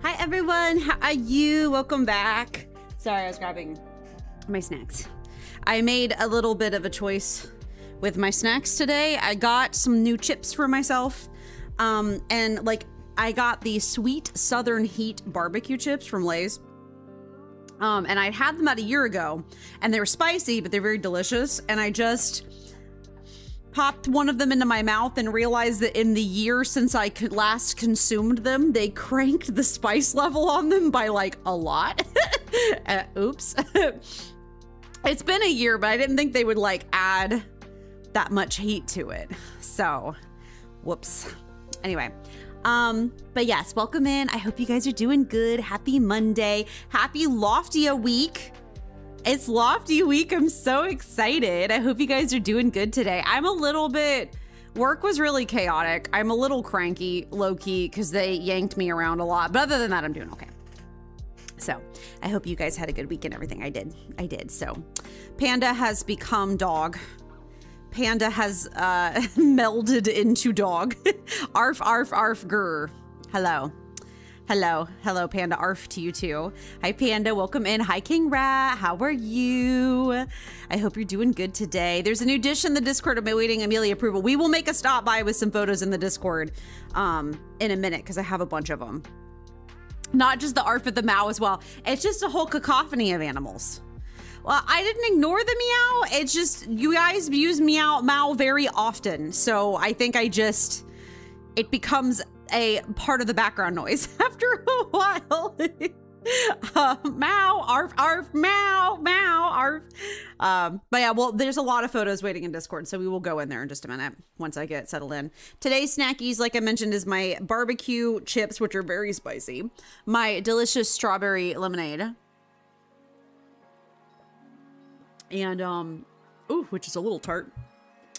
Hi everyone, how are you? Welcome back. Sorry, I was grabbing my snacks. I made a little bit of a choice with my snacks today. I got some new chips for myself. And like I got the sweet Southern Heat barbecue chips from Lay's. And I'd had them about a year ago and they were spicy, but they're very delicious. And I just popped one of them into my mouth and realized that in the year since I last consumed them, they cranked the spice level on them by like a lot. Oops. It's been a year, but I didn't think they would like add that much heat to it. So, whoops. Anyway, but yes, welcome in. I hope you guys are doing good. Happy Monday. Happy Loftia week. It's Lofty week. I'm so excited. I hope you guys are doing good today. I'm a little bit, work was really chaotic. I'm a little cranky, low key, because they yanked me around a lot. But other than that, I'm doing okay. So I hope you guys had a good week and everything. I did. So Panda has become dog. Panda has melded into dog. Arf, arf, arf, grr. Hello. Hello, Panda. Arf to you too. Hi, Panda. Welcome in. Hi, King Rat. How are you? I hope you're doing good today. There's a new dish in the Discord. I'm awaiting Amelia approval. We will make a stop by with some photos in the Discord in a minute because I have a bunch of them. Not just the Arf at the Meow as well. It's just a whole cacophony of animals. Well, I didn't ignore the meow. It's just you guys use meow very often. So I think it becomes a part of the background noise after a while. Meow, arf, arf, meow, meow, arf. But yeah, well, there's a lot of photos waiting in Discord, so we will go in there in just a minute once I get settled in. Today's snackies, like I mentioned, is my barbecue chips, which are very spicy. My delicious strawberry lemonade. And, ooh, which is a little tart.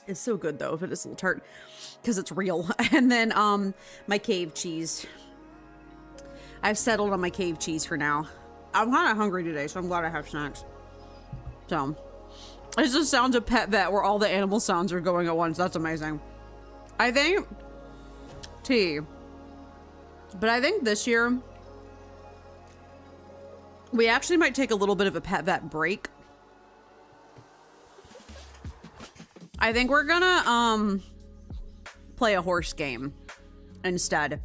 It's so good though, if it is a little tart, because it's real. And then my cave cheese. I've settled on my cave cheese for now. I'm kind of hungry today, so I'm glad I have snacks. So it's the sounds of Pet Vet where all the animal sounds are going at once. That's amazing. I think tea. But I think this year we actually might take a little bit of a Pet Vet break. I think we're gonna play a horse game instead.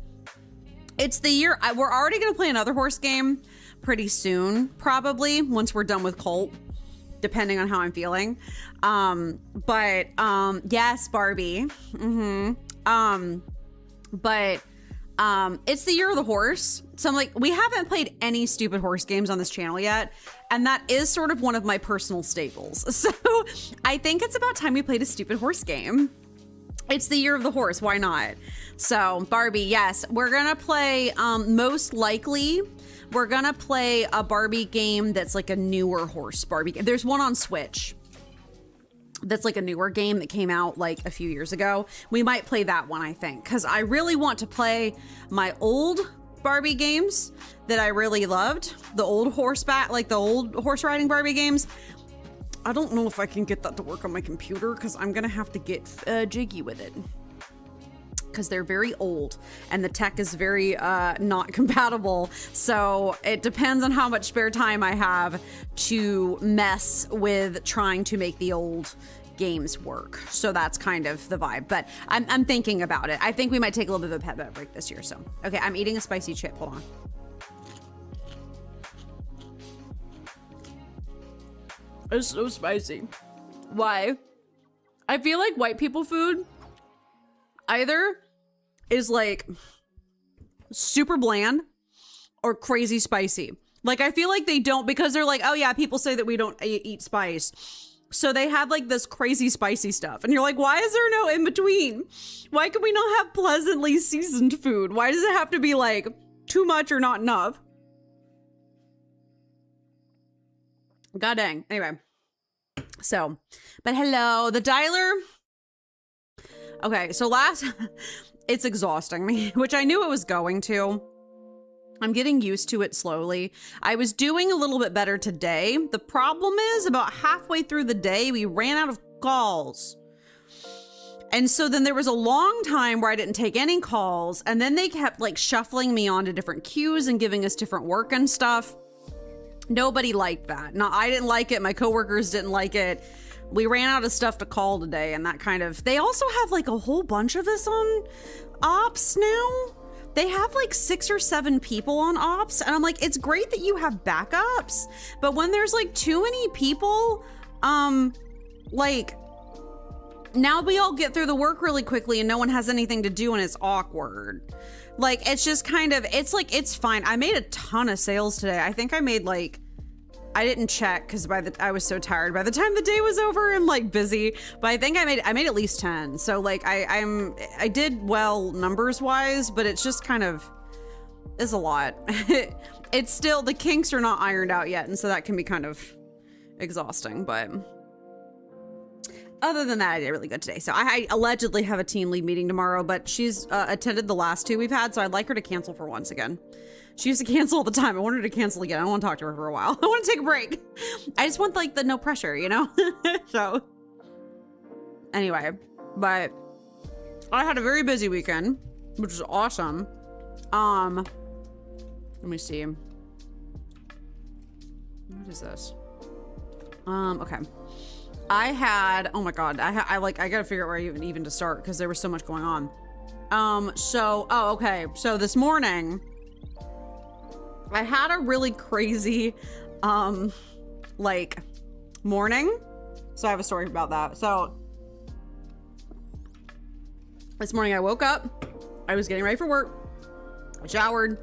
It's the year we're already gonna play another horse game pretty soon, probably once we're done with Colt, depending on how I'm feeling. Yes, Barbie. It's the year of the horse. So I'm like, we haven't played any stupid horse games on this channel yet. And that is sort of one of my personal staples. So I think it's about time we played a stupid horse game. It's the year of the horse. Why not? So Barbie, yes, we're going to play, most likely, we're going to play a Barbie game that's like a newer horse Barbie game. There's one on Switch that's like a newer game that came out like a few years ago. We might play that one, I think, because I really want to play my old Barbie games that I really loved. The old the old horse riding Barbie games. I don't know if I can get that to work on my computer because I'm gonna have to get jiggy with it because they're very old and the tech is very not compatible. So it depends on how much spare time I have to mess with trying to make the old games work. So that's kind of the vibe, but I'm thinking about it. I think we might take a little bit of a Pet Vet break this year. So, okay, I'm eating a spicy chip. Hold on. It's so spicy. Why? I feel like white people food either is like super bland or crazy spicy. Like I feel like they don't, because they're like, oh yeah, people say that we don't eat spice. So they have like this crazy spicy stuff. And you're like, why is there no in between? Why can we not have pleasantly seasoned food? Why does it have to be like too much or not enough? God dang. Anyway. So, but hello, the dialer. Okay, so it's exhausting me, which I knew it was going to. I'm getting used to it slowly. I was doing a little bit better today. The problem is about halfway through the day, we ran out of calls. And so then there was a long time where I didn't take any calls, and then they kept like shuffling me onto different queues and giving us different work and stuff. Nobody liked that. No, I didn't like it. My coworkers didn't like it. We ran out of stuff to call today, and that kind of, they also have like a whole bunch of us on ops now. They have like 6 or 7 people on ops, and I'm like, it's great that you have backups, but when there's like too many people, like now we all get through the work really quickly and no one has anything to do and it's awkward. Like, it's just kind of, it's like, it's fine. I made a ton of sales today. I think I made like, I didn't check because I was so tired by the time the day was over and like busy, but I think I made at least 10. So like I did well numbers wise, but it's just kind of is a lot. It's still, the kinks are not ironed out yet, and so that can be kind of exhausting, but other than that, I did really good today. So I allegedly have a team lead meeting tomorrow, but she's attended the last 2 we've had, so I'd like her to cancel for once again. She used to cancel all the time. I want her to cancel again. I don't want to talk to her for a while. I want to take a break. I just want like the no pressure, you know? So anyway, but I had a very busy weekend, which is awesome. Let me see. What is this? Okay. I had, oh my God, I gotta figure out where even to start because there was so much going on. Okay. So this morning I had a really crazy, like morning. So I have a story about that. So this morning I woke up, I was getting ready for work. I showered,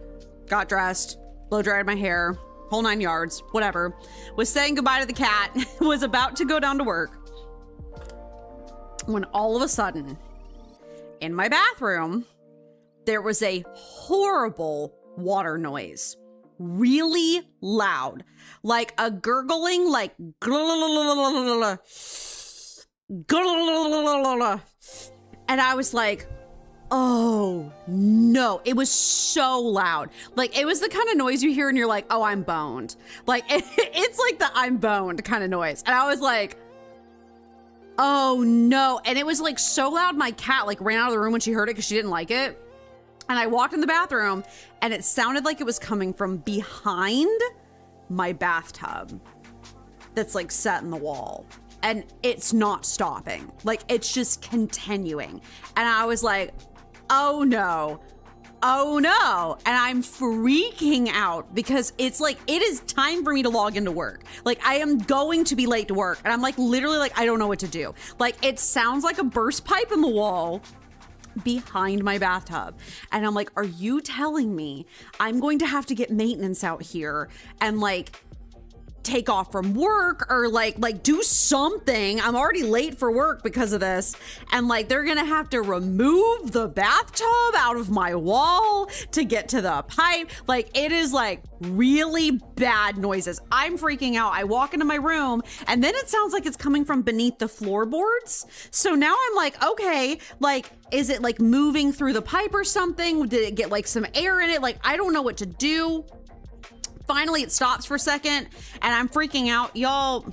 got dressed, blow dried my hair, whole 9 yards, whatever. Was saying goodbye to the cat, was about to go down to work, when all of a sudden, in my bathroom, there was a horrible water noise. Really loud. Like a gurgling, like and I was like, oh no, it was so loud. Like, it was the kind of noise you hear and you're like, oh, I'm boned. Like, it's like the I'm boned kind of noise. And I was like, oh no. And it was like so loud, my cat like ran out of the room when she heard it because she didn't like it. And I walked in the bathroom and it sounded like it was coming from behind my bathtub that's like set in the wall. And it's not stopping. Like, it's just continuing. And I was like, oh no, oh no. And I'm freaking out because it's like, it is time for me to log into work. Like, I am going to be late to work. And I'm like, literally like, I don't know what to do. Like, it sounds like a burst pipe in the wall behind my bathtub. And I'm like, are you telling me I'm going to have to get maintenance out here and like take off from work or like do something? I'm already late for work because of this, and like they're gonna have to remove the bathtub out of my wall to get to the pipe. Like, it is like really bad noises. I'm freaking out. I walk into my room and then it sounds like it's coming from beneath the floorboards. So now I'm like, okay, like, is it like moving through the pipe or something? Did it get like some air in it? Like, I don't know what to do. Finally, it stops for a second and I'm freaking out. Y'all,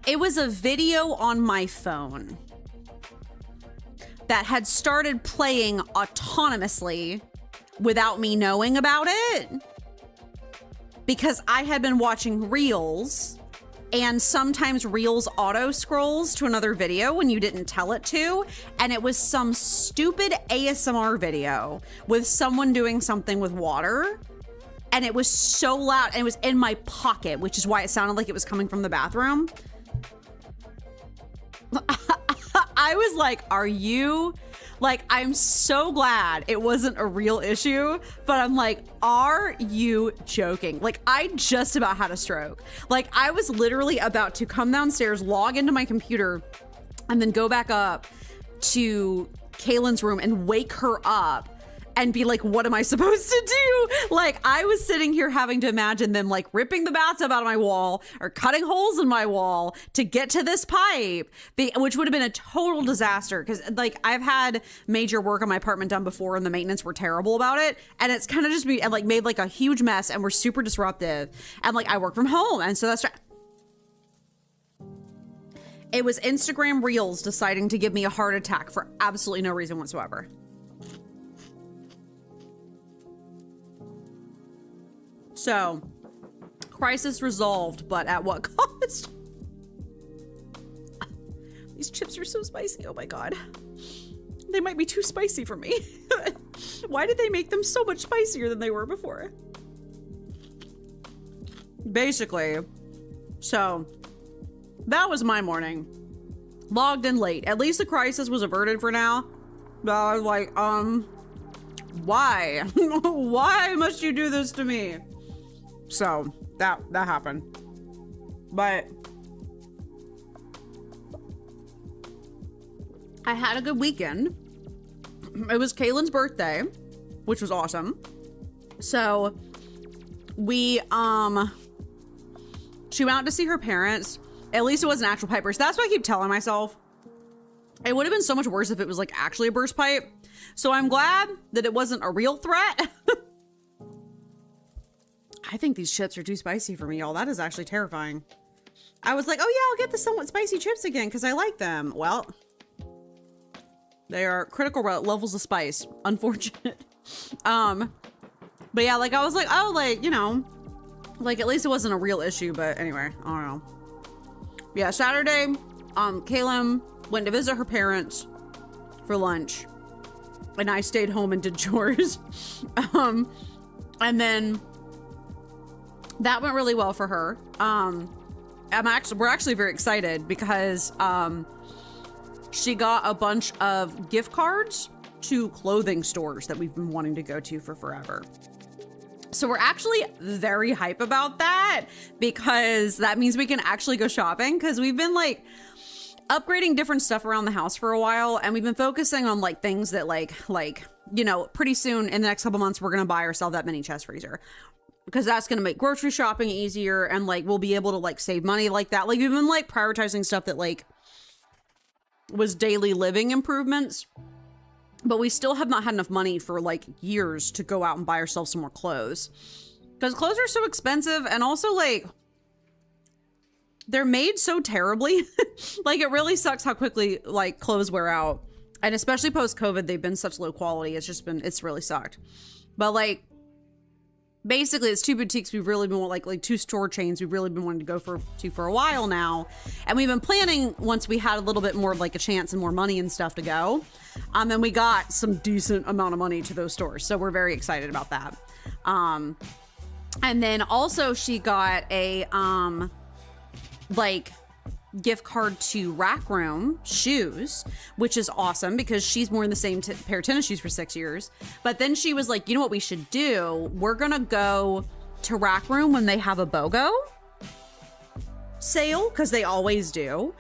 it was a video on my phone that had started playing autonomously without me knowing about it, because I had been watching Reels, and sometimes Reels auto scrolls to another video when you didn't tell it to. And it was some stupid ASMR video with someone doing something with water. And it was so loud and it was in my pocket, which is why it sounded like it was coming from the bathroom. I was like, are you, like, I'm so glad it wasn't a real issue, but I'm like, are you joking? Like, I just about had a stroke. Like, I was literally about to come downstairs, log into my computer, and then go back up to Kaylin's room and wake her up and be like, what am I supposed to do? Like, I was sitting here having to imagine them like ripping the bathtub out of my wall or cutting holes in my wall to get to this pipe, which would have been a total disaster. Cause like, I've had major work on my apartment done before and the maintenance were terrible about it. And it's kind of just me and like made like a huge mess and were super disruptive. And like, I work from home. And so that's It was Instagram Reels deciding to give me a heart attack for absolutely no reason whatsoever. So, crisis resolved, but at what cost? These chips are so spicy. Oh my God. They might be too spicy for me. Why did they make them so much spicier than they were before? Basically, so that was my morning. Logged in late. At least the crisis was averted for now. But I was like, why? Why must you do this to me? So that happened. But I had a good weekend. It was Kaylin's birthday, which was awesome. So we, she went out to see her parents. At least it wasn't actual pipe burst. That's what I keep telling myself. It would have been so much worse if it was like actually a burst pipe. So I'm glad that it wasn't a real threat. I think these chips are too spicy for me, y'all. That is actually terrifying. I was like, oh yeah, I'll get the somewhat spicy chips again because I like them. Well, they are critical levels of spice. Unfortunate. But yeah, like I was like, oh, like, you know, like at least it wasn't a real issue. But anyway, I don't know. Yeah, Saturday, Kaylin went to visit her parents for lunch, and I stayed home and did chores. And then that went really well for her. We're actually very excited because she got a bunch of gift cards to clothing stores that we've been wanting to go to for forever. So we're actually very hype about that because that means we can actually go shopping, because we've been like upgrading different stuff around the house for a while, and we've been focusing on like things that like, you know, pretty soon in the next couple months, we're going to buy ourselves that mini chest freezer, because that's going to make grocery shopping easier, and like we'll be able to like save money like that. Like we've been like prioritizing stuff that like was daily living improvements, but we still have not had enough money for like years to go out and buy ourselves some more clothes, because clothes are so expensive, and also like they're made so terribly. Like it really sucks how quickly like clothes wear out, and especially post COVID, they've been such low quality. It's really sucked. But like basically it's two boutiques we've really been like two store chains we've really been wanting to go for a while now, and we've been planning once we had a little bit more of like a chance and more money and stuff to go, and we got some decent amount of money to those stores, so we're very excited about that. And then also she got a like gift card to Rack Room shoes, which is awesome because she's worn the same pair of tennis shoes for 6 years. But then she was like, you know what we should do? We're gonna go to Rack Room when they have a BOGO sale, because they always do,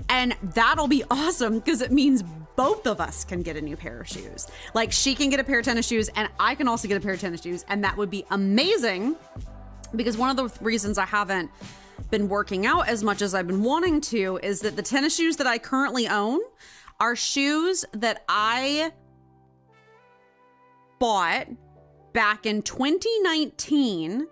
and that'll be awesome because it means both of us can get a new pair of shoes. Like she can get a pair of tennis shoes and I can also get a pair of tennis shoes, and that would be amazing, because one of the reasons I haven't been working out as much as I've been wanting to is that the tennis shoes that I currently own are shoes that I bought back in 2019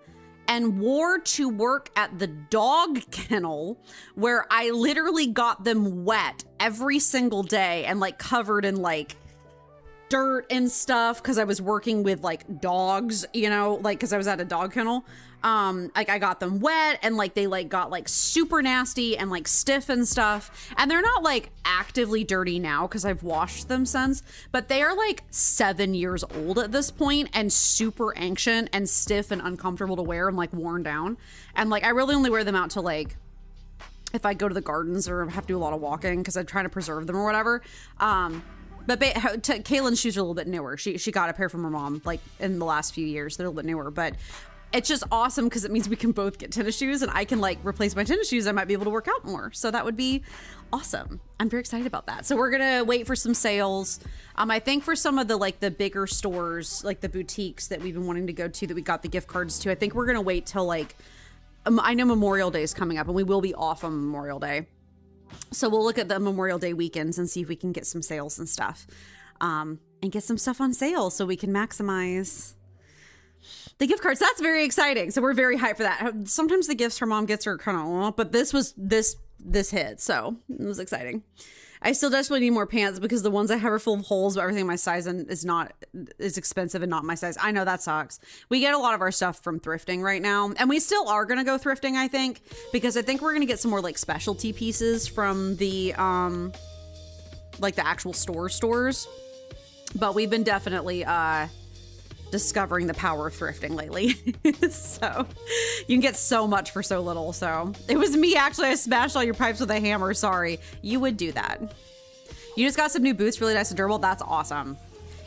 and wore to work at the dog kennel, where I literally got them wet every single day and like covered in like dirt and stuff, because I was working with like dogs, you know, like because I was at a dog kennel. Like I got them wet and like they like got like super nasty and like stiff and stuff, and they're not like actively dirty now because I've washed them since, but they are like 7 years old at this point and super ancient and stiff and uncomfortable to wear and like worn down, and like I really only wear them out to like if I go to the gardens or have to do a lot of walking because I'm trying to preserve them or whatever. But Kaylin's shoes are a little bit newer. She got a pair from her mom like in the last few years. They're a little bit newer, but it's just awesome because it means we can both get tennis shoes, and I can like replace my tennis shoes. I might be able to work out more. So that would be awesome. I'm very excited about that. So we're going to wait for some sales. I think for some of the like the bigger stores, like the boutiques that we've been wanting to go to that we got the gift cards to, I think we're going to wait till like, I know Memorial Day is coming up and we will be off on Memorial Day. So we'll look at the Memorial Day weekends and see if we can get some sales and stuff, and get some stuff on sale so we can maximize the gift cards. That's very exciting. So we're very hyped for that. Sometimes the gifts her mom gets are kind of, but this this hit. So it was exciting. I still desperately need more pants because the ones I have are full of holes, but everything my size is expensive and not my size. I know that sucks. We get a lot of our stuff from thrifting right now, and we still are going to go thrifting, I think, because I think we're going to get some more like specialty pieces from the, like the actual stores. But we've been definitely, discovering the power of thrifting lately. So you can get so much for so little. So it was me, actually. I smashed all your pipes with a hammer. Sorry. You would do that. You just got some new boots, really nice and durable. That's awesome.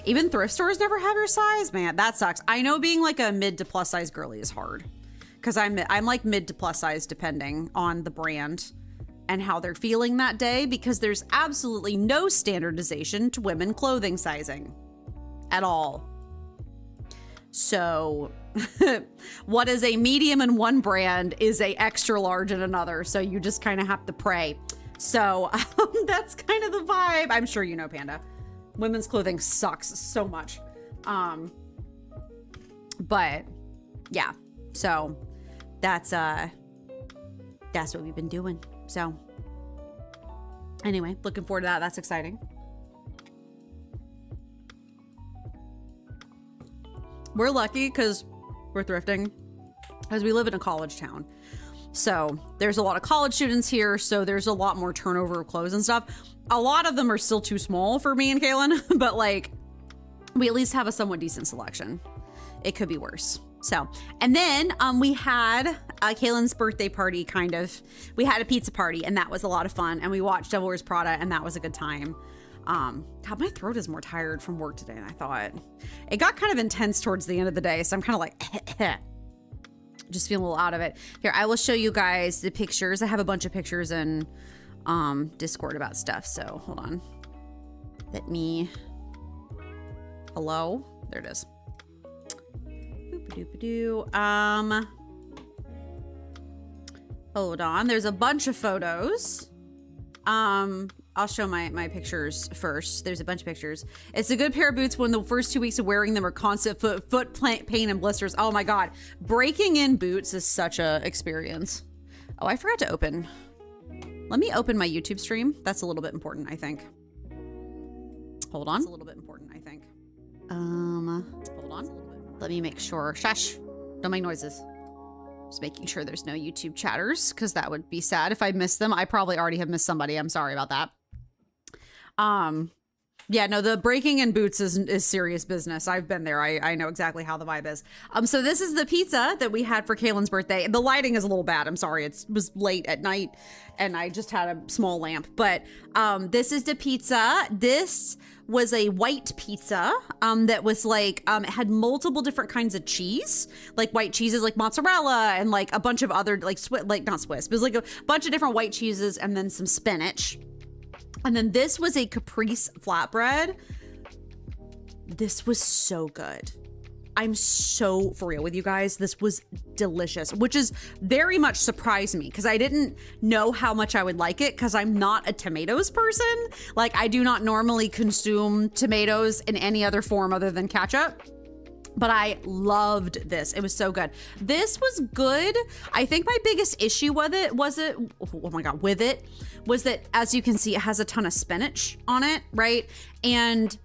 Even thrift stores never have your size, man. That sucks. I know being like a mid to plus size girly is hard because I'm like mid to plus size depending on the brand and how they're feeling that day, because there's absolutely no standardization to women clothing sizing at all. So what is a medium in one brand is a extra large in another. So you just kind of have to pray. So that's kind of the vibe. I'm sure you know, Panda. Women's clothing sucks so much. But yeah, so that's what we've been doing. So anyway, looking forward to that. That's exciting. We're lucky because we're thrifting, because we live in a college town. So there's a lot of college students here. So there's a lot more turnover of clothes and stuff. A lot of them are still too small for me and Kaylin, but like we at least have a somewhat decent selection. It could be worse. So, and then we had Kaylin's birthday party, kind of. We had a pizza party, and that was a lot of fun. And we watched Devil Wears Prada, and that was a good time. God, my throat is more tired from work today than I thought. It got kind of intense towards the end of the day, so I'm kind of like, just feeling a little out of it. Here, I will show you guys the pictures. I have a bunch of pictures in Discord about stuff, so hold on. Let me, hello? There it is. Boop-a-doop-a-doo. Hold on, there's a bunch of photos. I'll show my pictures first. There's a bunch of pictures. It's a good pair of boots when the first 2 weeks of wearing them are constant foot pain and blisters. Oh my God. Breaking in boots is such a experience. Oh, I forgot to open. Let me open my YouTube stream. That's a little bit important, I think. Hold on. That's a little bit important, I think. Hold on. Let me make sure. Shush. Don't make noises. Just making sure there's no YouTube chatters, because that would be sad if I missed them. I probably already have missed somebody. I'm sorry about that. Yeah, no, the breaking in boots is serious business. I've been there. I know exactly how the vibe is. So this is the pizza that we had for Kaylin's birthday. The lighting is a little bad. I'm sorry. It was late at night and I just had a small lamp, but, this is the pizza. This was a white pizza, that was like, it had multiple different kinds of cheese, like white cheeses, like mozzarella and like a bunch of other, like not Swiss, but it was like a bunch of different white cheeses and then some spinach. And then this was a caprese flatbread. This was so good. I'm so for real with you guys. This was delicious, which is very much surprised me because I didn't know how much I would like it because I'm not a tomatoes person. Like I do not normally consume tomatoes in any other form other than ketchup. But I loved this. It was so good. This was good. I think my biggest issue with it was that, as you can see, it has a ton of spinach on it, right? And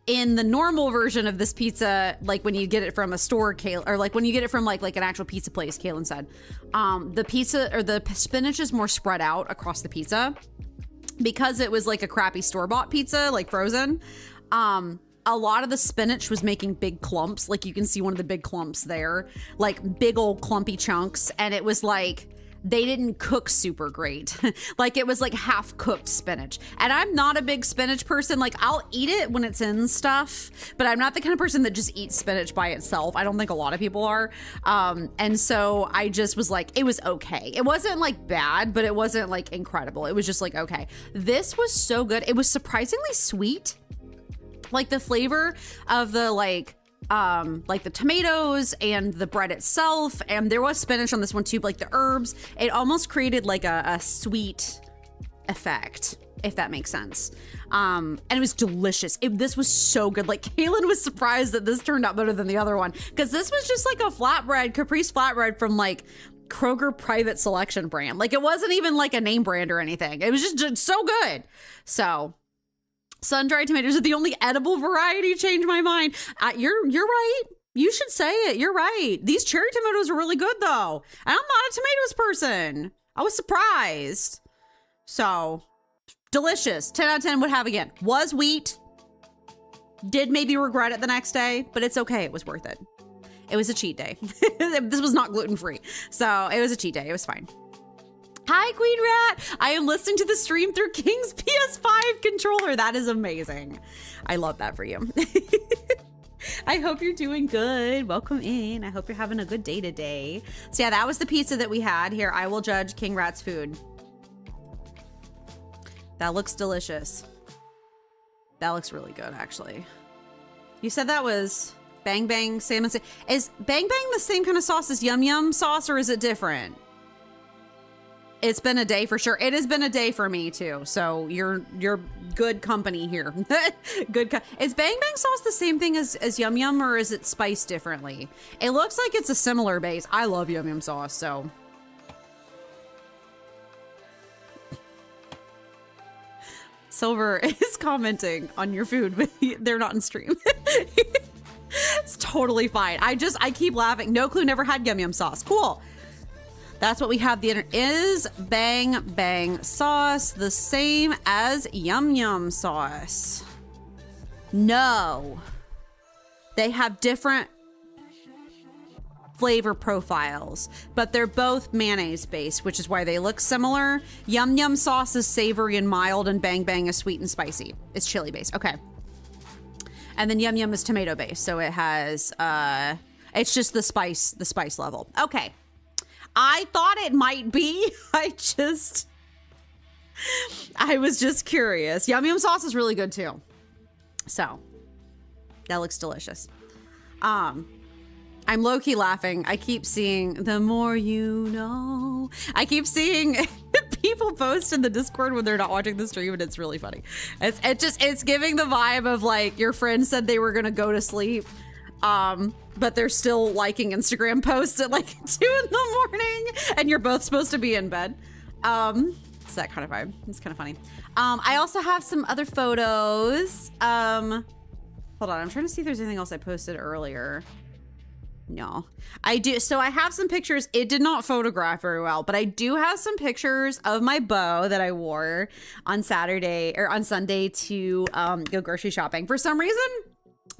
in the normal version of this pizza, like when you get it from a store, or like when you get it from like an actual pizza place, Kaylin said, the pizza or the spinach is more spread out across the pizza because it was like a crappy store-bought pizza, like frozen. A lot of the spinach was making big clumps. Like you can see one of the big clumps there, like big old clumpy chunks. And it was like, they didn't cook super great. Like it was like half cooked spinach. And I'm not a big spinach person. Like I'll eat it when it's in stuff, but I'm not the kind of person that just eats spinach by itself. I don't think a lot of people are. And so I just was like, it was okay. It wasn't like bad, but it wasn't like incredible. It was just like, okay. This was so good. It was surprisingly sweet. Like the flavor of the like the tomatoes and the bread itself, and there was spinach on this one too, but like the herbs, it almost created like a sweet effect, if that makes sense. And it was delicious. This was so good. Like Kaylin was surprised that this turned out better than the other one, because this was just like a flatbread, caprese flatbread from like Kroger private selection brand. Like, it wasn't even like a name brand or anything. It was just so good. So sun-dried tomatoes are the only edible variety. Changed my mind. You're right. You should say it. You're right. These cherry tomatoes are really good though. And I'm not a tomatoes person. I was surprised. So delicious. 10 out of 10 would have again. Was wheat. Did maybe regret it the next day, but it's okay. It was worth it. It was a cheat day. This was not gluten-free. So it was a cheat day. It was fine. Hi, Queen Rat. I am listening to the stream through King's PS5 controller. That is amazing. I love that for you. I hope you're doing good. Welcome in. I hope you're having a good day today. So yeah, that was the pizza that we had. Here, I will judge King Rat's food. That looks delicious. That looks really good, actually. You said that was Bang Bang salmon. Is Bang Bang the same kind of sauce as Yum Yum sauce, or is it different? It's been a day for sure. It has been a day for me too. So you're good company here. Is Bang Bang sauce the same thing as Yum Yum, or is it spiced differently? It looks like it's a similar base. I love Yum Yum sauce, so. Silver is commenting on your food, but they're not in stream. It's totally fine. I keep laughing. No clue, never had Yum Yum sauce. Cool. That's what we have. Is Bang Bang sauce the same as Yum Yum sauce? No. They have different flavor profiles, but they're both mayonnaise based, which is why they look similar. Yum Yum sauce is savory and mild, and Bang Bang is sweet and spicy. It's chili based. Okay. And then Yum Yum is tomato based, so it has it's just the spice level. Okay. I thought it might be. I was just curious. Yum Yum sauce is really good too. So that looks delicious. I'm low-key laughing. I keep seeing the more you know. I keep seeing people post in the Discord when they're not watching the stream, and it's really funny. It's giving the vibe of like your friend said they were gonna go to sleep, but they're still liking Instagram posts at like 2 in the morning, and you're both supposed to be in bed. It's that kind of vibe. It's kind of funny. I also have some other photos. Hold on, I'm trying to see if there's anything else I posted earlier. No, I do. So I have some pictures. It did not photograph very well, but I do have some pictures of my bow that I wore on Saturday or on Sunday to go grocery shopping. For some reason,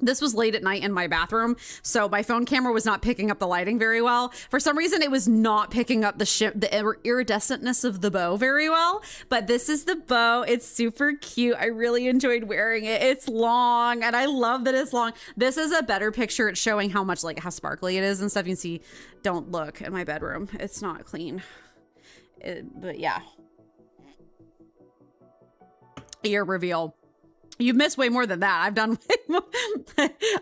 this was late at night in my bathroom, so my phone camera was not picking up the lighting very well. For some reason, it was not picking up the iridescentness of the bow very well. But this is the bow. It's super cute. I really enjoyed wearing it. It's long, and I love that it's long. This is a better picture. It's showing how much, like, how sparkly it is and stuff. You can see, don't look at my bedroom. It's not clean. But yeah. Ear reveal. You've missed way more than that. I've done way more.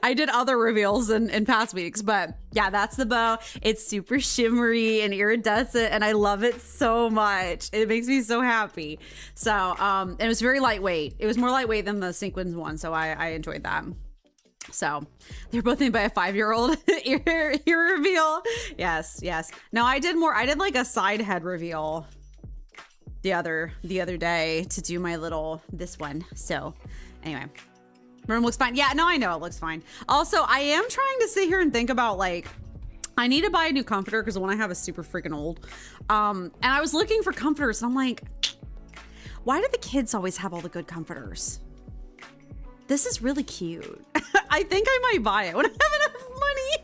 I did other reveals in past weeks, but yeah, that's the bow. It's super shimmery and iridescent, and I love it so much. It makes me so happy. So, it was very lightweight. It was more lightweight than the sequins one, so I enjoyed that. So they're both made by a 5-year-old. ear reveal. Yes. No, I did like a side head reveal the other day to do my little this one. So anyway, room looks fine. Yeah, no, I know it looks fine. Also, I am trying to sit here and think about, like, I need to buy a new comforter because the one I have is super freaking old. And I was looking for comforters, and I'm like, why do the kids always have all the good comforters? This is really cute. I think I might buy it when I have enough money.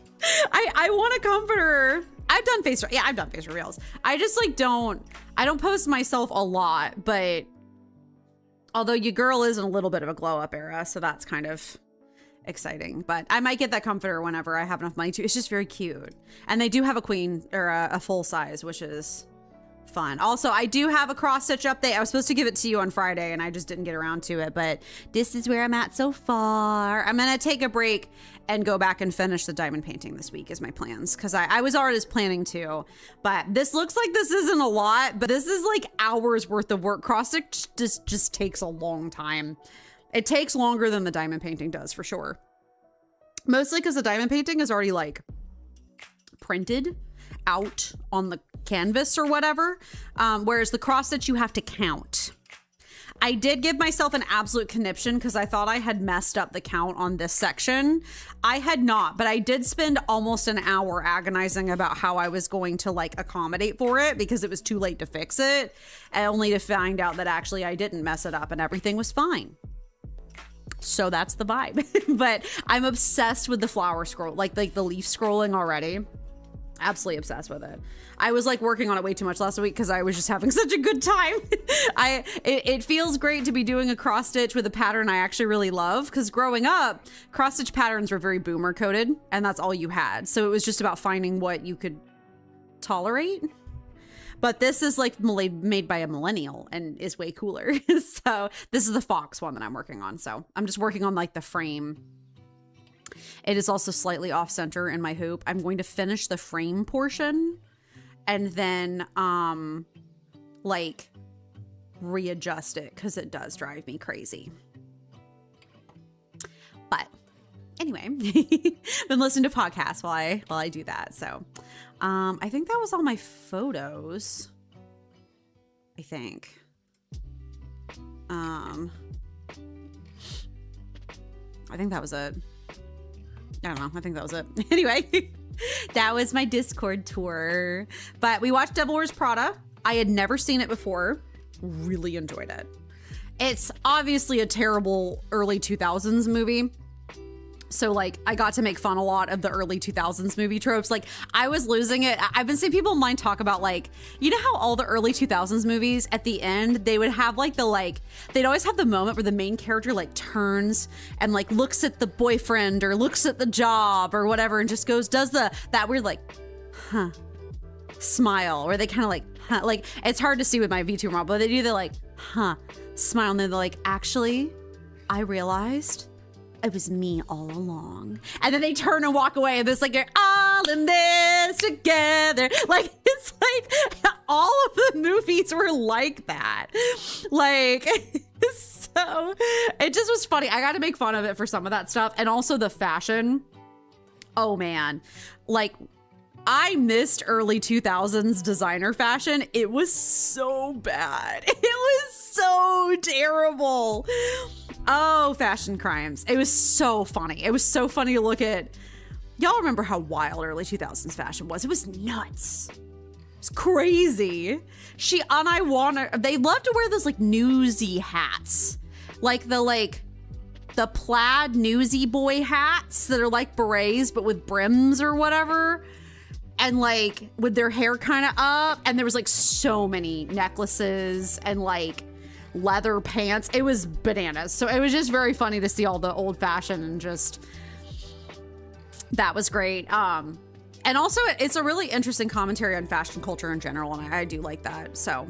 I want a comforter. I've done face reveals. I just like I don't post myself a lot, but although your girl is in a little bit of a glow up era, so that's kind of exciting. But I might get that comforter whenever I have enough money to. It's just very cute. And they do have a queen or a full size, which is fun. Also, I do have a cross stitch update. I was supposed to give it to you on Friday and I just didn't get around to it, but this is where I'm at so far. I'm gonna take a break and go back and finish the diamond painting this week is my plans, because I was already planning to, but this looks like this isn't a lot, but this is like hours worth of work. Cross stitch just takes a long time. It takes longer than the diamond painting does for sure. Mostly because the diamond painting is already like printed. out on the canvas or whatever. Whereas the cross stitch you have to count. I did give myself an absolute conniption because I thought I had messed up the count on this section. I had not, but I did spend almost an hour agonizing about how I was going to like accommodate for it because it was too late to fix it, and only to find out that actually I didn't mess it up and everything was fine. So that's the vibe. But I'm obsessed with the flower scroll, like the leaf scrolling already. Absolutely obsessed with it. I was like working on it way too much last week because I was just having such a good time. It feels great to be doing a cross stitch with a pattern I actually really love, because growing up, cross stitch patterns were very boomer coded and that's all you had. So it was just about finding what you could tolerate. But this is like made by a millennial and is way cooler. So this is the fox one that I'm working on. So I'm just working on like the frame. It is also slightly off center in my hoop. I'm going to finish the frame portion and then like readjust it because it does drive me crazy. But anyway, been listening to podcasts while I do that. So I think that was all my photos. I think. I think that was it. I don't know. I think that was it. Anyway, that was my Discord tour. But we watched Devil Wears Prada. I had never seen it before. Really enjoyed it. It's obviously a terrible early 2000s movie. So like I got to make fun a lot of the early 2000s movie tropes. Like I was losing it. I've been seeing people online talk about like, you know how all the early 2000s movies at the end, they would have like they'd always have the moment where the main character like turns and like looks at the boyfriend or looks at the job or whatever and just does that weird like, huh, smile, or they kind of like, huh, like it's hard to see with my VTuber model, but they do the like, huh, smile, and then they're like, actually, I realized it was me all along. And then they turn and walk away and it's like, you're all in this together. Like, it's like all of the movies were like that. Like, so it just was funny. I got to make fun of it for some of that stuff. And also the fashion. Oh man. Like, I missed early 2000s designer fashion. It was so bad. It was so terrible. Oh, fashion crimes. It was so funny. It was so funny to look at. Y'all remember how wild early 2000s fashion was. It was nuts. It was crazy. They love to wear those like newsy hats. Like the plaid newsy boy hats that are like berets but with brims or whatever. And like with their hair kind of up. And there was like so many necklaces and like leather pants. It was bananas. So it was just very funny to see all the old fashioned and just, that was great. And also it's a really interesting commentary on fashion culture in general. And I do like that. So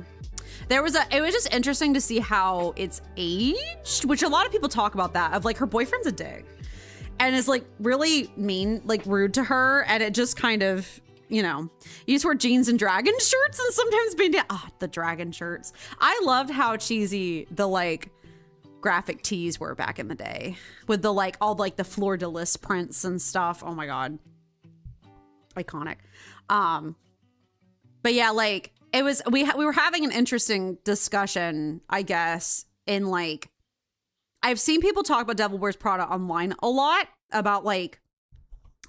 it was just interesting to see how it's aged, which a lot of people talk about that of like her boyfriend's a dick and is like really mean, like rude to her. And it just kind of, you know, you just wear jeans and dragon shirts and sometimes the dragon shirts. I loved how cheesy the like graphic tees were back in the day with the like all like the fleur de lis prints and stuff. Oh my God. Iconic. But yeah, like it was, we were having an interesting discussion, I guess, in like, I've seen people talk about Devil Wears Prada online a lot about like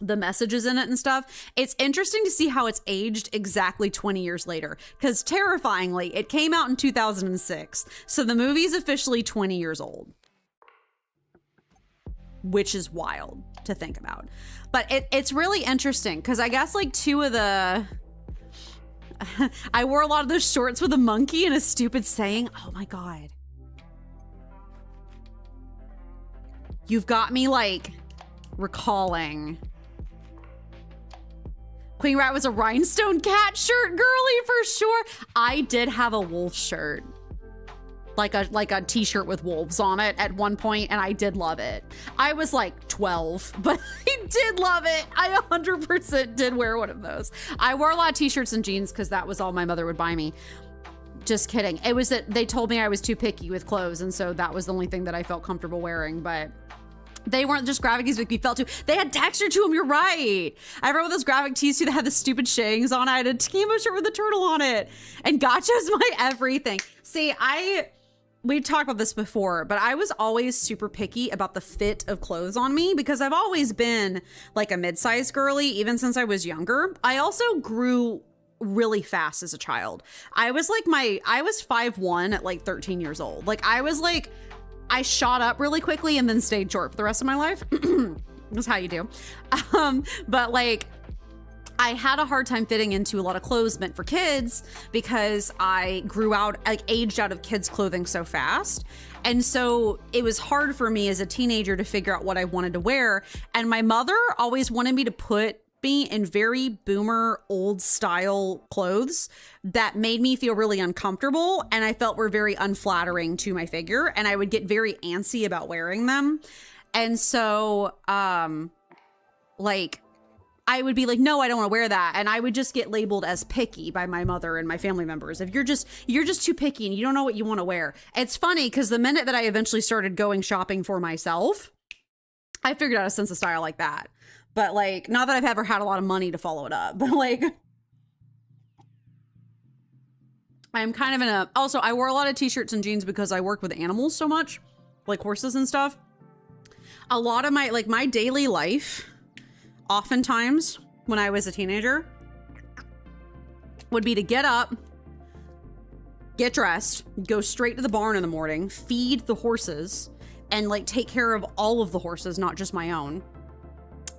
the messages in it and stuff. It's interesting to see how it's aged exactly 20 years later, because terrifyingly, it came out in 2006. So the movie's officially 20 years old, which is wild to think about. But it's really interesting because I guess like two of the, I wore a lot of those shorts with a monkey and a stupid saying. Oh my God. You've got me like recalling. Queen Rat was a rhinestone cat shirt girly for sure. I did have a wolf shirt. Like a t-shirt with wolves on it at one point, and I did love it. I was like 12, but I did love it. I 100% did wear one of those. I wore a lot of t-shirts and jeans because that was all my mother would buy me. Just kidding. It was that they told me I was too picky with clothes, and so that was the only thing that I felt comfortable wearing. But They weren't just graphic tees that we felt too. They had texture to them. You're right. I remember those graphic tees too that had the stupid shanks on it. I had a Timo shirt with a turtle on it. And Gotcha's my everything. See, we've talked about this before, but I was always super picky about the fit of clothes on me because I've always been like a mid-sized girly, even since I was younger. I also grew really fast as a child. I was 5'1" at like 13 years old. Like I shot up really quickly and then stayed short for the rest of my life. That's how you do. But like, I had a hard time fitting into a lot of clothes meant for kids because I aged out of kids' clothing so fast. And so it was hard for me as a teenager to figure out what I wanted to wear. And my mother always wanted me to put me in very boomer old style clothes that made me feel really uncomfortable and I felt were very unflattering to my figure, and I would get very antsy about wearing them. And so like I would be like, no, I don't want to wear that, and I would just get labeled as picky by my mother and my family members. If you're just too picky and you don't know what you want to wear. It's funny because the minute that I eventually started going shopping for myself, I figured out a sense of style like that. But like, not that I've ever had a lot of money to follow it up, but like, I'm kind of also, I wore a lot of t-shirts and jeans because I worked with animals so much, like horses and stuff. A lot of my daily life, oftentimes when I was a teenager, would be to get up, get dressed, go straight to the barn in the morning, feed the horses, and like take care of all of the horses, not just my own.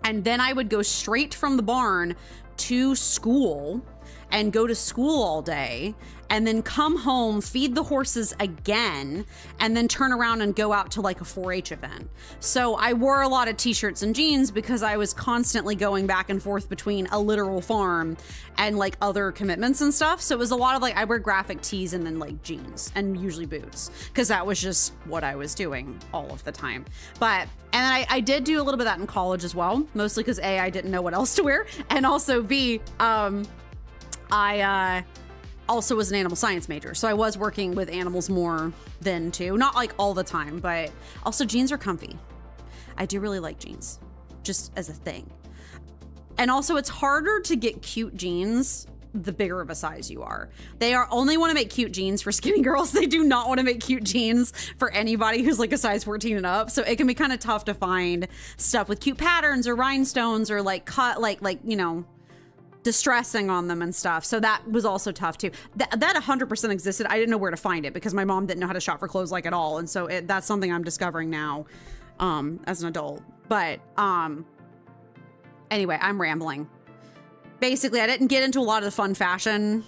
And then I would go straight from the barn to school and go to school all day and then come home, feed the horses again, and then turn around and go out to like a 4-H event. So I wore a lot of t-shirts and jeans because I was constantly going back and forth between a literal farm and like other commitments and stuff. So it was a lot of like, I wear graphic tees and then like jeans and usually boots because that was just what I was doing all of the time. And I did do a little bit of that in college as well, mostly because A, I didn't know what else to wear, and also B, I also was an animal science major, so I was working with animals more then too. Not like all the time, but also jeans are comfy. I do really like jeans, just as a thing. And also it's harder to get cute jeans the bigger of a size you are. They only want to make cute jeans for skinny girls. They do not want to make cute jeans for anybody who's like a size 14 and up. So it can be kind of tough to find stuff with cute patterns or rhinestones or like cut, like, you know, distressing on them and stuff. So that was also tough too. That 100% existed. I didn't know where to find it because my mom didn't know how to shop for clothes like at all. And so that's something I'm discovering now as an adult. But anyway, I'm rambling. Basically, I didn't get into a lot of the fun fashion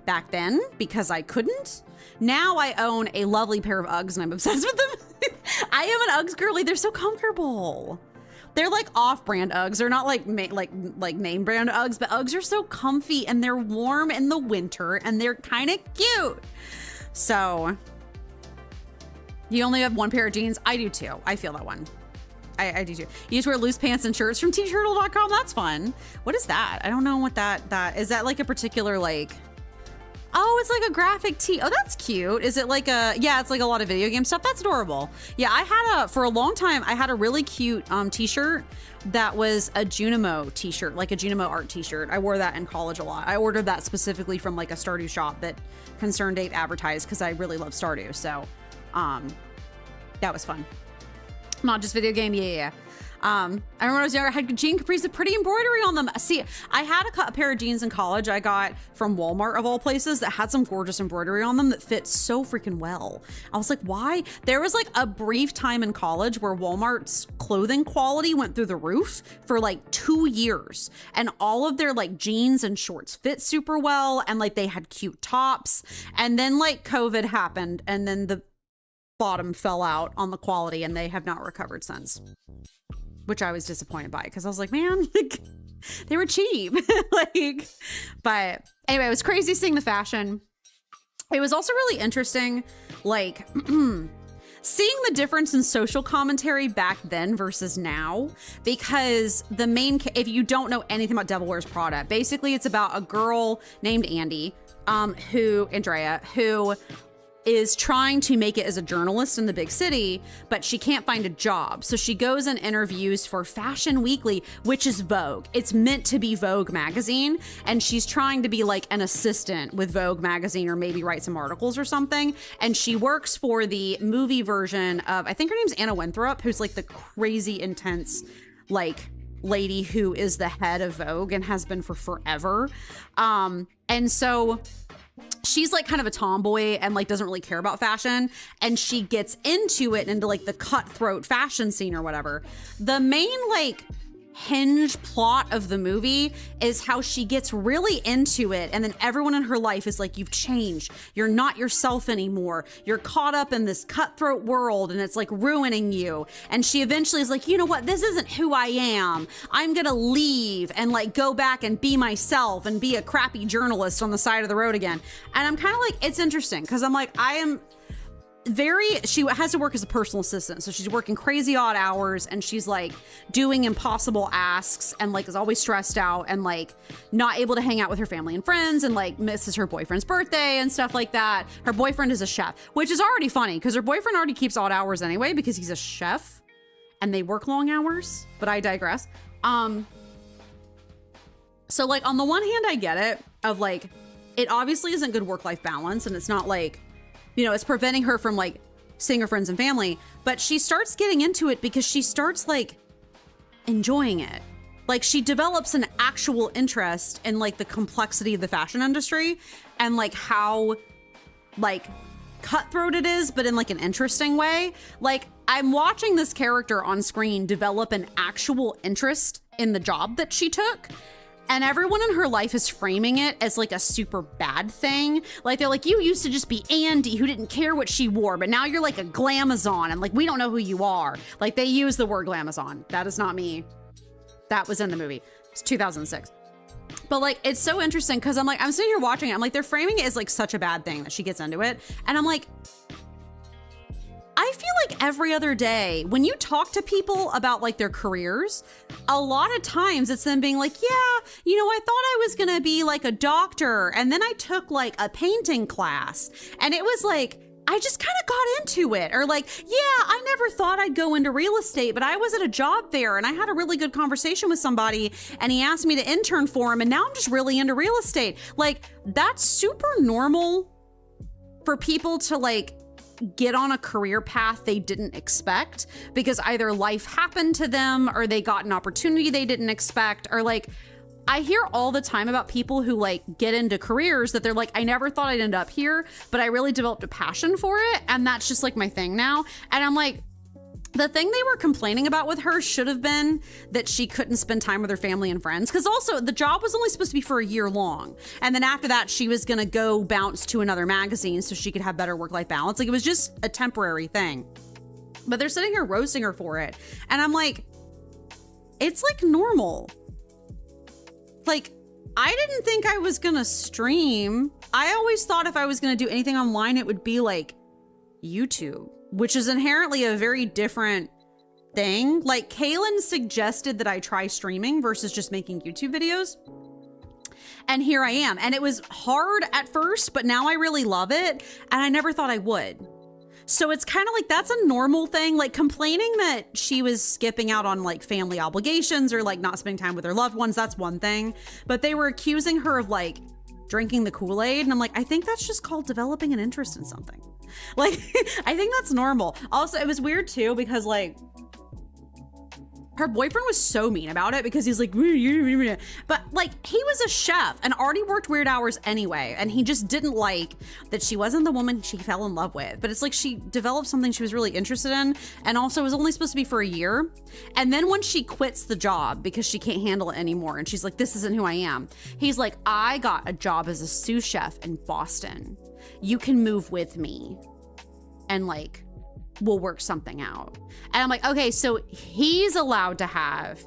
back then because I couldn't. Now I own a lovely pair of Uggs and I'm obsessed with them. I am an Uggs girly. They're so comfortable. They're like off-brand Uggs. They're not like name brand Uggs, but Uggs are so comfy and they're warm in the winter and they're kind of cute. So you only have one pair of jeans. I do too. I feel that one. I do too. You just wear loose pants and shirts from tturtle.com. That's fun. What is that? I don't know what that is. That like a particular like, oh, it's like a graphic tee. Oh, that's cute. Is it like yeah, it's like a lot of video game stuff. That's adorable. Yeah, for a long time, I had a really cute t-shirt that was a Junimo t-shirt, like a Junimo art t-shirt. I wore that in college a lot. I ordered that specifically from like a Stardew shop that Concerned Dave advertised because I really love Stardew. So that was fun. Not just video game, yeah. I remember when I was younger, I had jean capris with pretty embroidery on them. See, I had a pair of jeans in college I got from Walmart of all places that had some gorgeous embroidery on them that fit so freaking well. I was like, why? There was like a brief time in college where Walmart's clothing quality went through the roof for like 2 years, and all of their like jeans and shorts fit super well, and like they had cute tops. And then like COVID happened, and then the bottom fell out on the quality, and they have not recovered since. Which I was disappointed by because I was like, man, like, they were cheap. Like, but anyway, it was crazy seeing the fashion. It was also really interesting, like, seeing the difference in social commentary back then versus now, because if you don't know anything about Devil Wears Prada, basically it's about a girl named Andrea, who is trying to make it as a journalist in the big city, but she can't find a job. So she goes and interviews for Fashion Weekly, which is Vogue. It's meant to be Vogue magazine. And she's trying to be like an assistant with Vogue magazine, or maybe write some articles or something. And she works for the movie version of, I think her name's Anna Winthrop, who's like the crazy intense, like, lady who is the head of Vogue and has been for forever. And so she's like kind of a tomboy and like doesn't really care about fashion, and she gets into it, into like the cutthroat fashion scene or whatever. The main like hinge plot of the movie is how she gets really into it, and then everyone in her life is like, you've changed, you're not yourself anymore, you're caught up in this cutthroat world and it's like ruining you. And she eventually is like, you know what, this isn't who I am, I'm gonna leave and like go back and be myself and be a crappy journalist on the side of the road again. And I'm kind of like, it's interesting because I'm like, she has to work as a personal assistant, so she's working crazy odd hours, and she's like doing impossible asks, and like is always stressed out, and like not able to hang out with her family and friends, and like misses her boyfriend's birthday and stuff like that. Her boyfriend is a chef, which is already funny because her boyfriend already keeps odd hours anyway because he's a chef and they work long hours, but I digress. So like on the one hand, I get it, of like, it obviously isn't good work-life balance, and it's not like, you know, it's preventing her from like seeing her friends and family, but she starts getting into it because she starts like enjoying it. Like she develops an actual interest in like the complexity of the fashion industry and like how like cutthroat it is, but in like an interesting way. Like I'm watching this character on screen develop an actual interest in the job that she took. And everyone in her life is framing it as like a super bad thing. Like they're like, you used to just be Andy who didn't care what she wore, but now you're like a glamazon, and like we don't know who you are. Like they use the word glamazon. That is not me. That was in the movie. It's 2006. But like, it's so interesting because I'm like, I'm sitting here watching it. I'm like, they're framing it as like such a bad thing that she gets into it. And I'm like, I feel like every other day when you talk to people about like their careers, a lot of times it's them being like, yeah, you know, I thought I was gonna be like a doctor, and then I took like a painting class, and it was like, I just kind of got into it. Or like, yeah, I never thought I'd go into real estate, but I was at a job fair and I had a really good conversation with somebody and he asked me to intern for him, and now I'm just really into real estate. Like that's super normal for people to like get on a career path they didn't expect because either life happened to them or they got an opportunity they didn't expect. Or like, I hear all the time about people who like get into careers that they're like, I never thought I'd end up here, but I really developed a passion for it, and that's just like my thing now. And I'm like, the thing they were complaining about with her should have been that she couldn't spend time with her family and friends. Because also the job was only supposed to be for a year long. And then after that, she was going to go bounce to another magazine so she could have better work-life balance. Like it was just a temporary thing. But they're sitting here roasting her for it. And I'm like, it's like normal. Like, I didn't think I was going to stream. I always thought if I was going to do anything online, it would be like YouTube, which is inherently a very different thing. Like Kaylin suggested that I try streaming versus just making YouTube videos. And here I am. And it was hard at first, but now I really love it. And I never thought I would. So it's kind of like, that's a normal thing. Like complaining that she was skipping out on like family obligations or like not spending time with her loved ones. That's one thing. But they were accusing her of like drinking the Kool-Aid. And I'm like, I think that's just called developing an interest in something. Like, I think that's normal. Also, it was weird too, because like her boyfriend was so mean about it because he's like, but like he was a chef and already worked weird hours anyway. And he just didn't like that she wasn't the woman she fell in love with. But it's like she developed something she was really interested in. And also it was only supposed to be for a year. And then when she quits the job because she can't handle it anymore, and she's like, this isn't who I am. He's like, I got a job as a sous chef in Boston. You can move with me and like, we'll work something out. And I'm like, okay, so he's allowed to have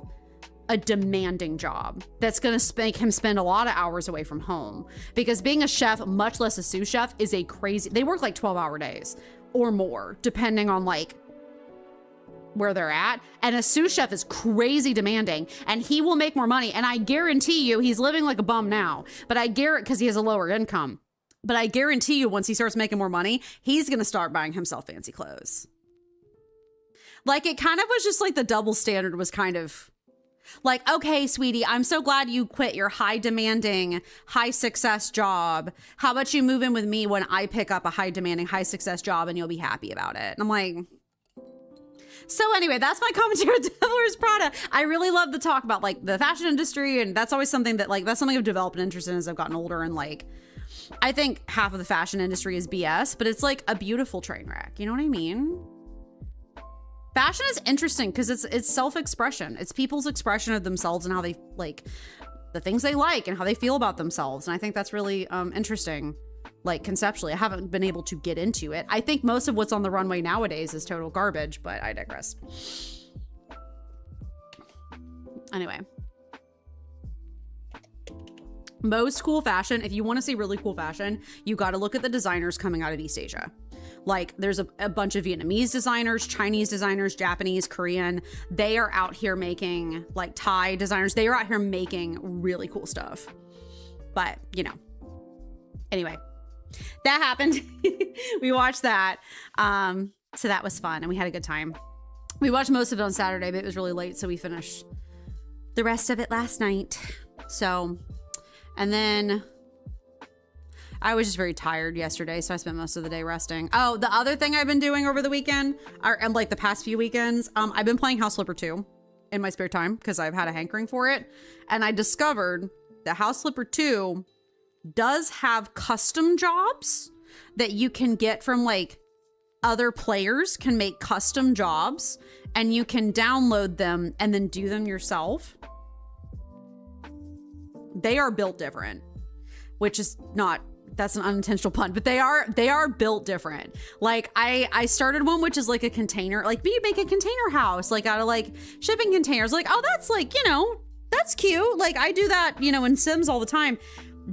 a demanding job that's going to make him spend a lot of hours away from home, because being a chef, much less a sous chef, is a crazy, they work like 12-hour days or more, depending on like where they're at. And a sous chef is crazy demanding, and he will make more money. And I guarantee you he's living like a bum now, but I guarantee, because he has a lower income. But I guarantee you, once he starts making more money, he's going to start buying himself fancy clothes. Like, it kind of was just like the double standard was kind of like, okay, sweetie, I'm so glad you quit your high demanding, high success job. How about you move in with me when I pick up a high demanding, high success job and you'll be happy about it? And I'm like, so anyway, that's my commentary on Devil Wears Prada. I really love to talk about like the fashion industry. And that's always something that like, that's something I've developed an interest in as I've gotten older. And like, I think half of the fashion industry is BS, but it's like a beautiful train wreck. You know what I mean? Fashion is interesting because it's self-expression. It's people's expression of themselves and how they like the things they like and how they feel about themselves. And I think that's really interesting, like conceptually. I haven't been able to get into it. I think most of what's on the runway nowadays is total garbage, but I digress. Anyway. Most cool fashion, if you want to see really cool fashion, you got to look at the designers coming out of East Asia. Like there's a bunch of Vietnamese designers, Chinese designers, Japanese, Korean. They are out here making like Thai designers. They are out here making really cool stuff. But, you know, anyway, that happened. We watched that. So that was fun and we had a good time. We watched most of it on Saturday, but it was really late. So we finished the rest of it last night. So, and then I was just very tired yesterday, so I spent most of the day resting. Oh, the other thing I've been doing over the weekend, or like the past few weekends, I've been playing House Flipper 2 in my spare time because I've had a hankering for it. And I discovered that House Flipper 2 does have custom jobs that you can get from like other players can make custom jobs and you can download them and then do them yourself. They are built different, which is not, that's an unintentional pun, but they are built different. Like I started one, which is like a container, like you make a container house, like out of like shipping containers. Like, oh, that's like, you know, that's cute. Like I do that, you know, in Sims all the time.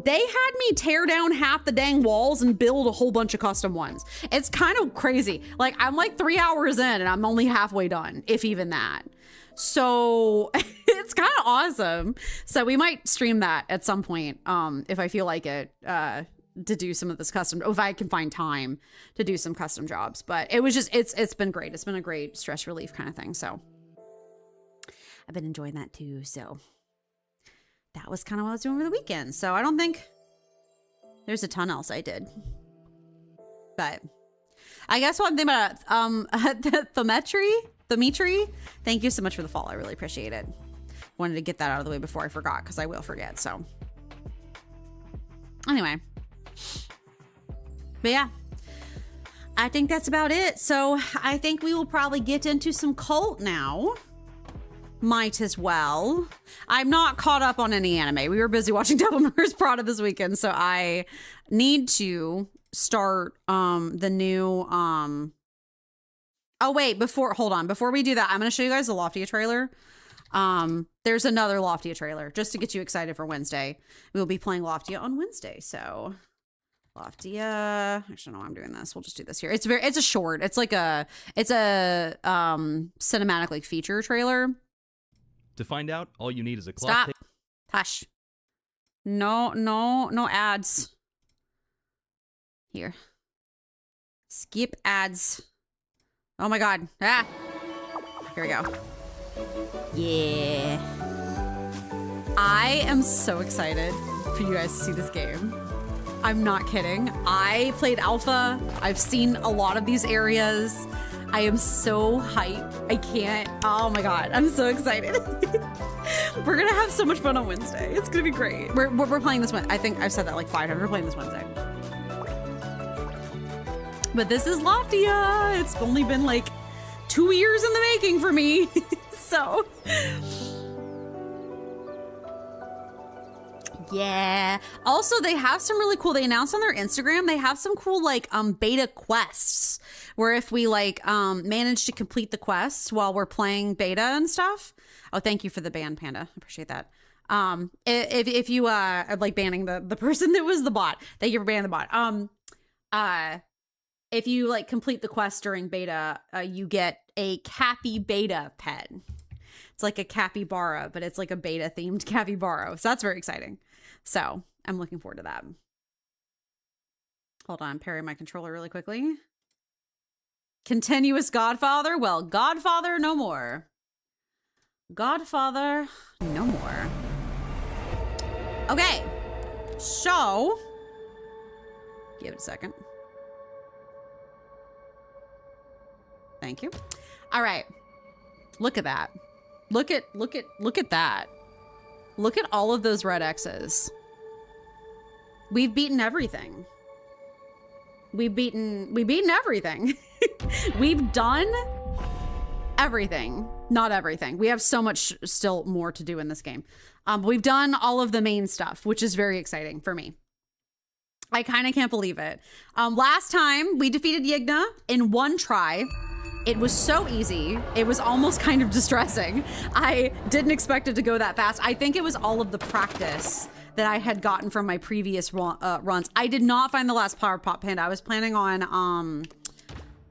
They had me tear down half the dang walls and build a whole bunch of custom ones. It's kind of crazy. Like I'm like 3 hours in and I'm only halfway done, if even that. So it's kind of awesome. So we might stream that at some point, if I feel like it, to do some of this custom, if I can find time to do some custom jobs. But it was just, it's been great. It's been a great stress relief kind of thing. So I've been enjoying that too. So that was kind of what I was doing over the weekend. So I don't think there's a ton else I did. But I guess what I'm thinking about, Dimitri, thank you so much for the follow. I really appreciate it. Wanted to get that out of the way before I forgot because I will forget. So anyway, but yeah, I think that's about it. So I think we will probably get into some cult now. Might as well. I'm not caught up on any anime. We were busy watching Devil Wears Prada this weekend, so I need to start the new oh wait, before we do that, I'm gonna show you guys the Loftia trailer. There's another Loftia trailer just to get you excited for Wednesday. We'll be playing Loftia on Wednesday, so Loftia. Actually, no, I'm doing this. We'll just do this here. It's a short. It's a cinematic like feature trailer. To find out, all you need is a clock. Stop. Hush. No ads. Here. Skip ads. Oh my God. Ah. Here we go. Yeah. I am so excited for you guys to see this game. I'm not kidding. I played alpha. I've seen a lot of these areas. I am so hyped. I can't. Oh my God. I'm so excited. We're going to have so much fun on Wednesday. It's going to be great. We're playing this one. I think I've said that like 5 times. We're playing this Wednesday. But this is Loftia. It's only been like 2 years in the making for me. So yeah. Also, they have some really cool, they announced on their Instagram, they have some cool like beta quests where if we like manage to complete the quests while we're playing beta and stuff. Oh, thank you for the ban, Panda. I appreciate that. If you are like banning the person that was the bot. Thank you for banning the bot. If you like complete the quest during beta, you get a Cappy beta pet. It's like a capybara, but it's like a beta themed capybara. So that's very exciting. So I'm looking forward to that. Hold on, parry my controller really quickly. Continuous Godfather? Well, Godfather no more. Godfather no more. Okay, so give it a second. Thank you. All right, look at that. Look at that. Look at all of those red X's. We've beaten everything. We've beaten everything. We've done everything. Not everything. We have so much still more to do in this game. We've done all of the main stuff, which is very exciting for me. I kind of can't believe it. Last time we defeated Yigna in one try. It was so easy. It was almost kind of distressing. I didn't expect it to go that fast. I think it was all of the practice that I had gotten from my previous runs. I did not find the last Power Pop Panda. I was planning on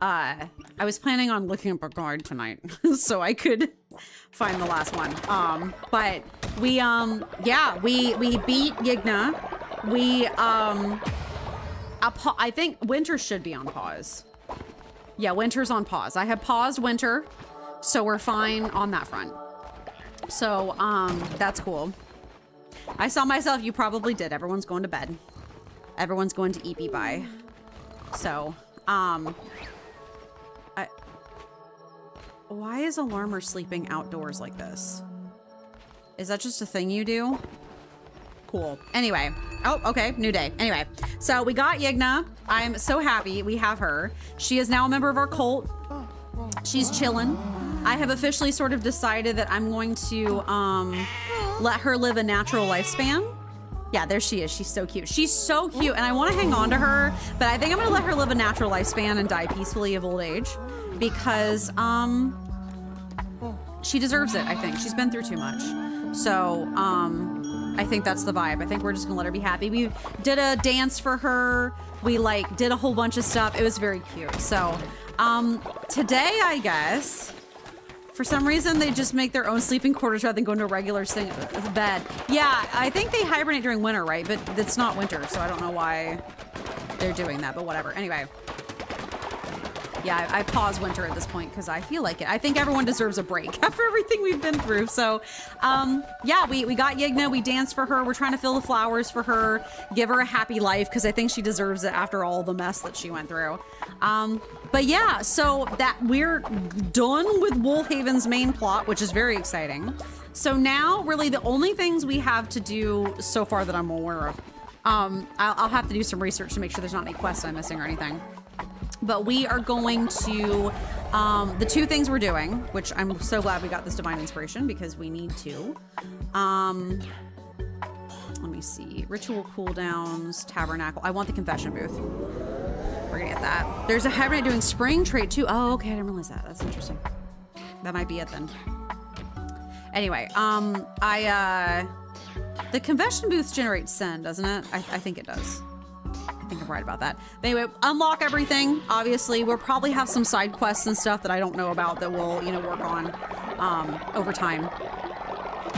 looking up a guard tonight so I could find the last one. But we beat Yigna. I think Winter should be on pause. Yeah, Winter's on pause. I have paused Winter, so we're fine on that front. So, that's cool. I saw myself, you probably did. Everyone's going to bed. Everyone's going to EP by. So, why is Alarmer sleeping outdoors like this? Is that just a thing you do? Cool. Anyway. Oh, okay. New day. Anyway. So we got Yigna. I'm so happy we have her. She is now a member of our cult. She's chilling. I have officially sort of decided that I'm going to let her live a natural lifespan. Yeah, there she is. She's so cute. She's so cute. And I want to hang on to her, but I think I'm going to let her live a natural lifespan and die peacefully of old age because she deserves it, I think. She's been through too much. So, I think that's the vibe. I think we're just gonna let her be happy. We did a dance for her. We like did a whole bunch of stuff. It was very cute. So, today, I guess, for some reason, they just make their own sleeping quarters rather than going to a regular bed. Yeah, I think they hibernate during winter, right? But it's not winter, so I don't know why they're doing that, but whatever. Anyway. Yeah, I pause Winter at this point because I feel like it. I think everyone deserves a break after everything we've been through. So, yeah, we got Yigna. We danced for her. We're trying to fill the flowers for her, give her a happy life because I think she deserves it after all the mess that she went through. But yeah, so that we're done with WOOLHAVEN's main plot, which is very exciting. So now, really, the only things we have to do so far that I'm aware of, I'll have to do some research to make sure there's not any quests I'm missing or anything. But we are going to, the two things we're doing, which I'm so glad we got this Divine Inspiration because we need to. Let me see. Ritual cooldowns, Tabernacle. I want the Confession booth. We're gonna get that. There's a Hibernate doing spring trait too. Oh, okay, I didn't realize that. That's interesting. That might be it then. Anyway, the Confession booths generate Send, doesn't it? I think it does. I think I'm right about that. But anyway, unlock everything. Obviously, we'll probably have some side quests and stuff that I don't know about that we'll, work on over time.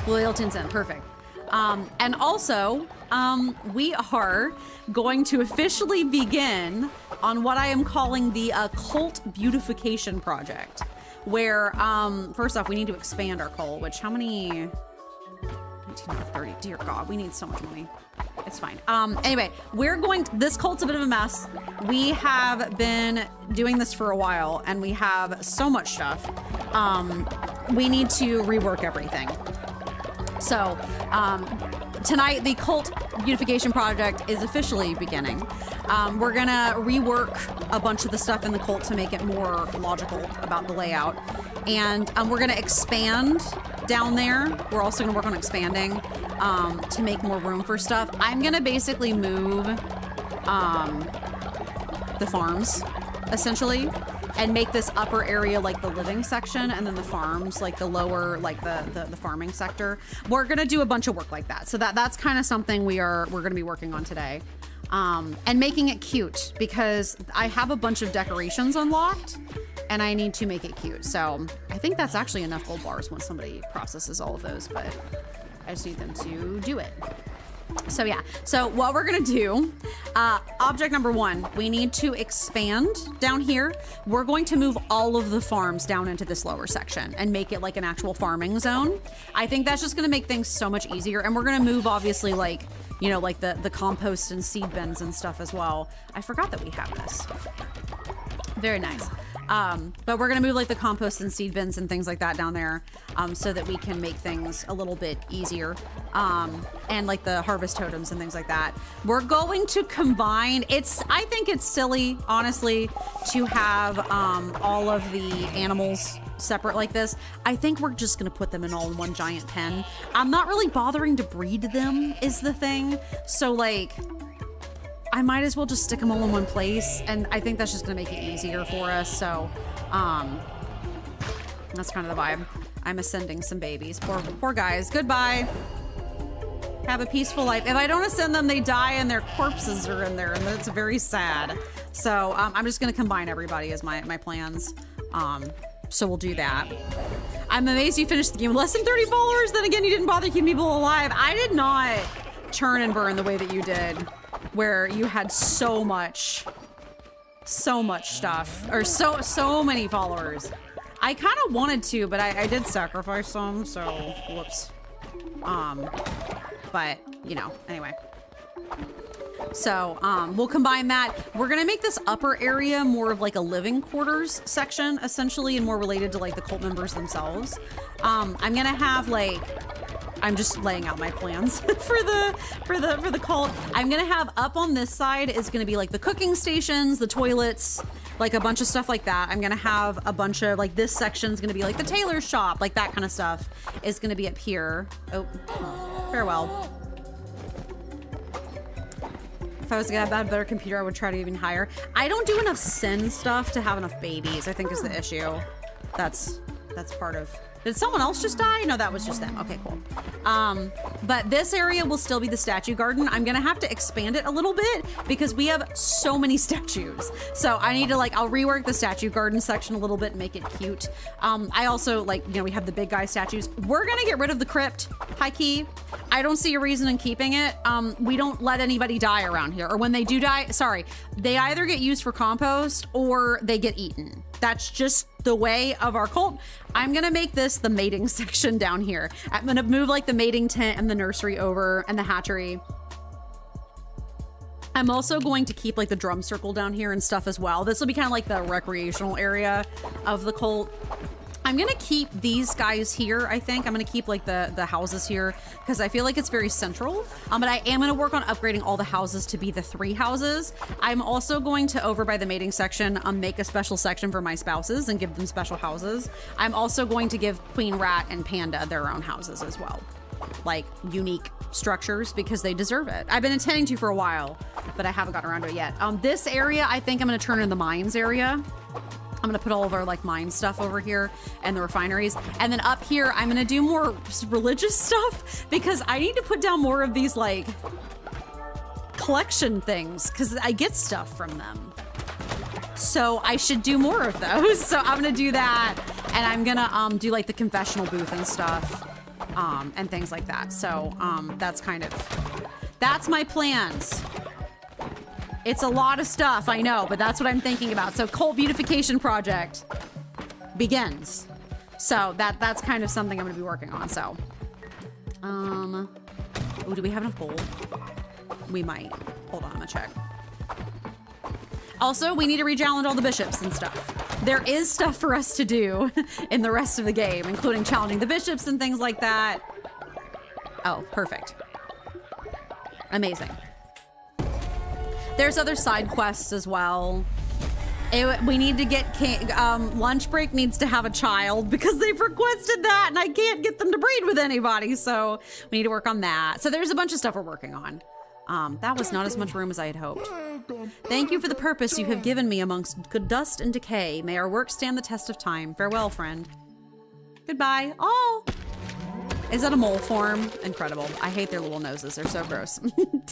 Loyalty and Send, perfect. And also, we are going to officially begin on what I am calling the cult beautification project, where first off, we need to expand our cult. Which how many? 1930. Dear God, we need so much money. It's fine. Anyway, this cult's a bit of a mess. We have been doing this for a while and we have so much stuff. We need to rework everything. So, tonight, the cult beautification project is officially beginning. We're gonna rework a bunch of the stuff in the cult to make it more logical about the layout. And we're gonna expand down there. We're also gonna work on expanding to make more room for stuff. I'm gonna basically move the farms, essentially, and make this upper area like the living section, and then the farms like the lower, like the farming sector. We're gonna do a bunch of work like that. So that's kind of something we're gonna be working on today. And making it cute, because I have a bunch of decorations unlocked and I need to make it cute. So I think that's actually enough gold bars once somebody processes all of those, but I just need them to do it. So yeah, so what we're gonna do, object number 1, we need to expand down here. We're going to move all of the farms down into this lower section and make it like an actual farming zone. I think that's just gonna make things so much easier. And we're gonna move obviously like, you know, like the compost and seed bins and stuff as well. I forgot that we have this. Very nice. But we're gonna move like the compost and seed bins and things like that down there, so that we can make things a little bit easier. And like the harvest totems and things like that. We're going to combine, I think it's silly, honestly, to have all of the animals separate like this. I think we're just gonna put them in all in one giant pen. I'm not really bothering to breed them is the thing. So like, I might as well just stick them all in one place, and I think that's just gonna make it easier for us. So, that's kind of the vibe. I'm ascending some babies. Poor guys. Goodbye. Have a peaceful life. If I don't ascend them, they die and their corpses are in there, and that's very sad. So, I'm just gonna combine everybody as my plans. So we'll do that. I'm amazed you finished the game with less than 30 followers. Then again, you didn't bother keeping people alive. I did not churn and burn the way that you did, where you had so much stuff, or so many followers. I kind of wanted to, but I did sacrifice some, so whoops. But you know, anyway. So we'll combine that. We're gonna make this upper area more of like a living quarters section, essentially, and more related to like the cult members themselves. I'm gonna have like, I'm just laying out my plans for the cult. I'm gonna have up on this side is gonna be like the cooking stations, the toilets, like a bunch of stuff like that. I'm gonna have a bunch of like, this section's gonna be like the tailor shop, like that kind of stuff is gonna be up here. Oh, farewell. If I was gonna have a better computer, I would try to even higher. I don't do enough sin stuff to have enough babies, I think is the issue. That's part of. Did someone else just die? No, that was just them. Okay, cool. But this area will still be the statue garden. I'm gonna have to expand it a little bit because we have so many statues. So I need to like, I'll rework the statue garden section a little bit and make it cute. I also like, you know, we have the big guy statues. We're gonna get rid of the crypt, high key. I don't see a reason in keeping it. We don't let anybody die around here, or when they do die, sorry, they either get used for compost or they get eaten. That's just the way of our cult. I'm gonna make this the mating section down here. I'm gonna move like the mating tent and the nursery over and the hatchery. I'm also going to keep like the drum circle down here and stuff as well. This will be kind of like the recreational area of the cult. I'm gonna keep these guys here, I think. I'm gonna keep like the houses here because I feel like it's very central. But I am gonna work on upgrading all the houses to be the 3 houses. I'm also going to, over by the mating section, make a special section for my spouses and give them special houses. I'm also going to give Queen Rat and Panda their own houses as well. Like unique structures because they deserve it. I've been intending to for a while, but I haven't gotten around to it yet. This area, I think I'm gonna turn in the mines area. I'm gonna put all of our like mine stuff over here and the refineries. And then up here, I'm gonna do more religious stuff because I need to put down more of these like collection things because I get stuff from them. So I should do more of those. So I'm gonna do that. And I'm gonna do like the confessional booth and stuff and things like that. So that's my plans. It's a lot of stuff, I know, but that's what I'm thinking about. So cult beautification project begins. So that's kind of something I'm gonna be working on, so. Oh, do we have enough gold? We might. Hold on, I'm gonna check. Also, we need to re-challenge all the bishops and stuff. There is stuff for us to do in the rest of the game, including challenging the bishops and things like that. Oh, perfect. Amazing. There's other side quests as well. We need to get lunch break needs to have a child because they've requested that and I can't get them to breed with anybody. So we need to work on that. So there's a bunch of stuff we're working on. That was not as much room as I had hoped. Thank you for the purpose you have given me amongst good dust and decay. May our work stand the test of time. Farewell, friend. Goodbye. Oh, is that a mole form? Incredible. I hate their little noses. They're so gross.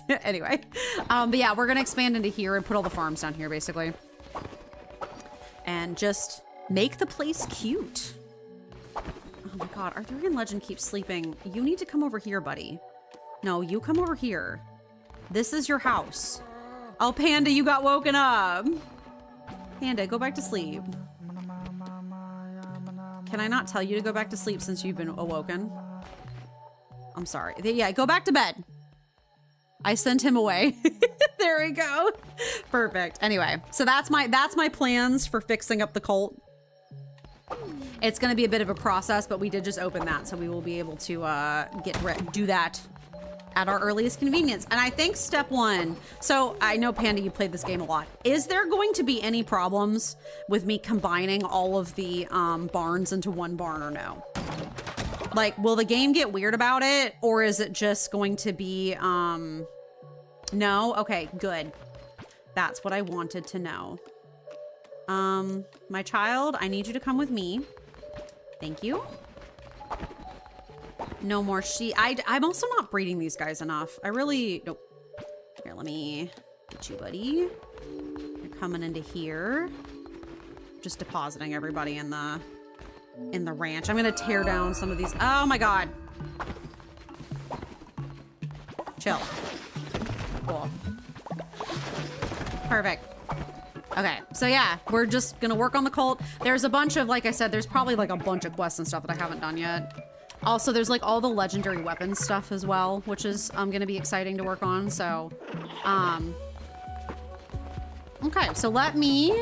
Anyway, but yeah, we're gonna expand into here and put all the farms down here basically. And just make the place cute. Oh my God, Arthurian legend keeps sleeping. You need to come over here, buddy. No, you come over here. This is your house. Oh, Panda, you got woken up. Panda, go back to sleep. Can I not tell you to go back to sleep since you've been awoken? I'm sorry. Yeah, go back to bed. I sent him away. There we go. Perfect. Anyway, so that's my plans for fixing up the cult. It's going to be a bit of a process, but we did just open that, so we will be able to do that at our earliest convenience. And I think step one, so I know Panda, you played this game a lot. Is there going to be any problems with me combining all of the barns into one barn or no? Like, will the game get weird about it, or is it just going to be, no? Okay, good. That's what I wanted to know. My child, I need you to come with me. Thank you. No more I'm also not breeding these guys enough. I really, nope. Here, let me get you, buddy. You're coming into here. Just depositing everybody in the ranch. I'm gonna tear down some of these. Oh my God. Chill. Cool. Perfect. Okay, so yeah, we're just gonna work on the cult. There's a bunch of, like I said, there's probably like a bunch of quests and stuff that I haven't done yet. Also, there's like all the legendary weapons stuff as well, which is gonna be exciting to work on, so. Okay, so let me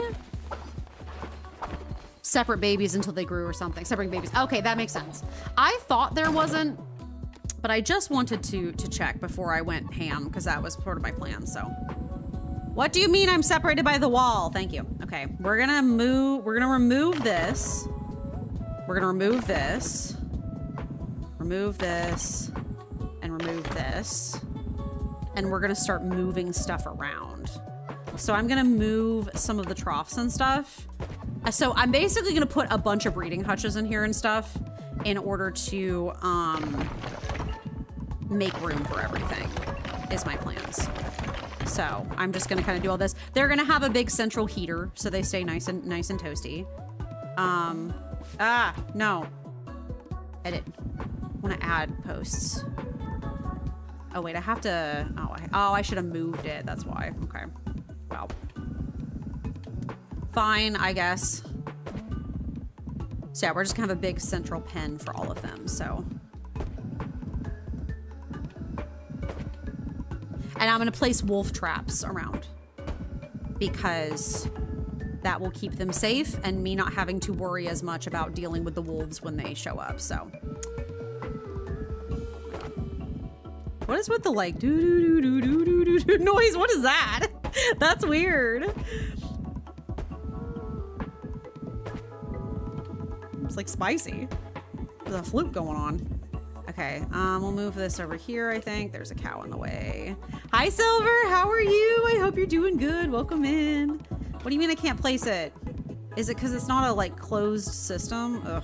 separate babies until they grew or something. Separating babies. Okay, that makes sense. I thought there wasn't, but I just wanted to check before I went ham, because that was part of my plan, so. What do you mean I'm separated by the wall? Thank you. Okay, we're gonna remove this. We're gonna remove this. Remove this. And remove this. And we're gonna start moving stuff around. So I'm gonna move some of the troughs and stuff. So I'm basically gonna put a bunch of breeding hutches in here and stuff in order to make room for everything, is my plans. So I'm just gonna kind of do all this. They're gonna have a big central heater so they stay nice and toasty. No. Edit. I want to add posts. Oh wait, I have to. I should have moved it. That's why. Okay. Wow. Fine, I guess. So yeah, we're just gonna have a big central pen for all of them. So. And I'm gonna place wolf traps around because that will keep them safe and me not having to worry as much about dealing with the wolves when they show up, so. What is with the like doo-doo-doo-doo-doo-doo noise? What is that? That's weird. It's like spicy. There's a flute going on. Okay, we'll move this over here, I think. There's a cow in the way. Hi, Silver, how are you? I hope you're doing good. Welcome in. What do you mean I can't place it? Is it because it's not a, like, closed system? Ugh.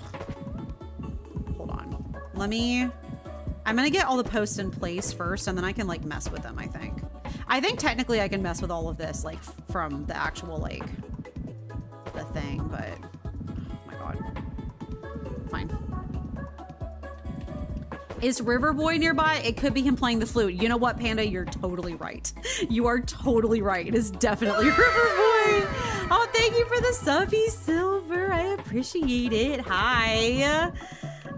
Hold on. I'm gonna get all the posts in place first, and then I can, like, mess with them, I think. I think technically I can mess with all of this, like, from the actual, like, the thing, but... Oh, my God. Fine. Is River Boy nearby? It could be him playing the flute. You know what, Panda? You're totally right. You are totally right. It is definitely River Boy. Oh, thank you for the subby, Silver. I appreciate it. Hi.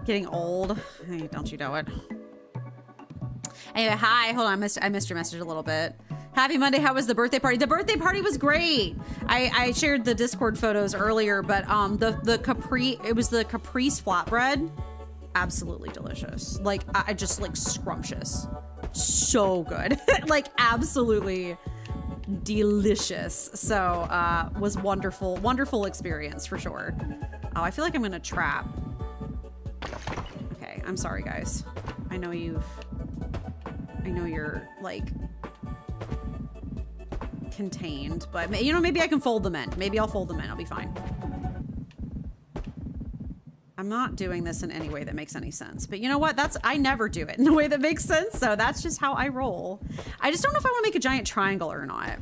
Getting old. Hey, don't you know it? Anyway, hi. Hold on. I missed your message a little bit. Happy Monday. How was the birthday party? The birthday party was great. I shared the Discord photos earlier, but it was the Caprice flatbread. Absolutely delicious. Like, I just like scrumptious. So good. Like, absolutely delicious. So, was wonderful experience for sure. Oh, I feel like I'm gonna trap. Okay, I'm sorry guys. I know you're like contained, but you know, maybe I can fold them in. Maybe I'll fold them in. I'll be fine. I'm not doing this in any way that makes any sense, but you know what? I never do it in a way that makes sense. So that's just how I roll. I just don't know if I want to make a giant triangle or not.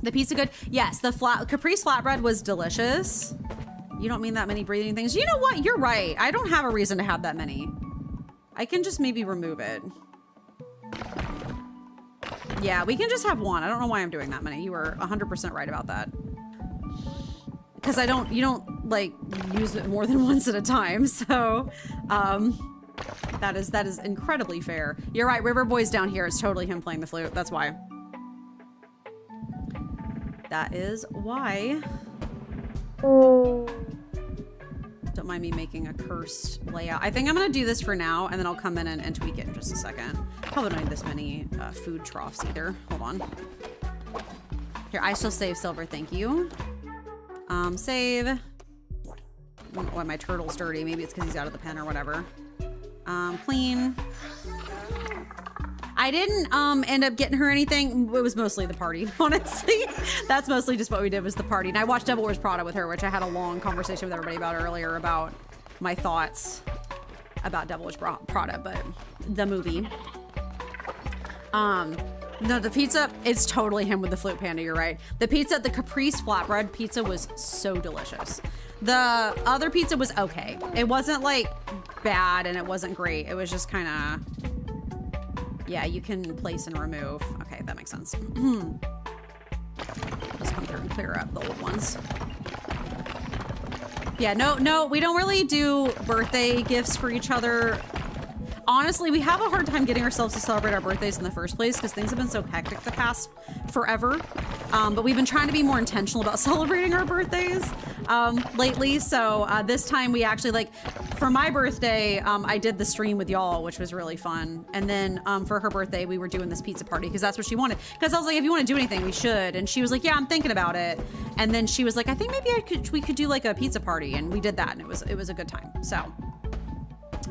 The pizza good? Yes, the Caprice flatbread was delicious. You don't mean that many breathing things. You know what? You're right. I don't have a reason to have that many. I can just maybe remove it. Yeah, we can just have one. I don't know why I'm doing that many. You were 100% right about that. Because you don't like use it more than once at a time. So, that is incredibly fair. You're right. River Boy's down here. It's totally him playing the flute. That's why. That is why. Don't mind me making a cursed layout. I think I'm gonna do this for now, and then I'll come in and tweak it in just a second. Probably don't need this many food troughs either. Hold on. Here, I shall save silver, thank you. Save. Oh, my turtle's dirty. Maybe it's because he's out of the pen or whatever. Clean. I didn't end up getting her anything. It was mostly the party, honestly. That's mostly just what we did was the party. And I watched Devil Wears Prada with her, which I had a long conversation with everybody about earlier about my thoughts about Devil Wears Prada, but the movie. No, the pizza, it's totally him with the flute panda, you're right. The pizza, the Caprice flatbread pizza was so delicious. The other pizza was okay. It wasn't like bad and it wasn't great. It was just kind of, yeah, you can place and remove. Okay, that makes sense. Let's come through and clear up the old ones. Yeah, no, we don't really do birthday gifts for each other. Honestly, we have a hard time getting ourselves to celebrate our birthdays in the first place because things have been so hectic the past forever. But we've been trying to be more intentional about celebrating our birthdays lately. So this time we actually, like, for my birthday, I did the stream with y'all, which was really fun. And then for her birthday, we were doing this pizza party because that's what she wanted. Because I was like, if you want to do anything, we should. And she was like, yeah, I'm thinking about it. And then she was like, I think maybe we could do like a pizza party. And we did that, and it was a good time. So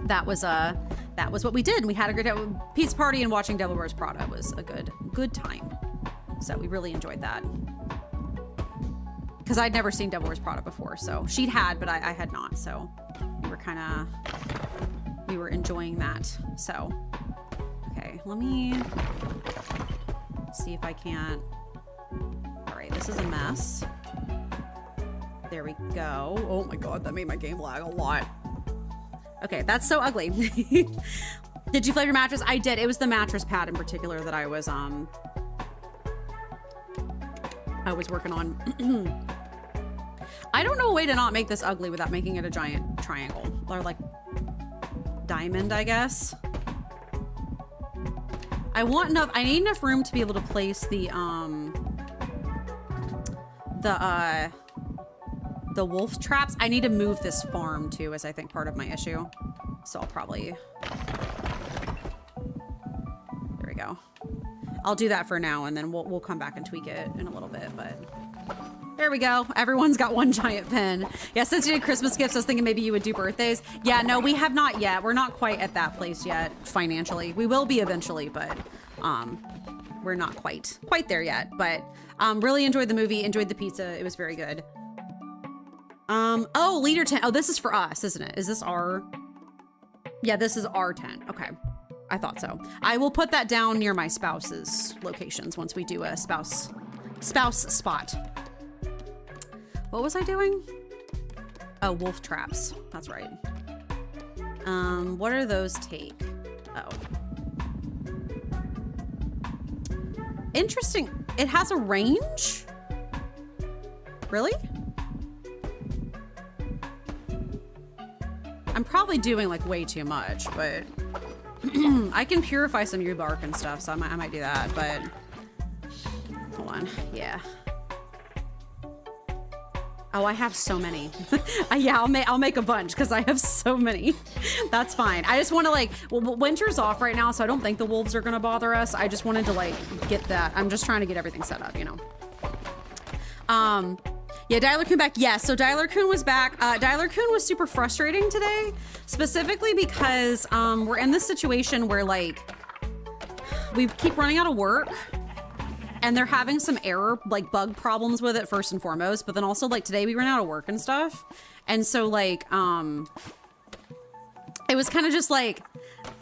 that was what we did. We had a great pizza party, and watching Devil Wears Prada was a good time. So we really enjoyed that. Because I'd never seen Devil Wears Prada before. So she'd had, but I had not. So we were enjoying that. So, okay, let me see if I can't. All right, this is a mess. There we go. Oh my God, that made my game lag a lot. Okay, that's so ugly. Did you flip your mattress? I did. It was the mattress pad in particular that I was working on. I don't know a way to not make this ugly without making it a giant triangle or like diamond, I guess. I need enough room to be able to place the wolf traps. I need to move this farm too, is I think part of my issue. So I'll probably, there we go. I'll do that for now, and then we'll come back and tweak it in a little bit, but there we go. Everyone's got one giant pen. Yeah, since you did Christmas gifts, I was thinking maybe you would do birthdays. Yeah, no, we have not yet. We're not quite at that place yet financially. We will be eventually, but we're not quite there yet. But really enjoyed the movie, enjoyed the pizza. It was very good. Oh, leader 10. Oh, this is for us, isn't it? Is this our? Yeah, this is our 10. Okay. I thought so. I will put that down near my spouse's locations once we do a spouse spot. What was I doing? Oh, wolf traps. That's right. What do those take? Oh. Interesting. It has a range? Really? I'm probably doing like way too much, but I can purify some yew bark and stuff, so I might do that, but hold on. Yeah. Oh, I have so many. Yeah, I'll make a bunch because I have so many. That's fine. I just want to like, well, winter's off right now, so I don't think the wolves are gonna bother us. I just wanted to like get that. I'm just trying to get everything set up, you know. Yeah, Dialer Coon back. Yes, so Dialer Coon was back. Dialer Coon was super frustrating today, specifically because we're in this situation where like we keep running out of work, and they're having some error, like bug problems with it first and foremost, but then also like today we ran out of work and stuff. And so like, it was kind of just like,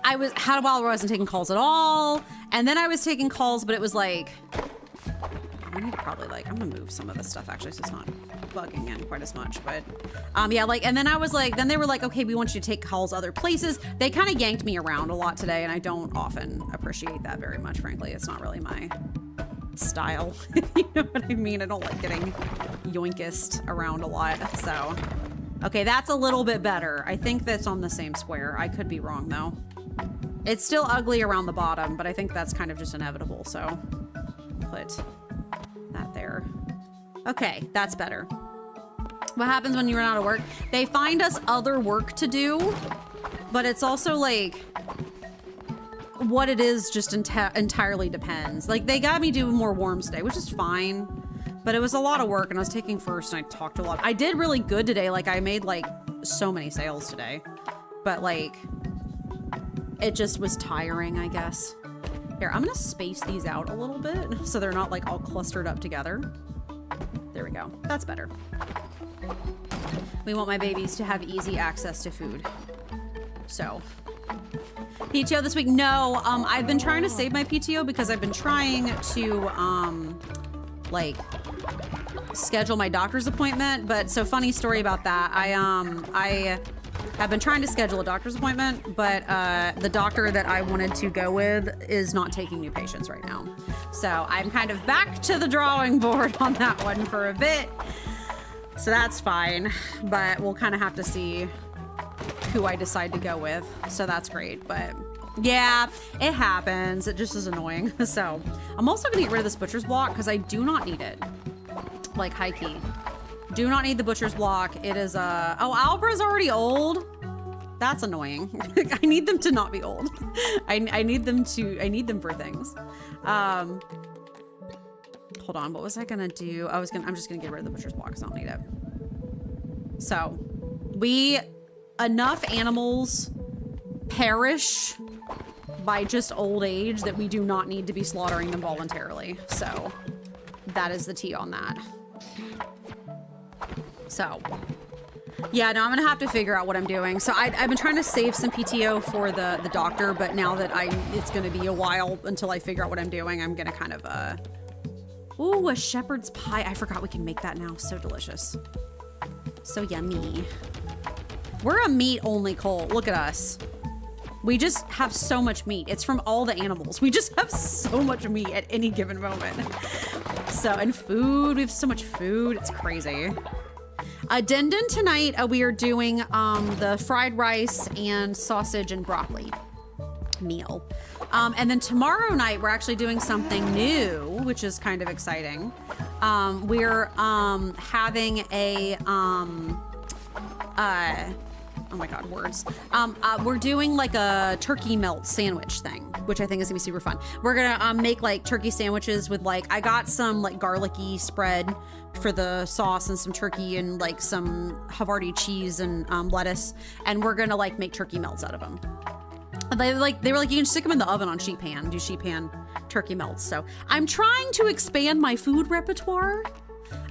I had a while where I wasn't taking calls at all. And then I was taking calls, but it was like, I need to probably like, I'm gonna move some of this stuff actually so it's not bugging in quite as much, but yeah, like, and then I was like, then they were like, okay, we want you to take calls other places. They kind of yanked me around a lot today, and I don't often appreciate that very much, frankly. It's not really my style. You know what I mean? I don't like getting yoinkist around a lot, so. Okay, that's a little bit better. I think that's on the same square. I could be wrong, though. It's still ugly around the bottom, but I think that's kind of just inevitable, so put that there. Okay, that's better. What happens when you run out of work? They find us other work to do, but it's also like what it is just entirely depends. Like they got me doing more worms today, which is fine, but it was a lot of work and I was taking first and I talked a lot. I did really good today. Like I made like so many sales today, but like it just was tiring, I guess. Here, I'm gonna space these out a little bit so they're not like all clustered up together. There we go. That's better. We want my babies to have easy access to food. So, PTO this week? No, I've been trying to save my PTO because I've been trying to, like, schedule my doctor's appointment. But so funny story about that. I have been trying to schedule a doctor's appointment, but the doctor that I wanted to go with is not taking new patients right now. So I'm kind of back to the drawing board on that one for a bit. So that's fine, but we'll kind of have to see who I decide to go with. So that's great, but yeah, it happens. It just is annoying. So I'm also gonna get rid of this butcher's block because I do not need it. Like high key. Do not need the butcher's block. It is oh, Albra's already old. That's annoying. I need them to not be old. I need them for things. Hold on, what was I gonna do? I'm just gonna get rid of the butcher's block because I don't need it. So enough animals perish by just old age that we do not need to be slaughtering them voluntarily. So that is the tea on that. So yeah, no, I'm gonna have to figure out what I'm doing. So I've been trying to save some PTO for the doctor, but now that it's gonna be a while until I figure out what I'm doing, I'm gonna kind of, ooh, a shepherd's pie. I forgot we can make that now. So delicious. So yummy. We're a meat-only cult. Look at us. We just have so much meat. It's from all the animals. We just have so much meat at any given moment. So, and food. We have so much food. It's crazy. Addendum tonight, we are doing the fried rice and sausage and broccoli meal. And then tomorrow night, we're actually doing something new, which is kind of exciting. We're having a, oh my God, words. We're doing like a turkey melt sandwich thing, which I think is gonna be super fun. We're gonna make like turkey sandwiches with like, I got some like garlicky spread for the sauce and some turkey and like some Havarti cheese and lettuce. And we're gonna like make turkey melts out of them. They were like, you can stick them in the oven on sheet pan, do sheet pan turkey melts. So I'm trying to expand my food repertoire.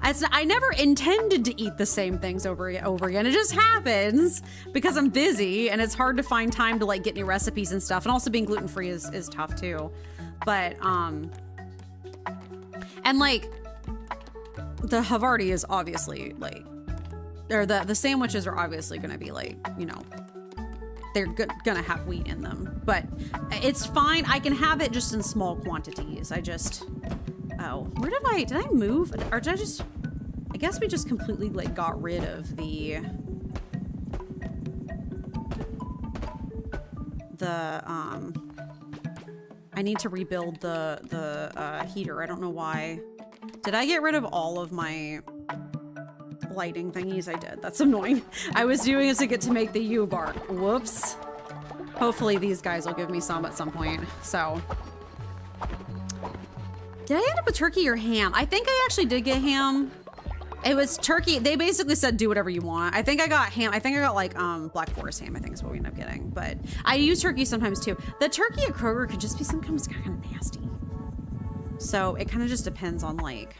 I never intended to eat the same things over again. It just happens because I'm busy and it's hard to find time to like get new recipes and stuff. And also being gluten-free is tough too. But, and like the Havarti is obviously like, or the sandwiches are obviously going to be like, you know, they're gonna have wheat in them, but it's fine. I can have it just in small quantities. Oh, where did I move? Or did I guess we just completely like got rid of the I need to rebuild the heater. I don't know why. Did I get rid of all of my lighting thingies? I did. That's annoying. I was doing it to get to make the U-bar. Whoops. Hopefully these guys will give me some at some point. So, did I end up with turkey or ham? I think I actually did get ham. It was turkey. They basically said do whatever you want. I think I got ham. I think I got like Black Forest ham, I think is what we ended up getting. But I use turkey sometimes too. The turkey at Kroger could just be sometimes kind of nasty. So it kind of just depends on like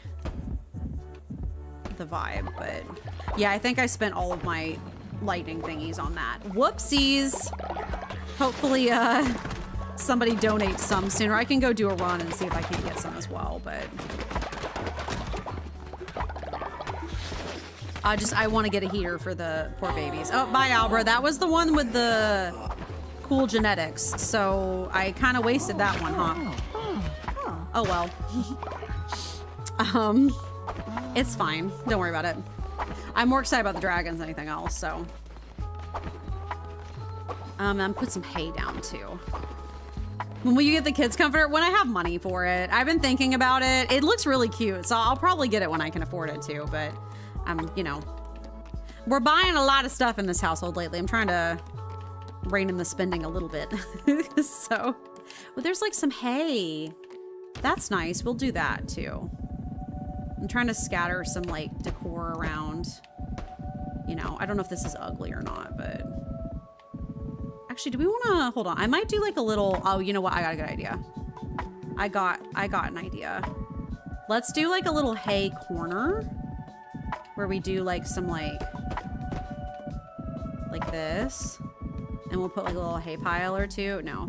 the vibe. But yeah, I think I spent all of my lightning thingies on that. Whoopsies. Hopefully somebody donates some sooner. I can go do a run and see if I can get some as well, but I want to get a heater for the poor babies. Oh, bye, Albra. That was the one with the cool genetics. So I kind of wasted that one, huh? Oh, well. It's fine. Don't worry about it. I'm more excited about the dragons than anything else, so. I'm put some hay down, too. When will you get the kids comforter? When I have money for it. I've been thinking about it. It looks really cute, so I'll probably get it when I can afford it too, but you know, we're buying a lot of stuff in this household lately. I'm trying to rein in the spending a little bit. So, well, there's like some hay. That's nice. We'll do that too. I'm trying to scatter some like decor around. You know, I don't know if this is ugly or not, but actually, do we want to hold on? I might do like a little. Oh, you know what? I got a good idea. I got an idea. Let's do like a little hay corner where we do like some like this, and we'll put like a little hay pile or two. No,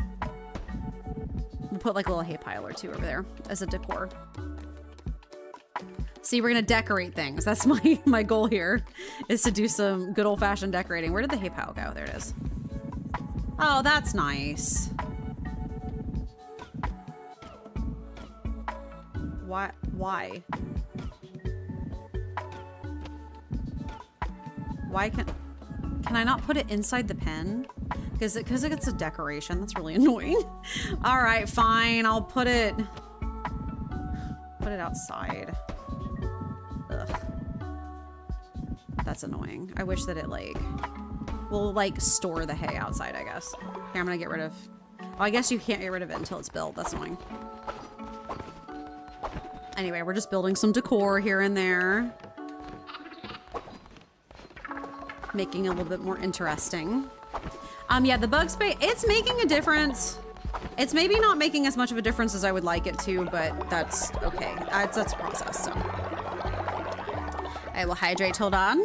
we'll put like a little hay pile or two over there as a decor. See, we're gonna decorate things. That's my goal here, is to do some good old-fashioned decorating. Where did the hay pile go? There it is. Oh, that's nice. Why? Why can I not put it inside the pen? Because it's a decoration. That's really annoying. All right, fine. I'll put it outside. Ugh. That's annoying. I wish that it like will like store the hay outside, I guess. Here, I'm gonna get rid of. Oh, I guess you can't get rid of it until it's built. That's annoying. Anyway, we're just building some decor here and there. Making it a little bit more interesting. Yeah, the bug spray, it's making a difference. It's maybe not making as much of a difference as I would like it to, but that's okay. That's a process, so. I will hydrate, hold on.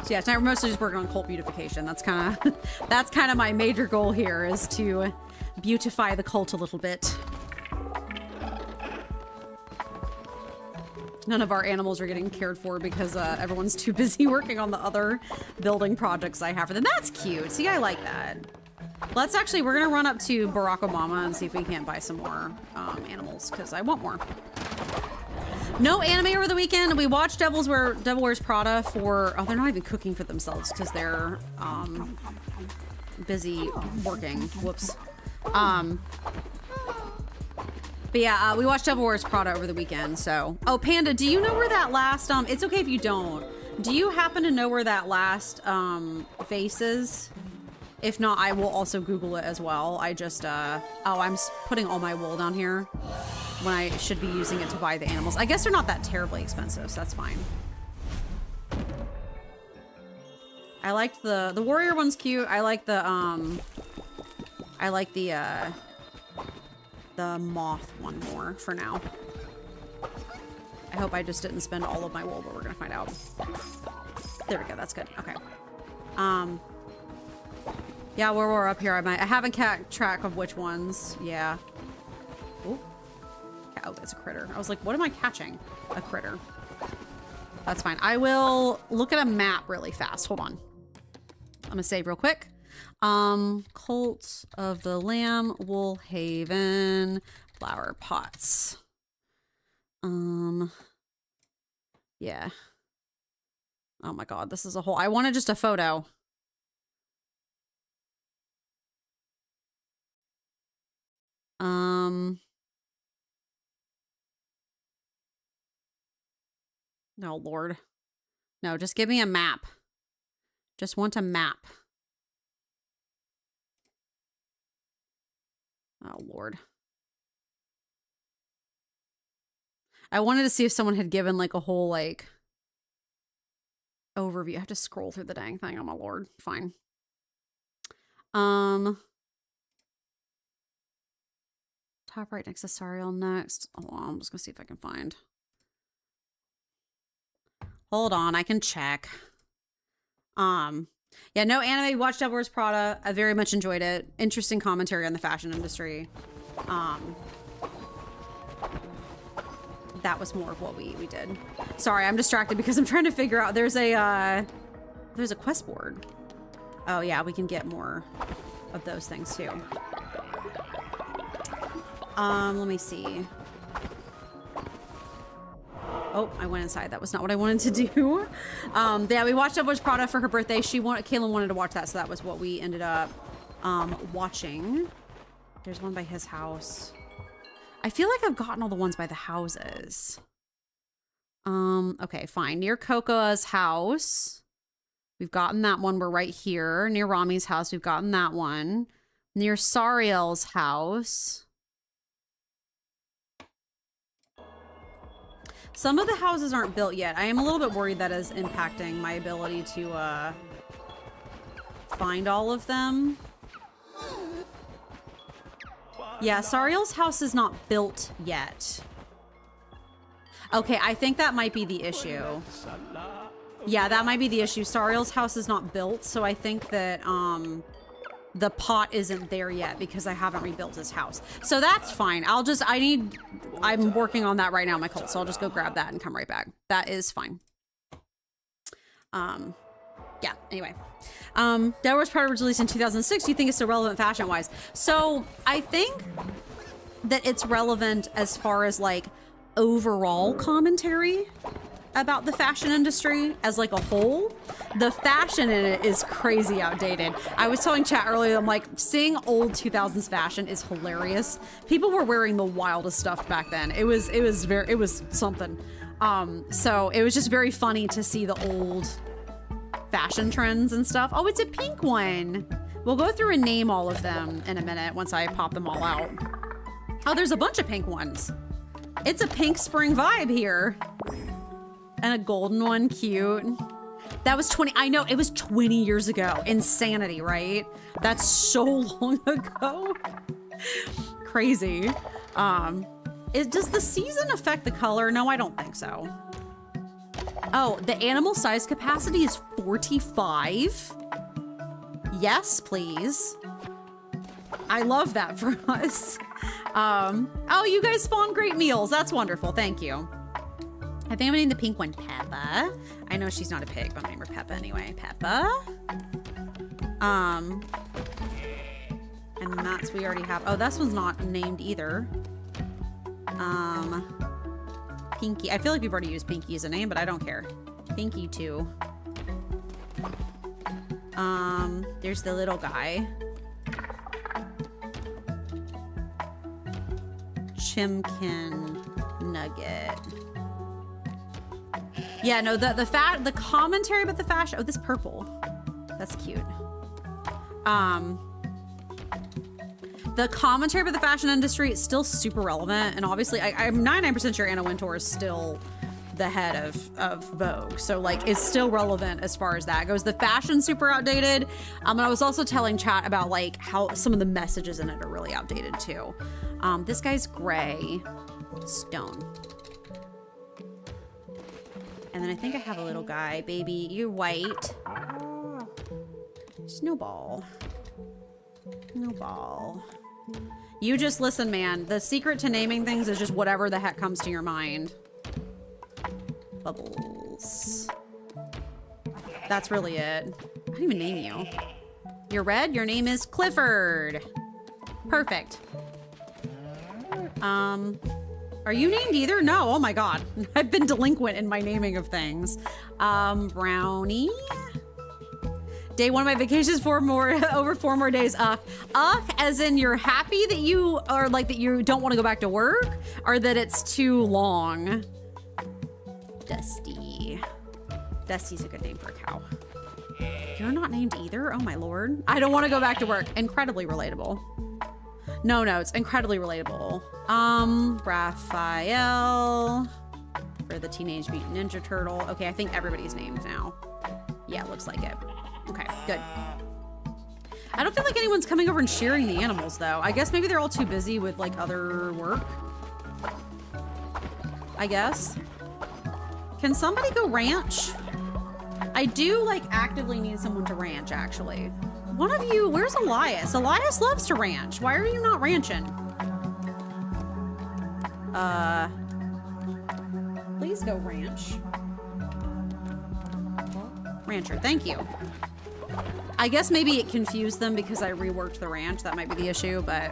So yeah, tonight we're mostly just working on cult beautification. That's kind of my major goal here, is to beautify the cult a little bit. None of our animals are getting cared for because everyone's too busy working on the other building projects I have for them. That's cute. See, I like that. Let's actually, we're gonna run up to Barack Obama and see if we can't buy some more animals, because I want more. No anime over the weekend. We watched Devil Wears Prada for, oh, they're not even cooking for themselves because they're busy working. Whoops. But yeah, we watched Devil Wears Prada over the weekend, so. Oh, Panda, do you know where that last, it's okay if you don't. Do you happen to know where that last vase is? If not, I will also Google it as well. I just, oh, I'm putting all my wool down here when I should be using it to buy the animals. I guess they're not that terribly expensive, so that's fine. I liked the warrior one's cute. I like the moth one more for now. I hope I just didn't spend all of my wool, but we're gonna find out. There we go, that's good, okay. Yeah, we're up here. I haven't kept track of which ones, yeah. Ooh. Oh, that's a critter. I was like, what am I catching? A critter. That's fine. I will look at a map really fast. Hold on. I'm gonna save real quick. Cult of the Lamb, WOOLHAVEN, flower pots. Yeah. Oh my god, this is a whole, I wanted just a photo. No, Lord. No, just give me a map. Just want a map. Oh, Lord. I wanted to see if someone had given like a whole like overview. I have to scroll through the dang thing. Oh my Lord. Fine. Top right next to Sariel next. Hold on, I'm just gonna see if I can find. Hold on, I can check. Yeah, no anime. Watched Devil Wears Prada. I very much enjoyed it. Interesting commentary on the fashion industry. That was more of what we did. Sorry, I'm distracted because I'm trying to figure out, there's a quest board. Oh yeah, we can get more of those things too. Let me see. Oh, I went inside. That was not what I wanted to do. Yeah, we watched Upward's Prada for her birthday. Kaylin wanted to watch that, so that was what we ended up watching. There's one by his house. I feel like I've gotten all the ones by the houses. Okay, fine. Near Cocoa's house. We've gotten that one. We're right here. Near Rami's house, we've gotten that one. Near Sariel's house. Some of the houses aren't built yet. I am a little bit worried that is impacting my ability to find all of them. Yeah, Sariel's house is not built yet. Okay, I think that might be the issue. Yeah, that might be the issue. Sariel's house is not built, so I think that the pot isn't there yet because I haven't rebuilt his house. So that's fine. I'm working on that right now, my cult, so I'll just go grab that and come right back. That is fine. Yeah, anyway. Delaware Prada was released in 2006. Do you think it's still relevant fashion-wise? So I think that it's relevant as far as like overall commentary about the fashion industry as like a whole. The fashion in it is crazy outdated. I was telling chat earlier, I'm like, seeing old 2000s fashion is hilarious. People were wearing the wildest stuff back then. It was something. So it was just very funny to see the old fashion trends and stuff. Oh, it's a pink one. We'll go through and name all of them in a minute once I pop them all out. Oh, there's a bunch of pink ones. It's a pink spring vibe here. And a golden one, cute. That was 20, I know, it was 20 years ago. Insanity, right? That's so long ago. Crazy. Does the season affect the color? No, I don't think so. Oh, the animal size capacity is 45. Yes, please. I love that for us. Oh, you guys spawn great meals. That's wonderful. Thank you. I think I'm gonna name the pink one Peppa. I know she's not a pig, but I'm gonna name her Peppa anyway. Peppa. And that's, we already have, oh, this one's not named either. Pinky. I feel like we've already used Pinky as a name, but I don't care. Pinky too. There's the little guy. Chimkin Nugget. Yeah, no, the commentary about the fashion. Oh, this purple. That's cute. The commentary about the fashion industry is still super relevant, and obviously I'm 99% sure Anna Wintour is still the head of Vogue, so like it's still relevant as far as that goes. The fashion's super outdated, and I was also telling chat about like how some of the messages in it are really outdated too. This guy's gray stone, and then I think I have a little guy. Baby, you're white. Snowball. Snowball. You just listen, man. The secret to naming things is just whatever the heck comes to your mind. Bubbles. That's really it. I didn't even name you. You're red? Your name is Clifford. Perfect. Are you named either? No. Oh my god. I've been delinquent in my naming of things. Brownie. Day one of my vacations, over 4 more days. As in you're happy that you are like that you don't want to go back to work, or that it's too long. Dusty. Dusty's a good name for a cow. You're not named either? Oh my lord. I don't want to go back to work. Incredibly relatable. No notes. Incredibly relatable. Raphael. For the Teenage Mutant Ninja Turtle. Okay, I think everybody's named now. Yeah, looks like it. Okay, good. I don't feel like anyone's coming over and sharing the animals though. I guess maybe they're all too busy with like other work. I guess. Can somebody go ranch? I do like actively need someone to ranch actually. One of you, where's Elias? Elias loves to ranch. Why are you not ranching? Please go ranch. Rancher, thank you. I guess maybe it confused them because I reworked the ranch. That might be the issue, but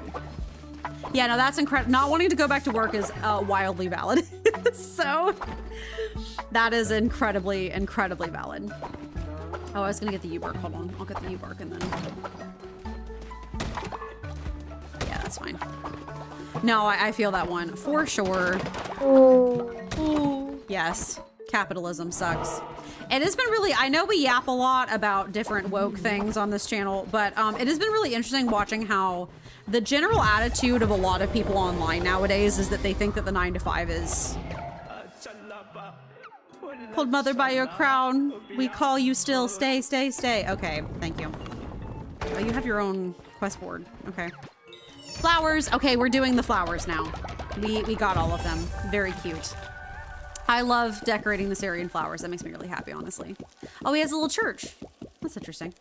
yeah, no, that's incredible. Not wanting to go back to work is wildly valid. So that is incredibly, incredibly valid. Oh, I was gonna get the U-bark. Hold on, I'll get the U-bark and then. Yeah, that's fine. No, I feel that one for sure. Ooh, yes, capitalism sucks. It has been really, I know we yap a lot about different woke things on this channel, but it has been really interesting watching how the general attitude of a lot of people online nowadays is that they think that the 9-to-5 is hold mother by your crown. We call you still. Stay, stay, stay. Okay, thank you. Oh, you have your own quest board. Okay. Flowers. Okay, we're doing the flowers now. We got all of them. Very cute. I love decorating this area in flowers. That makes me really happy, honestly. Oh, he has a little church. That's interesting.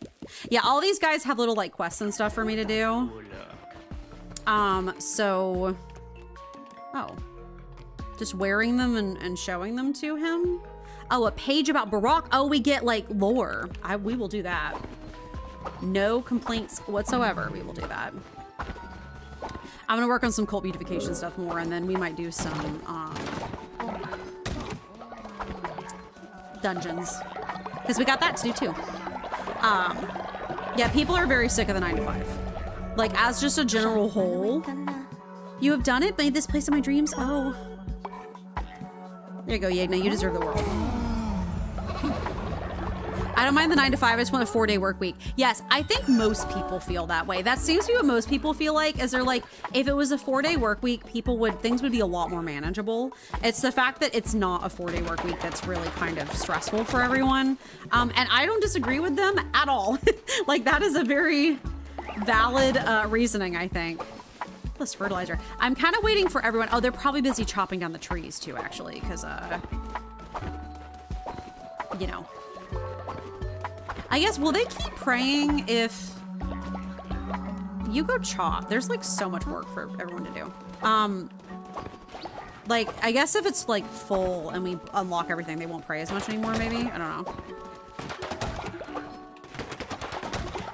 Yeah, all these guys have little like quests and stuff for me to do. So, oh, just wearing them and showing them to him. Oh, a page about Barack. Oh, we get like lore. We will do that. No complaints whatsoever. We will do that. I'm gonna work on some cult beautification stuff more, and then we might do some dungeons, because we got that to do too. Yeah, people are very sick of the 9-to-5. Like, as just a general whole. You have done it? Made this place of my dreams? Oh. There you go, Yegna. You deserve the world. I don't mind the 9-to-5. I just want a 4-day work week. Yes, I think most people feel that way. That seems to be what most people feel like, is they're like, if it was a 4-day work week, things would be a lot more manageable. It's the fact that it's not a 4-day work week that's really kind of stressful for everyone. And I don't disagree with them at all. Like, that is a very valid reasoning, I think. Plus fertilizer. I'm kind of waiting for everyone. Oh, they're probably busy chopping down the trees too, actually, because, you know. I guess, will they keep praying if you go chop? There's like so much work for everyone to do. Like, I guess if it's like full and we unlock everything, they won't pray as much anymore, maybe? I don't know.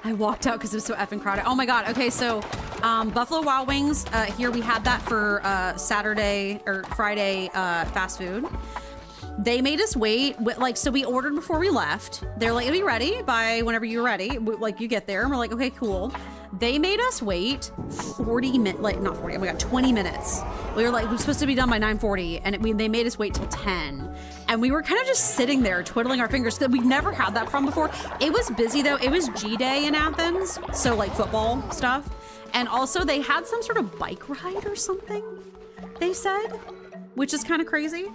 I walked out because it was so effing crowded. Oh my God. Okay, so Buffalo Wild Wings, here we had that for Saturday or Friday fast food. They made us wait, like, so we ordered before we left. They're like, it'll be ready by whenever you're ready. Like, you get there and we're like, okay, cool. They made us wait 40 minutes, like, not 40, oh my God, 20 minutes. We were supposed to be done by 9:40 and they made us wait till 10. And we were kind of just sitting there twiddling our fingers because we've never had that from before. It was busy though. It was G-Day in Athens. So like football stuff. And also they had some sort of bike ride or something, they said, which is kind of crazy.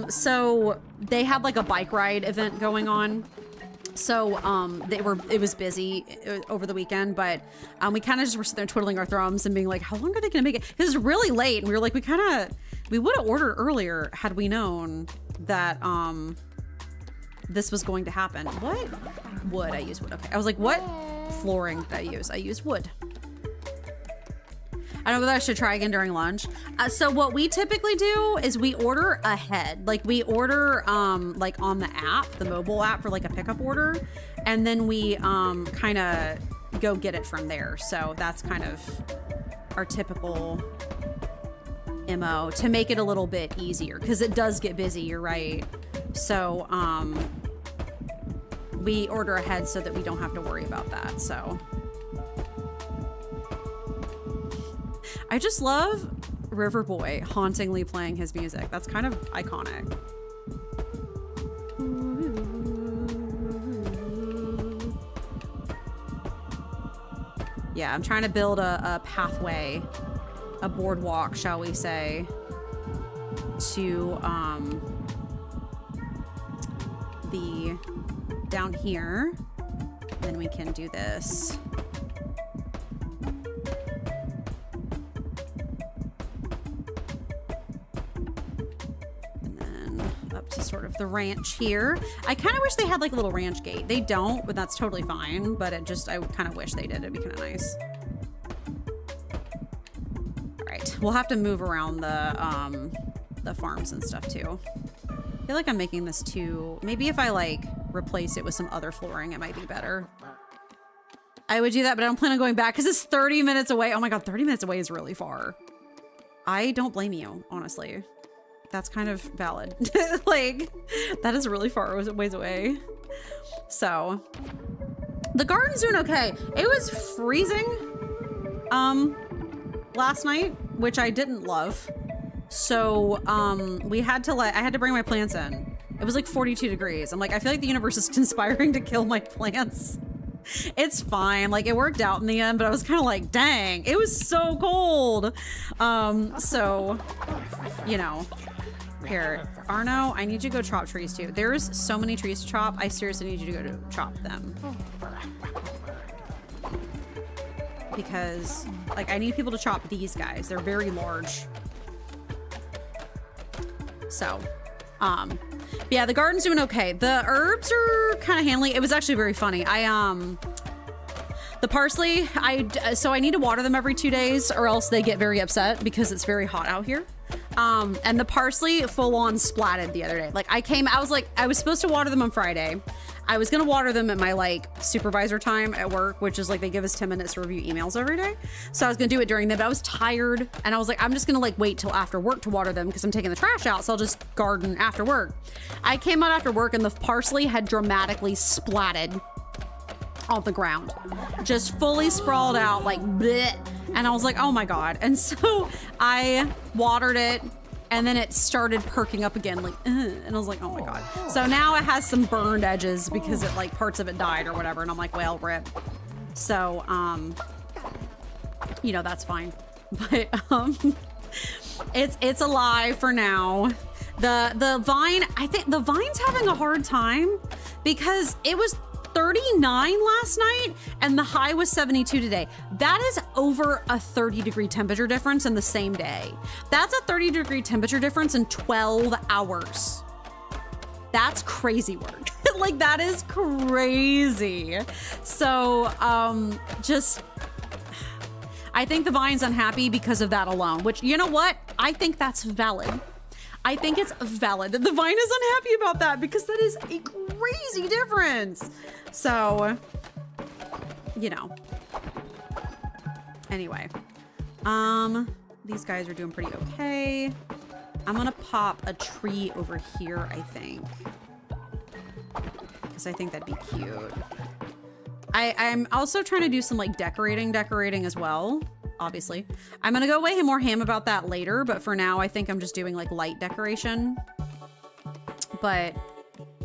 So they had like a bike ride event going on. So, it was busy over the weekend, but, we kind of just were sitting there twiddling our thumbs and being like, how long are they going to make it? Because it's really late. And we were like, we would have ordered earlier had we known that, this was going to happen. What? Wood. I use wood. Okay. I was like, what flooring did I use? I used wood. I don't know whether I should try again during lunch. So what we typically do is we order ahead. Like we order like on the app, the mobile app for like a pickup order. And then we kind of go get it from there. So that's kind of our typical MO to make it a little bit easier because it does get busy, you're right. So we order ahead so that we don't have to worry about that. So I just love River Boy hauntingly playing his music. That's kind of iconic. Yeah, I'm trying to build a pathway, a boardwalk, shall we say, to the down here. Then we can do this. To sort of the ranch here. I kind of wish they had like a little ranch gate. They don't, but that's totally fine. But I kind of wish they did. It'd be kind of nice. All right. We'll have to move around the farms and stuff too. I feel like I'm making this too... Maybe if I like replace it with some other flooring, it might be better. I would do that, but I don't plan on going back because it's 30 minutes away. Oh my God, 30 minutes away is really far. I don't blame you, honestly. That's kind of valid. Like, that is really far ways away. So, the garden's doing okay. It was freezing last night, which I didn't love. So, I had to bring my plants in. It was like 42 degrees. I'm like, I feel like the universe is conspiring to kill my plants. It's fine. Like, it worked out in the end, but I was kind of like, dang, it was so cold. So, you know, here, Arno, I need you to go chop trees too. There's so many trees to chop. I seriously need you to go to chop them. Because, like, I need people to chop these guys. They're very large. So, yeah, the garden's doing okay. The herbs are kind of handling. It was actually very funny. The parsley, so I need to water them every 2 days or else they get very upset because it's very hot out here. And the parsley full on splatted the other day. Like I was supposed to water them on Friday. I was going to water them at my like supervisor time at work, which is like they give us 10 minutes to review emails every day. So I was going to do it during them, but I was tired and I was like, I'm just going to like wait till after work to water them because I'm taking the trash out. So I'll just garden after work. I came out after work and the parsley had dramatically splatted on the ground, just fully sprawled out like bleh. And I was like, oh my God. And so I watered it and then it started perking up again, like, and I was like, oh my God. So now it has some burned edges because it like parts of it died or whatever. And I'm like, well, rip. So, you know, that's fine. But, it's alive for now. The vine, I think the vine's having a hard time because it was 39 last night and the high was 72 today. That is over a 30-degree temperature difference in the same day. That's a 30-degree temperature difference in 12 hours. That's crazy work. Like, that is crazy. So, I think the vine's unhappy because of that alone, which, you know what? I think that's valid. I think it's valid that the vine is unhappy about that because that is a crazy difference. So, you know. Anyway, these guys are doing pretty okay. I'm gonna pop a tree over here, I think, because I think that'd be cute. I'm also trying to do some like decorating as well. Obviously, I'm gonna go way more ham about that later, but for now, I think I'm just doing like light decoration. But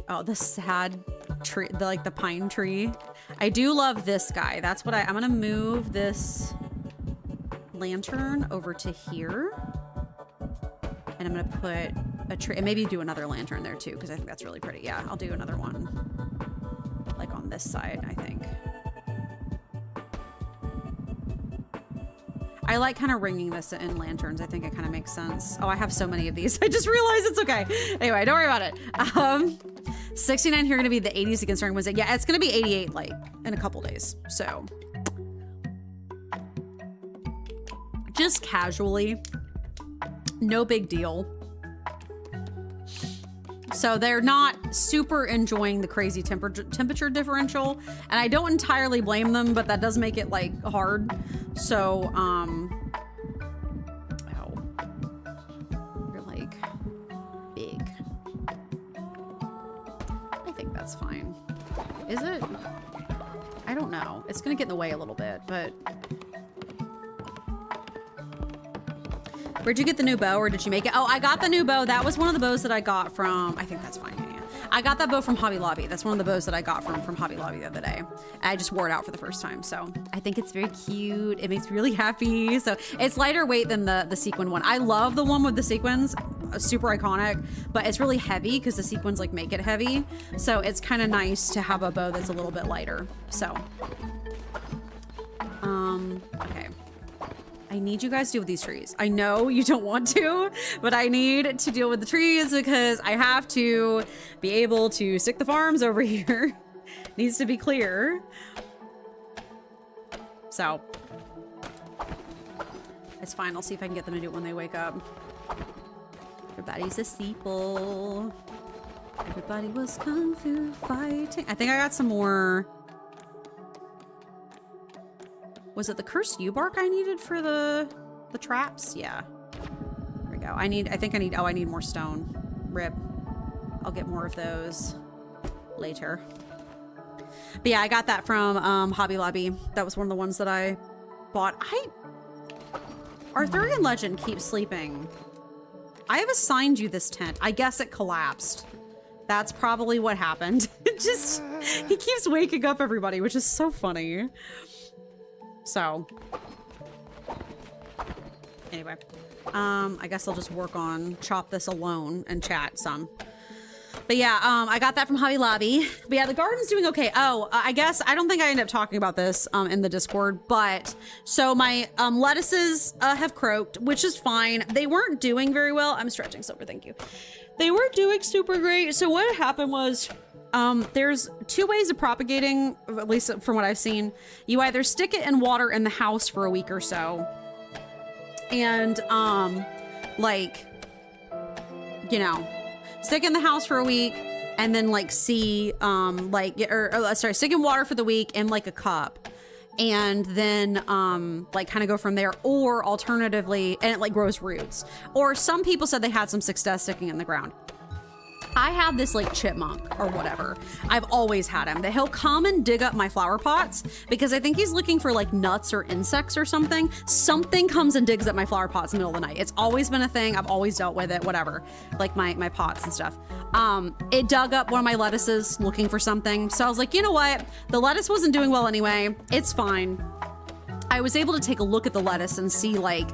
oh, the sad tree, the pine tree. I do love this guy. That's what I'm gonna move this lantern over to here, and I'm gonna put a tree, and maybe do another lantern there too, because I think that's really pretty. Yeah, I'll do another one, like on this side, I think. I like kind of ringing this in lanterns. I think it kind of makes sense. Oh, I have so many of these. I just realized it's okay. Anyway, don't worry about it. 69 here, gonna be the 80s again starting Wednesday. Yeah, it's gonna be 88 like in a couple days. So just casually, no big deal. So they're not super enjoying the crazy temperature differential, and I don't entirely blame them, but that does make it like hard. So, ow. You're like big. I think that's fine. Is it? I don't know. It's gonna get in the way a little bit, but. Where'd you get the new bow, or did you make it? Oh, I got the new bow. That was one of the bows that I got from, I think that's fine, yeah. I got that bow from Hobby Lobby. That's one of the bows that I got from Hobby Lobby the other day. I just wore it out for the first time, so I think it's very cute. It makes me really happy. So it's lighter weight than the sequin one. I love the one with the sequins, super iconic, but it's really heavy because the sequins like make it heavy. So it's kind of nice to have a bow that's a little bit lighter. So, okay. I need you guys to deal with these trees. I know you don't want to, but I need to deal with the trees because I have to be able to stick the farms over here. Needs to be clear. So, It's fine. I'll see if I can get them to do it when they wake up. Everybody's a steeple. Everybody was kung fu fighting. I think I got some more. Was it the cursed yew bark I needed for the traps? Yeah. There we go. I think I need more stone. Rip. I'll get more of those later. But yeah, I got that from Hobby Lobby. That was one of the ones that I bought. Arthurian legend keeps sleeping. I have assigned you this tent. I guess it collapsed. That's probably what happened. He keeps waking up everybody, which is so funny. So, anyway, I guess I'll just work on chop this alone and chat some. But yeah, I got that from Hobby Lobby. But yeah, the garden's doing okay. Oh, I guess, I don't think I ended up talking about this in the Discord, but so my lettuces have croaked, which is fine. They weren't doing very well. I'm stretching Silver, thank you. They weren't doing super great. So what happened was, there's two ways of propagating, at least from what I've seen. You either stick it in water in the house for a week or so, and like, you know, stick in the house for a week and then like see, stick in water for the week in like a cup and then like kind of go from there, or alternatively, and it like grows roots. Or some people said they had some success sticking in the ground. I have this like chipmunk or whatever. I've always had him, that he'll come and dig up my flower pots because I think he's looking for like nuts or insects or something. Something comes and digs up my flower pots in the middle of the night. It's always been a thing. I've always dealt with it, whatever, like my pots and stuff. It dug up one of my lettuces looking for something. So I was like, you know what? The lettuce wasn't doing well anyway. It's fine. I was able to take a look at the lettuce and see like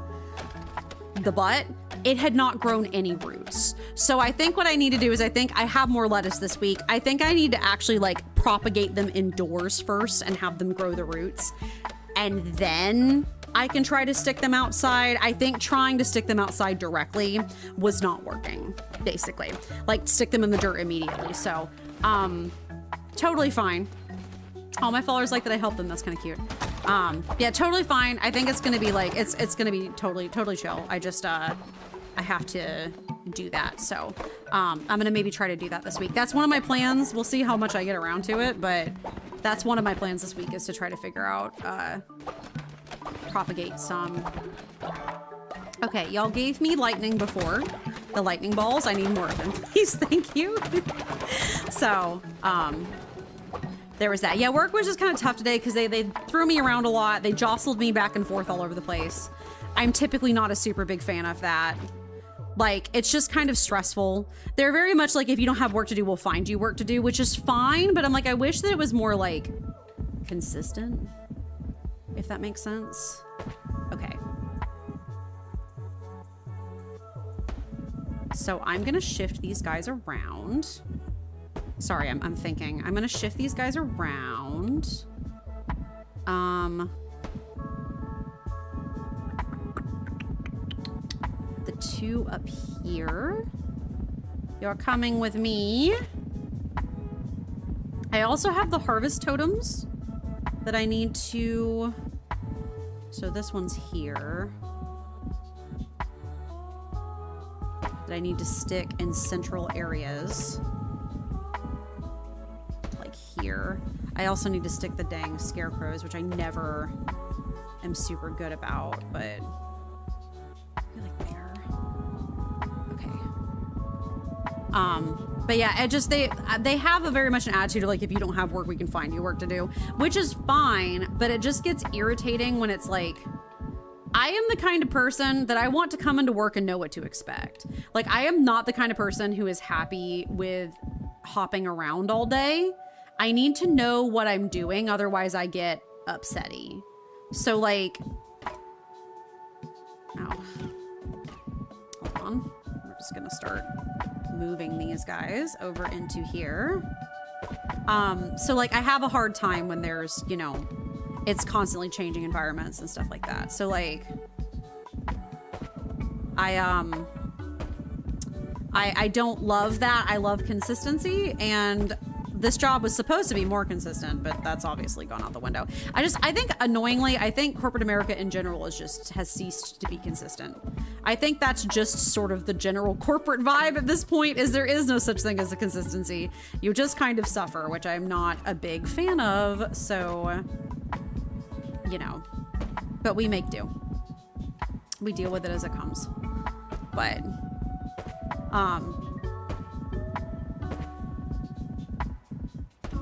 the butt. It had not grown any roots. So I think what I need to do is, I think I have more lettuce this week. I think I need to actually like propagate them indoors first and have them grow the roots. And then I can try to stick them outside. I think trying to stick them outside directly was not working, basically. Like stick them in the dirt immediately. So, totally fine. All my followers like that I helped them. That's kind of cute. Yeah, totally fine. I think it's gonna be like, it's gonna be totally chill. I just, I have to do that. So, I'm gonna maybe try to do that this week. That's one of my plans. We'll see how much I get around to it, but that's one of my plans this week, is to try to figure out, propagate some. Okay, y'all gave me lightning before. The lightning balls, I need more of them, please. Thank you. So, there was that. Yeah, work was just kind of tough today because they threw me around a lot. They jostled me back and forth all over the place. I'm typically not a super big fan of that. Like, it's just kind of stressful. They're very much like, if you don't have work to do, we'll find you work to do, which is fine. But I'm like, I wish that it was more like consistent, if that makes sense. Okay. So I'm gonna shift these guys around. Sorry, I'm thinking. I'm gonna shift these guys around. The two up here. You're coming with me. I also have the harvest totems that I need to... So this one's here. That I need to stick in central areas. Like here. I also need to stick the dang scarecrows, which I never am super good about, but I feel like there. Okay. But yeah, it just, they have a very much an attitude of like, if you don't have work, we can find you work to do, which is fine, but it just gets irritating when it's like, I am the kind of person that I want to come into work and know what to expect. Like, I am not the kind of person who is happy with hopping around all day. I need to know what I'm doing, otherwise I get upsetty. So like, ow. Hold on. We're just gonna start moving these guys over into here. So like, I have a hard time when there's, you know, it's constantly changing environments and stuff like that. So like, I don't love that. I love consistency, and this job was supposed to be more consistent, but that's obviously gone out the window. I think annoyingly, I think corporate America in general has ceased to be consistent. I think that's just sort of the general corporate vibe at this point, is there is no such thing as a consistency. You just kind of suffer, which I'm not a big fan of. So, you know, but we make do. We deal with it as it comes. But,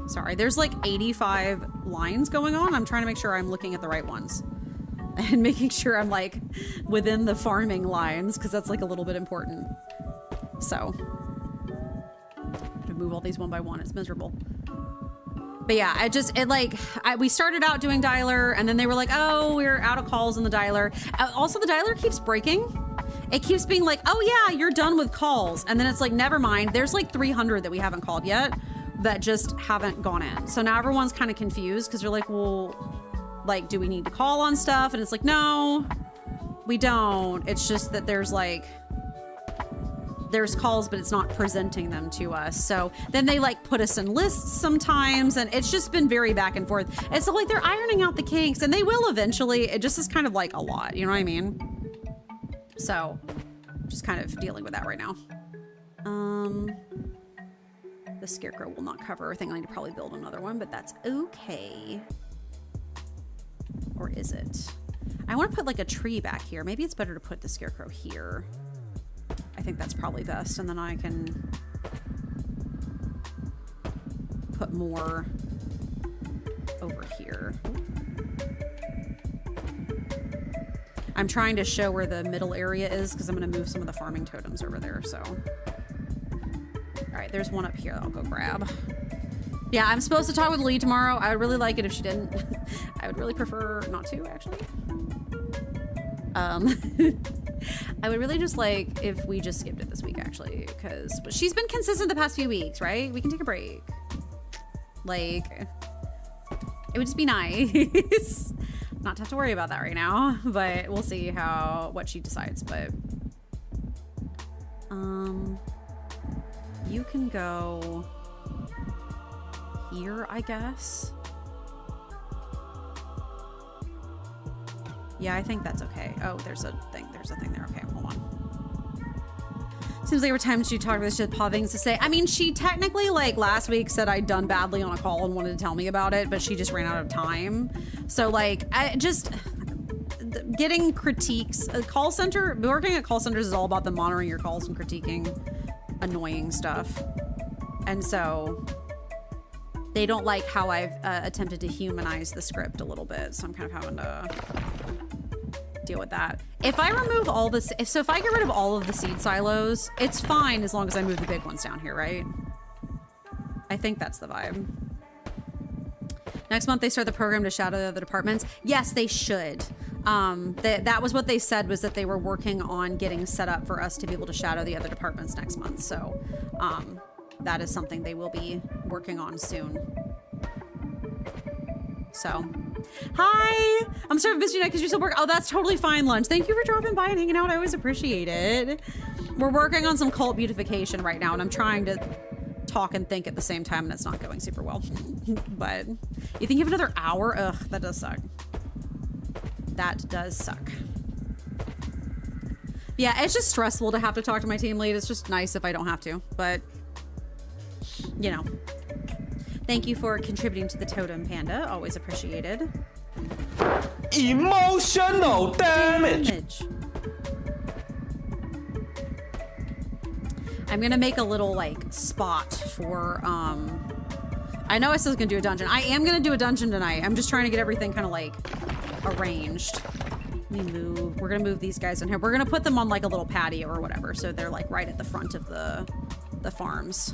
sorry, there's like 85 lines going on. I'm trying to make sure I'm looking at the right ones and making sure I'm like within the farming lines, because that's like a little bit important. So, to move all these one by one, it's miserable. But yeah, we started out doing dialer, and then they were like, oh, we're out of calls in the dialer. Also, the dialer keeps breaking. It keeps being like, oh yeah, you're done with calls. And then it's like, never mind. There's like 300 that we haven't called yet that just haven't gone in. So now everyone's kind of confused because they're like, well, like, do we need to call on stuff? And it's like, no, we don't. It's just that there's calls, but it's not presenting them to us. So then they like put us in lists sometimes, and it's just been very back and forth. And so like they're ironing out the kinks, and they will eventually. It just is kind of like a lot, you know what I mean? So just kind of dealing with that right now. The scarecrow will not cover everything. I need to probably build another one, but that's okay. Or is it? I want to put like a tree back here. Maybe it's better to put the scarecrow here. I think that's probably best, and then I can put more over here. I'm trying to show where the middle area is because I'm going to move some of the farming totems over there, so. All right, there's one up here I'll go grab. Yeah, I'm supposed to talk with Lee tomorrow. I would really like it if she didn't. I would really prefer not to, actually. I would really just like if we just skipped it this week, actually, because she's been consistent the past few weeks, right? We can take a break. Like, it would just be nice not to have to worry about that right now, but we'll see what she decides. But you can go here, I guess. Yeah, I think that's okay. Oh, there's a thing there. Okay, hold on. Seems like every time she talked about this, she had paw things to say. I mean, she technically, like, last week said I'd done badly on a call and wanted to tell me about it, but she just ran out of time. So, like, getting critiques. Working at call centers is all about them monitoring your calls and critiquing annoying stuff. And so they don't like how I've attempted to humanize the script a little bit. So I'm kind of having to deal with that. If I remove all this, if I get rid of all of the seed silos, it's fine as long as I move the big ones down here, right? I think that's the vibe. Next month they start the program to shadow the other departments. Yes, they should. That was what they said, was that they were working on getting set up for us to be able to shadow the other departments next month. So that is something they will be working on soon. So, hi! I'm sorry I missed you because you still work. Oh, that's totally fine, Lunch. Thank you for dropping by and hanging out. I always appreciate it. We're working on some cult beautification right now, and I'm trying to talk and think at the same time, and it's not going super well. But you think you have another hour? Ugh, that does suck. That does suck. Yeah, it's just stressful to have to talk to my team lead. It's just nice if I don't have to, but you know. Thank you for contributing to the totem, Panda. Always appreciated. Emotional damage. I'm gonna make a little like spot for I know I said I was gonna do a dungeon. I am gonna do a dungeon tonight. I'm just trying to get everything kind of like arranged. Let me move. We're gonna move these guys in here. We're gonna put them on like a little patio or whatever, so they're like right at the front of the farms.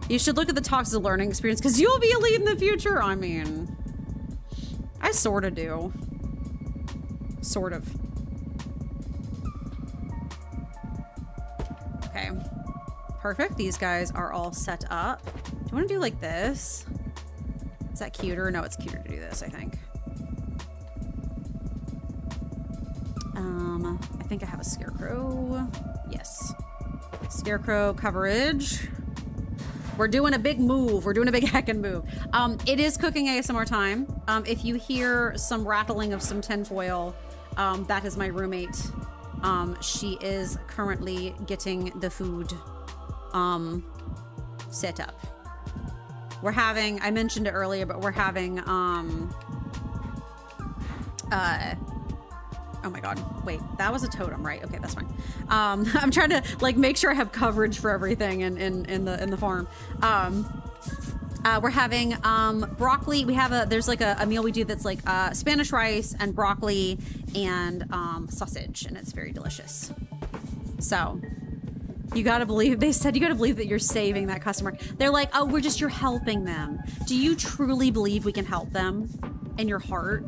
You should look at the talks as a learning experience because you'll be a lead in the future. I mean, I sort of do. Sort of. Okay. Perfect. These guys are all set up. Do you want to do like this? Is that cuter? No, it's cuter to do this, I think. I think I have a scarecrow. Yes. Scarecrow coverage. We're doing a big move. We're doing a big heckin' move. It is cooking ASMR time. If you hear some rattling of some tinfoil, that is my roommate. She is currently getting the food set up. We're having, I mentioned it earlier, but we're having, oh my God, wait, that was a totem, right? Okay, that's fine. I'm trying to like make sure I have coverage for everything in the farm. We're having broccoli. We have there's like a meal we do that's like Spanish rice and broccoli and sausage, and it's very delicious. So you gotta believe, they said you gotta believe that you're saving that customer. They're like, oh, you're helping them. Do you truly believe we can help them in your heart?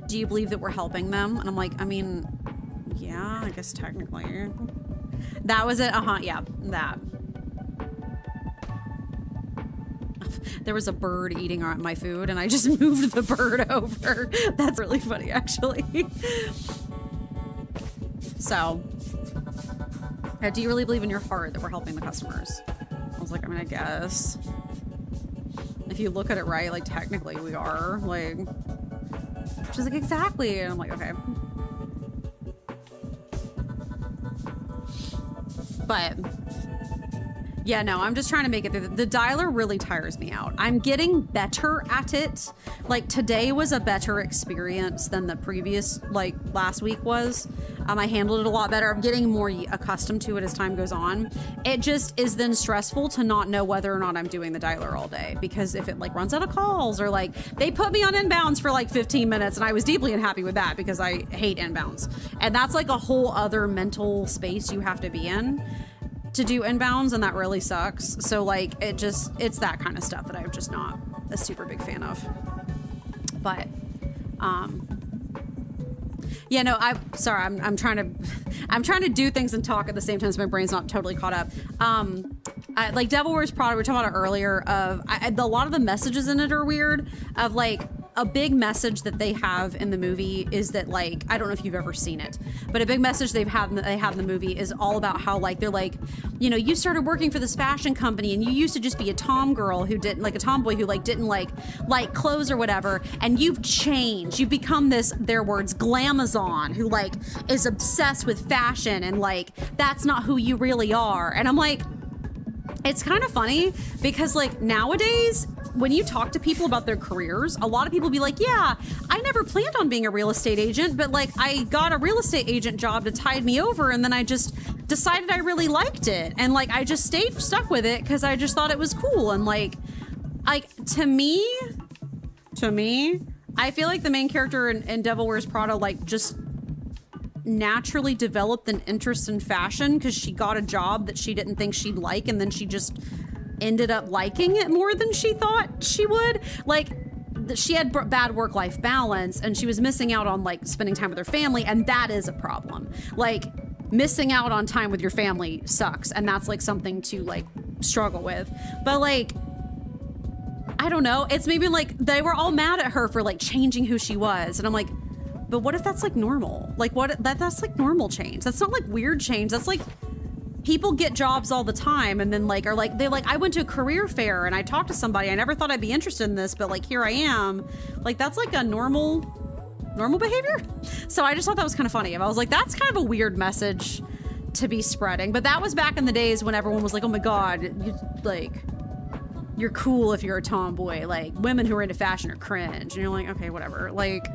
Do you believe that we're helping them? And I'm like, I mean, yeah, I guess technically. That was it. Yeah, that. There was a bird eating my food and I just moved the bird over. That's really funny, actually. So, do you really believe in your heart that we're helping the customers? I was like, I mean, I guess. If you look at it right, like technically we are. Like, she's like, exactly. And I'm like, okay. But yeah, no, I'm just trying to make it through. The dialer really tires me out. I'm getting better at it. Like today was a better experience than the previous, like last week was. I handled it a lot better. I'm getting more accustomed to it as time goes on. It just is then stressful to not know whether or not I'm doing the dialer all day, because if it like runs out of calls or like they put me on inbounds for like 15 minutes and I was deeply unhappy with that because I hate inbounds. And that's like a whole other mental space you have to be in to do inbounds, and that really sucks. So like it's that kind of stuff that I'm just not a super big fan of. But yeah, no, I'm trying to do things and talk at the same time so my brain's not totally caught up. Like Devil Wears Prada, we were talking about it earlier, of a lot of the messages in it are weird. Of like, a big message that they have in the movie is that, like, I don't know if you've ever seen it, but a big message they have in the movie is all about how, like, they're like, you know, you started working for this fashion company and you used to just be a tomgirl who didn't, like, a tomboy who, like, didn't like clothes or whatever, and you've changed. You've become this, their words, glamazon, who, like, is obsessed with fashion, and, like, that's not who you really are. And I'm like, it's kind of funny because, like, nowadays, when you talk to people about their careers, a lot of people be like, yeah, I never planned on being a real estate agent, but like I got a real estate agent job to tide me over, and then I just decided I really liked it, and like I just stuck with it because I just thought it was cool. And like to me, I feel like the main character in Devil Wears Prada like just naturally developed an interest in fashion because she got a job that she didn't think she'd like, and then she just ended up liking it more than she thought she would. Like, she had bad work-life balance, and she was missing out on like spending time with her family, and that is a problem. Like, missing out on time with your family sucks, and that's like something to like struggle with. But like, I don't know, it's maybe like they were all mad at her for like changing who she was, and I'm like, but what if that's like normal? Like, what that's like normal change. That's not like weird change. That's like, people get jobs all the time and then like are like, they like, I went to a career fair and I talked to somebody, I never thought I'd be interested in this, but like here I am. Like, that's like a normal behavior. So I just thought that was kind of funny. I was like, that's kind of a weird message to be spreading. But that was back in the days when everyone was like, oh my God, you're cool if you're a tomboy. Like, women who are into fashion are cringe. And you're like, okay, whatever. Like,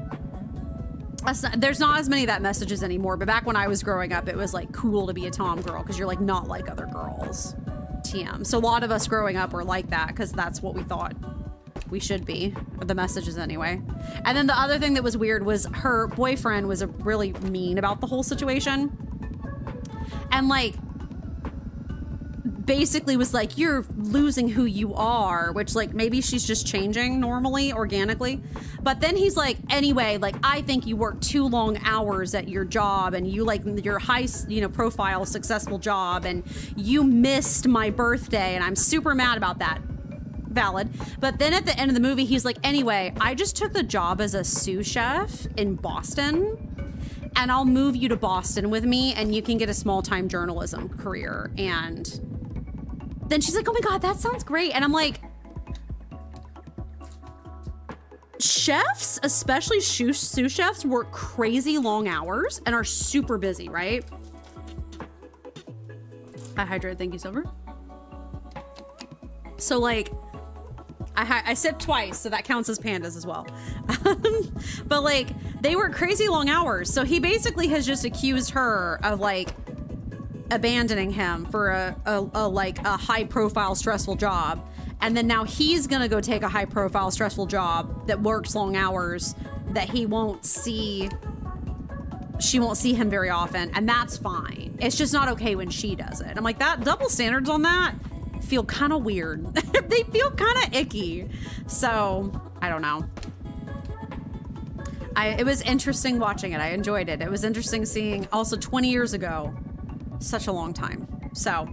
there's not as many of that messages anymore, but back when I was growing up, it was like cool to be a tom girl because you're like not like other girls. TM. So a lot of us growing up were like that because that's what we thought we should be, or the messages anyway. And then the other thing that was weird was her boyfriend was really mean about the whole situation, and like basically was like, you're losing who you are, which like maybe she's just changing normally, organically. But then he's like, anyway, like, I think you work too long hours at your job, and you like your high, profile successful job, and you missed my birthday, and I'm super mad about that. Valid. But then at the end of the movie, he's like, anyway, I just took the job as a sous chef in Boston, and I'll move you to Boston with me, and you can get a small-time journalism career. And then she's like, oh my God, that sounds great. And I'm like, chefs, especially sous chefs, work crazy long hours and are super busy, right? I hydrated, thank you, Silver. So like, I sipped twice, so that counts as pandas as well. But like, they work crazy long hours. So he basically has just accused her of like abandoning him for a high profile stressful job. And then now he's gonna go take a high profile stressful job that works long hours that she won't see him very often. And that's fine. It's just not okay when she does it. I'm like, that double standards on that feel kind of weird. They feel kind of icky. So I don't know. It was interesting watching it. I enjoyed it. It was interesting seeing also 20 years ago, such a long time. So,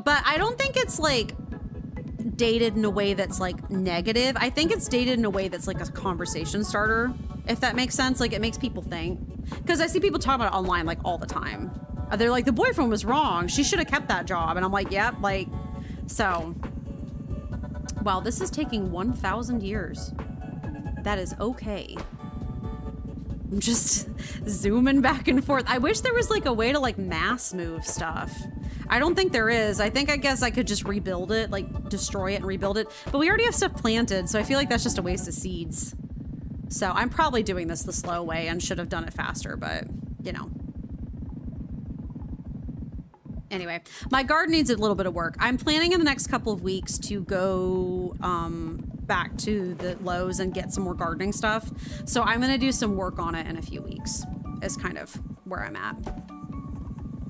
but I don't think it's like dated in a way that's like negative. I think it's dated in a way that's like a conversation starter, if that makes sense. Like it makes people think, because I see people talk about it online like all the time. They're like, the boyfriend was wrong. She should have kept that job. And I'm like, yep, like, so. Wow, this is taking 1,000 years. That is okay. I'm just zooming back and forth. I wish there was like a way to like mass move stuff. I don't think there is. I guess I could just rebuild it, like destroy it and rebuild it. But we already have stuff planted, so I feel like that's just a waste of seeds. So I'm probably doing this the slow way and should have done it faster, but you know. Anyway, my garden needs a little bit of work. I'm planning in the next couple of weeks to go back to the Lowe's and get some more gardening stuff. So I'm going to do some work on it in a few weeks is kind of where I'm at.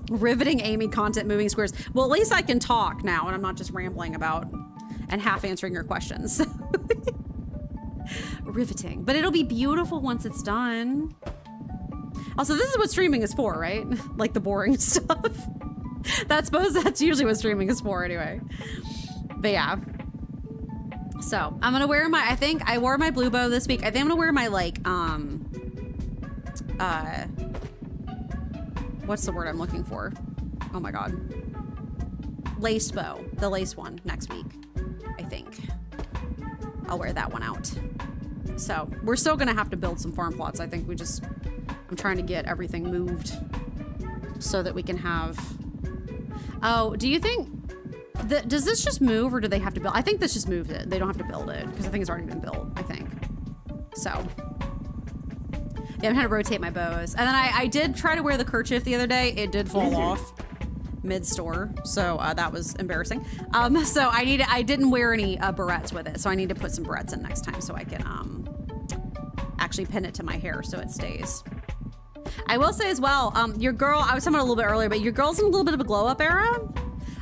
Riveting Amy content moving squares. Well, at least I can talk now and I'm not just rambling about and half answering your questions. Riveting. But it'll be beautiful once it's done. Also, this is what streaming is for, right? Like the boring stuff. That's usually what streaming is for anyway. But yeah. So I'm gonna wear I think I wore my blue bow this week. I think I'm gonna wear my like, what's the word I'm looking for? Oh my God. Lace bow, the lace one next week, I think. I'll wear that one out. So we're still gonna have to build some farm plots. I think I'm trying to get everything moved so that we can have, oh, do you think, does this just move or do they have to build? I think this just moved it. They don't have to build it because I think it's already been built, I think. So, yeah, I'm trying to rotate my bows. And then I did try to wear the kerchief the other day. It did fall off mid-store, so that was embarrassing. So I didn't wear any barrettes with it, so I need to put some barrettes in next time so I can actually pin it to my hair so it stays. I will say as well, your girl, I was talking about a little bit earlier, but your girl's in a little bit of a glow up era.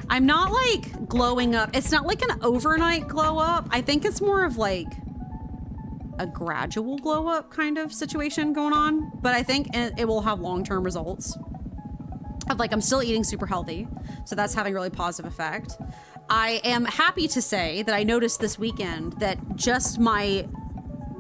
I'm not like glowing up. It's not like an overnight glow up. I think it's more of like a gradual glow up kind of situation going on, but I think it will have long-term results of like, I'm still eating super healthy. So that's having a really positive effect. I am happy to say that I noticed this weekend that just my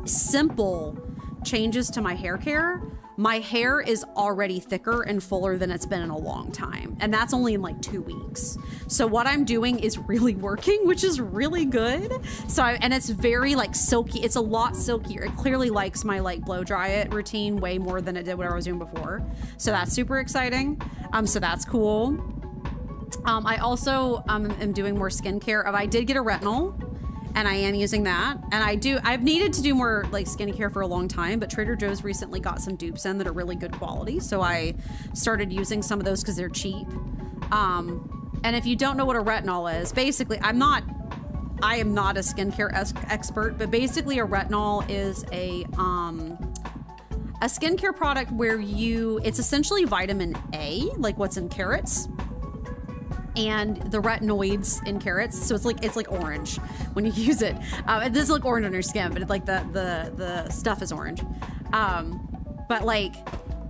simple changes to my hair care, my hair is already thicker and fuller than it's been in a long time. And that's only in like 2 weeks. So what I'm doing is really working, which is really good. So, and it's very like silky. It's a lot silkier. It clearly likes my like blow dry it routine way more than it did what I was doing before. So that's super exciting. So that's cool. I also am doing more skincare. I did get a retinol. And I am using that. And I've needed to do more like skincare for a long time, but Trader Joe's recently got some dupes in that are really good quality. So I started using some of those because they're cheap. And if you don't know what a retinol is, basically, I am not a skincare expert, but basically a retinol is a skincare product where it's essentially vitamin A, like what's in carrots. And the retinoids in carrots, so it's like orange when you use it. It doesn't look orange on your skin, but it's like the stuff is orange. But like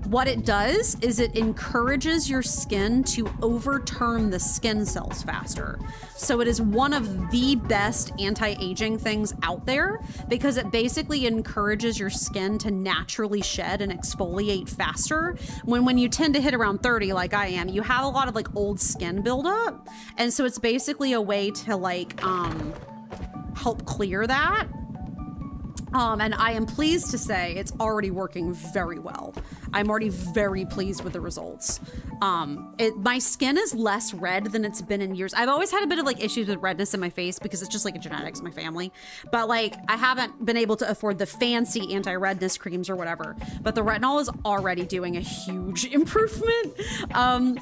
What it does is it encourages your skin to overturn the skin cells faster. So it is one of the best anti-aging things out there because it basically encourages your skin to naturally shed and exfoliate faster. When you tend to hit around 30 like I am, you have a lot of like old skin buildup. And so it's basically a way to like help clear that. And I am pleased to say it's already working very well. I'm already very pleased with the results. My skin is less red than it's been in years. I've always had a bit of like issues with redness in my face because it's just like a genetics in my family. But like I haven't been able to afford the fancy anti-redness creams or whatever. But the retinol is already doing a huge improvement.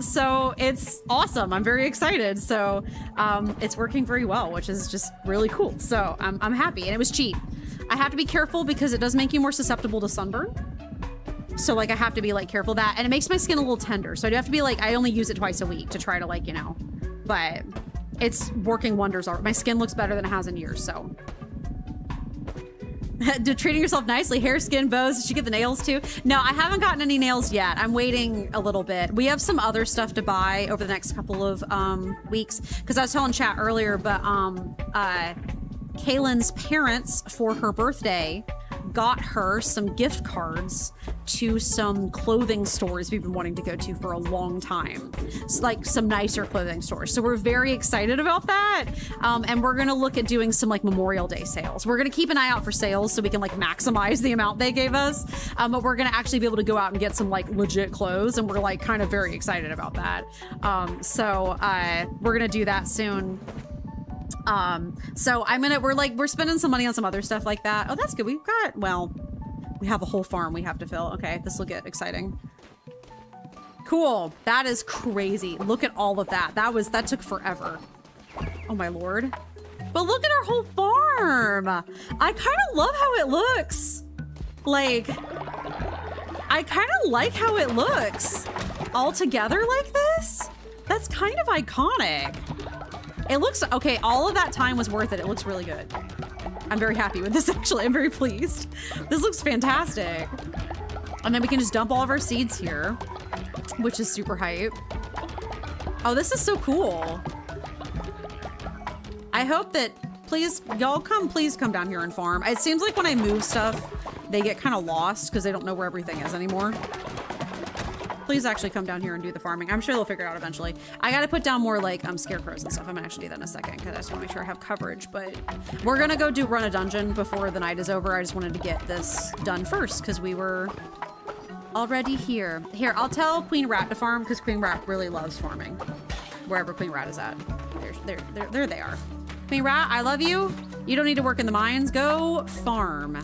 So it's awesome. I'm very excited. So it's working very well, which is just really cool. So I'm happy, and it was cheap. I have to be careful because it does make you more susceptible to sunburn. So like I have to be like careful of that, and it makes my skin a little tender. So I do have to be like, I only use it twice a week to try to like, you know, but it's working wonders. My skin looks better than it has in years. So treating yourself nicely, hair, skin, bows. Did you get the nails too? No, I haven't gotten any nails yet. I'm waiting a little bit. We have some other stuff to buy over the next couple of weeks. Cause I was telling chat earlier, but Kaylin's parents for her birthday got her some gift cards to some clothing stores we've been wanting to go to for a long time. It's like some nicer clothing stores. So we're very excited about that. And we're gonna look at doing some like Memorial Day sales. We're gonna keep an eye out for sales so we can like maximize the amount they gave us. But we're gonna actually be able to go out and get some like legit clothes, and we're like kind of very excited about that. So we're gonna do that soon. So we're spending some money on some other stuff like that. Oh, that's good. We have a whole farm we have to fill. Okay, this will get exciting. Cool. That is crazy. Look at all of that. That took forever. Oh my Lord. But look at our whole farm. I kind of love how it looks. Like, I kind of like how it looks all together like this. That's kind of iconic. It looks, okay, all of that time was worth it. It looks really good. I'm very happy with this, actually. I'm very pleased. This looks fantastic. And then we can just dump all of our seeds here, which is super hype. Oh, this is so cool. I hope that, please, y'all please come down here and farm. It seems like when I move stuff, they get kind of lost because they don't know where everything is anymore. Please actually come down here and do the farming. I'm sure they'll figure it out eventually. I gotta put down more like scarecrows and stuff. I'm gonna actually do that in a second because I just want to make sure I have coverage. But we're gonna go run a dungeon before the night is over. I just wanted to get this done first because we were already here. Here, I'll tell Queen Rat to farm because Queen Rat really loves farming. Wherever Queen Rat is at. There they are. Queen Rat, I love you. You don't need to work in the mines. Go farm.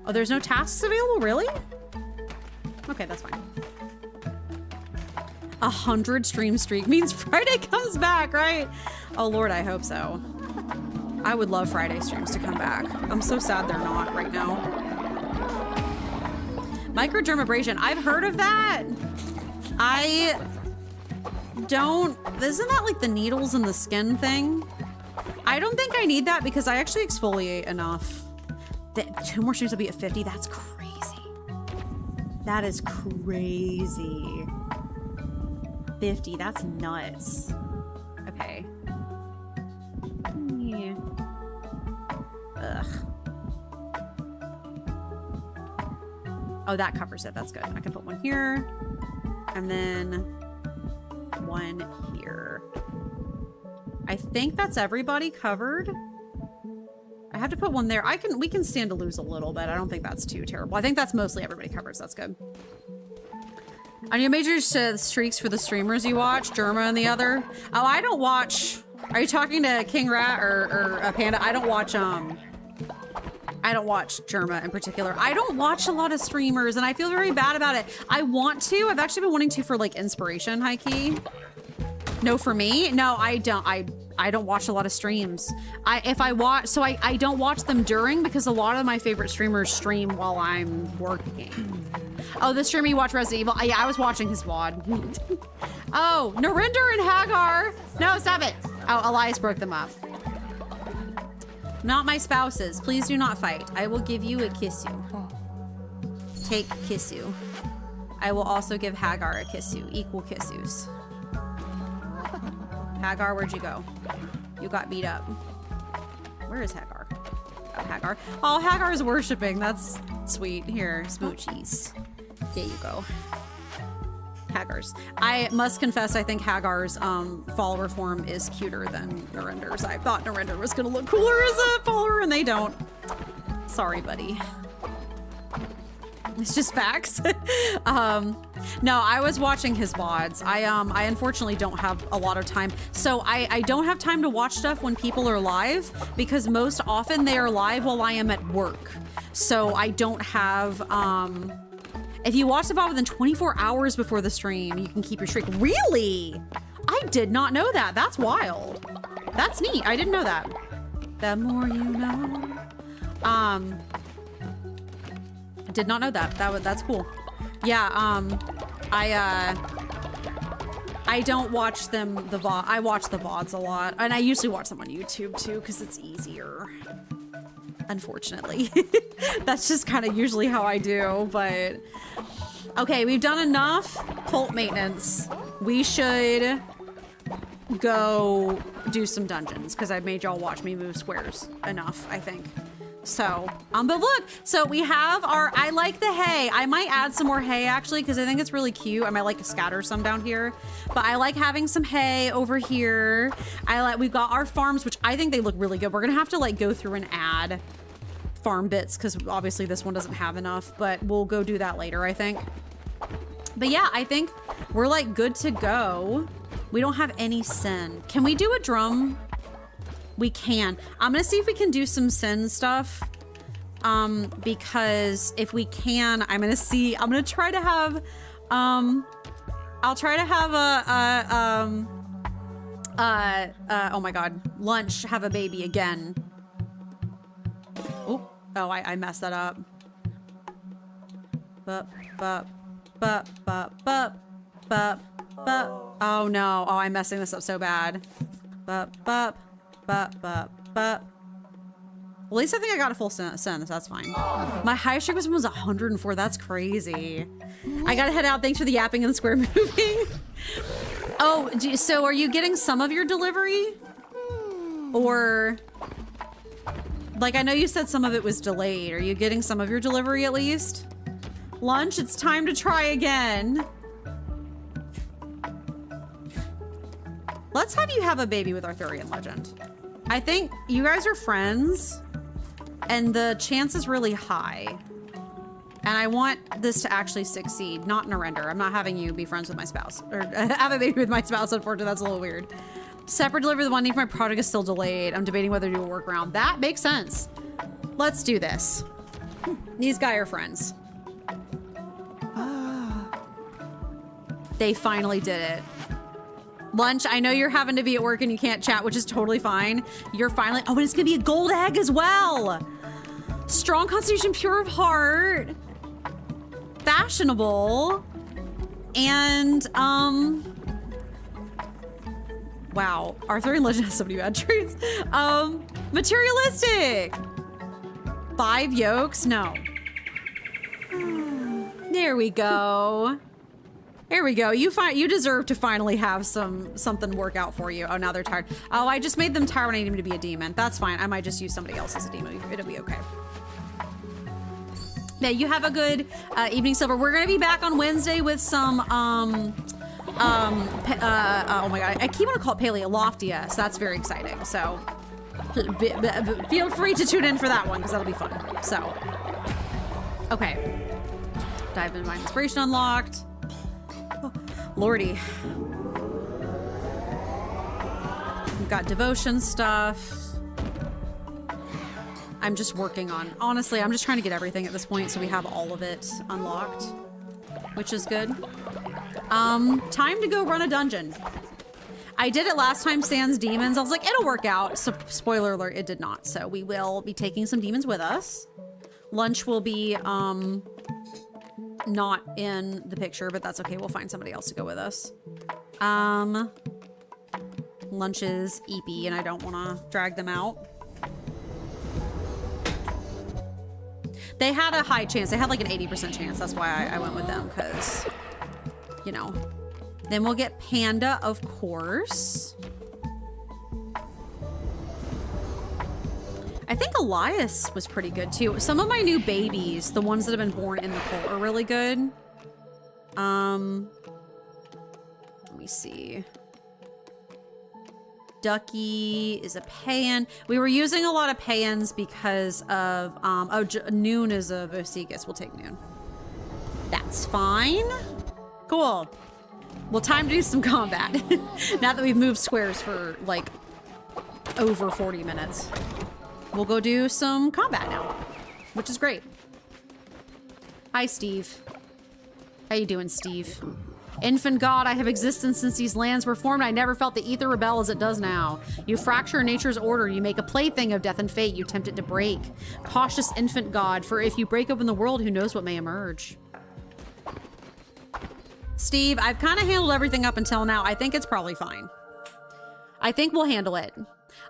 Oh, there's no tasks available? Really? Okay, that's fine. 100 stream streak means Friday comes back, right? Oh Lord, I hope so. I would love Friday streams to come back. I'm so sad they're not right now. Microdermabrasion, I've heard of that. Isn't that like the needles in the skin thing? I don't think I need that because I actually exfoliate enough. 2 more streams will be at 50, that's crazy. That is crazy. 50, that's nuts. Okay. Yeah. Ugh. Oh, that covers it. That's good. I can put one here and then one here. I think that's everybody covered. I have to put one there. We can stand to lose a little bit. I don't think that's too terrible. I think that's mostly everybody covers. That's good. On your major streaks for the streamers you watch, Germa and the other. Oh, I don't watch. Are you talking to King Rat or Panda? I don't watch Germa in particular. I don't watch a lot of streamers and I feel very bad about it. I want to. I've actually been wanting to for like inspiration, high key. No, for me? No, I don't. I don't watch a lot of streams. If I watch, so I don't watch them during because a lot of my favorite streamers stream while I'm working. Oh, the streamer you watch Resident Evil? Yeah, I was watching his VOD. Oh, Narinder and Hagar. No, stop it. Oh, Elias broke them up. Not my spouses. Please do not fight. I will give you a kiss you. Take kiss you. I will also give Hagar a kissu. Equal kissus. Hagar, where'd you go? You got beat up. Where is Hagar? Oh, Hagar. Oh, Hagar is worshiping. That's sweet. Here, smoochies. There you go. Hagar's. I must confess, I think Hagar's follower form is cuter than Narender's. I thought Narender was gonna look cooler as a follower, and they don't. Sorry, buddy. It's just facts. No, I was watching his VODs. I unfortunately don't have a lot of time. So I don't have time to watch stuff when people are live because most often they are live while I am at work. So I don't have, if you watch the VOD within 24 hours before the stream, you can keep your streak. Really? I did not know that. That's wild. That's neat. I didn't know that. The more you know. I did not know that. That's cool. Yeah, I don't watch them, the VOD. I watch the VODs a lot. And I usually watch them on YouTube too, because it's easier. Unfortunately. That's just kind of usually how I do, but... Okay, we've done enough cult maintenance. We should go do some dungeons, because I've made y'all watch me move squares enough, I think. So, but look, so we have our, I like the hay. I might add some more hay actually, because I think it's really cute. I might like to scatter some down here, but I like having some hay over here. We've got our farms, which I think they look really good. We're gonna have to like go through and add farm bits, because obviously this one doesn't have enough, but we'll go do that later, I think. But yeah, I think we're like good to go. We don't have any sin. Can we do a drum? We can. I'm gonna see if we can do some sin stuff. Because if we can, I'm gonna try to have, I'll try to have oh my God, lunch, have a baby again. Oh, I messed that up. Oh no, oh, I'm messing this up so bad. At least I think I got a full sentence. That's fine. My highest streak was 104. That's crazy. I gotta head out. Thanks for the yapping and the square moving. Oh, so are you getting some of your delivery? Or, like, I know you said some of it was delayed. Are you getting some of your delivery at least? Lunch, it's time to try again. Let's have you have a baby with Arthurian legend. I think you guys are friends and the chance is really high. And I want this to actually succeed, not Narender. I'm not having you be friends with my spouse or have a baby with my spouse. Unfortunately, that's a little weird. Separate delivery, the one need for my product is still delayed. I'm debating whether to do a workaround. That makes sense. Let's do this. These guys are friends. They finally did it. Lunch, I know you're having to be at work and you can't chat, which is totally fine. You're finally, oh, and it's gonna be a gold egg as well. Strong constitution, pure of heart. Fashionable. And, wow, Arthurian legend has so many bad traits. Materialistic. 5 yolks, no. There we go. There we go. You deserve to finally have something work out for you. Oh, now they're tired. Oh, I just made them tired when I needed him to be a demon. That's fine. I might just use somebody else as a demon. It'll be okay. Yeah, you have a good evening, Silver. We're gonna be back on Wednesday with some oh my God, I keep wanting to call it Paleoloftia, so that's very exciting. So feel free to tune in for that one because that'll be fun. So, okay. Dive in Divine Inspiration unlocked. Oh, Lordy. We've got devotion stuff. I'm just working on, honestly, I'm just trying to get everything at this point so we have all of it unlocked, which is good. Time to go run a dungeon. I did it last time, Sans Demons. I was like, it'll work out. So, spoiler alert, it did not. So we will be taking some demons with us. Lunch will be, not in the picture, but that's okay. We'll find somebody else to go with us. Lunch is eepy and I don't want to drag them out. They had a high chance. They had like an 80% chance. That's why I went with them, because, you know. Then we'll get Panda, of course. I think Elias was pretty good too. Some of my new babies, the ones that have been born in the cult, are really good. Let me see. Ducky is a Payan. We were using a lot of Payans because of, Noon is a Vosigus. We'll take Noon. That's fine. Cool. Well, time to do some combat. Now that we've moved squares for like over 40 minutes. We'll go do some combat now, which is great. Hi, Steve. How you doing, Steve? Infant God, I have existed since these lands were formed. I never felt the ether rebel as it does now. You fracture nature's order. You make a plaything of death and fate. You tempt it to break. Cautious infant God, for if you break open the world, who knows what may emerge. Steve, I've kind of handled everything up until now. I think it's probably fine. I think we'll handle it.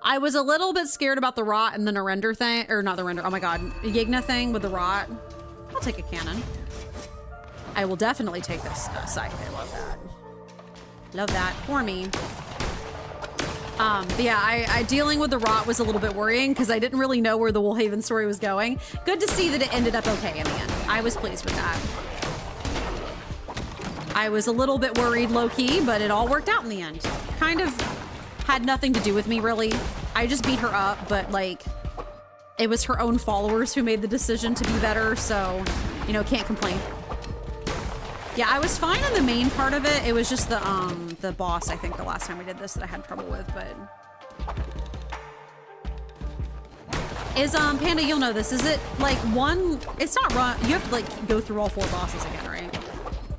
I was a little bit scared about the rot and the Narender thing, or not the Narender, oh my god, Yigna thing with the rot. I'll take a cannon. I will definitely take this scythe. I love that. Love that for me. But yeah, I dealing with the rot was a little bit worrying because I didn't really know where the WOOLHAVEN story was going. Good to see that it ended up okay in the end. I was pleased with that. I was a little bit worried low-key, but it all worked out in the end. Kind of had nothing to do with me, really. I just beat her up, but like, it was her own followers who made the decision to be better, so, you know, can't complain. Yeah, I was fine on the main part of it. It was just the boss, I think, the last time we did this that I had trouble with, but... Is, Panda, you'll know this. Is it, like, one... It's not run... You have to, like, go through all 4 bosses again, right?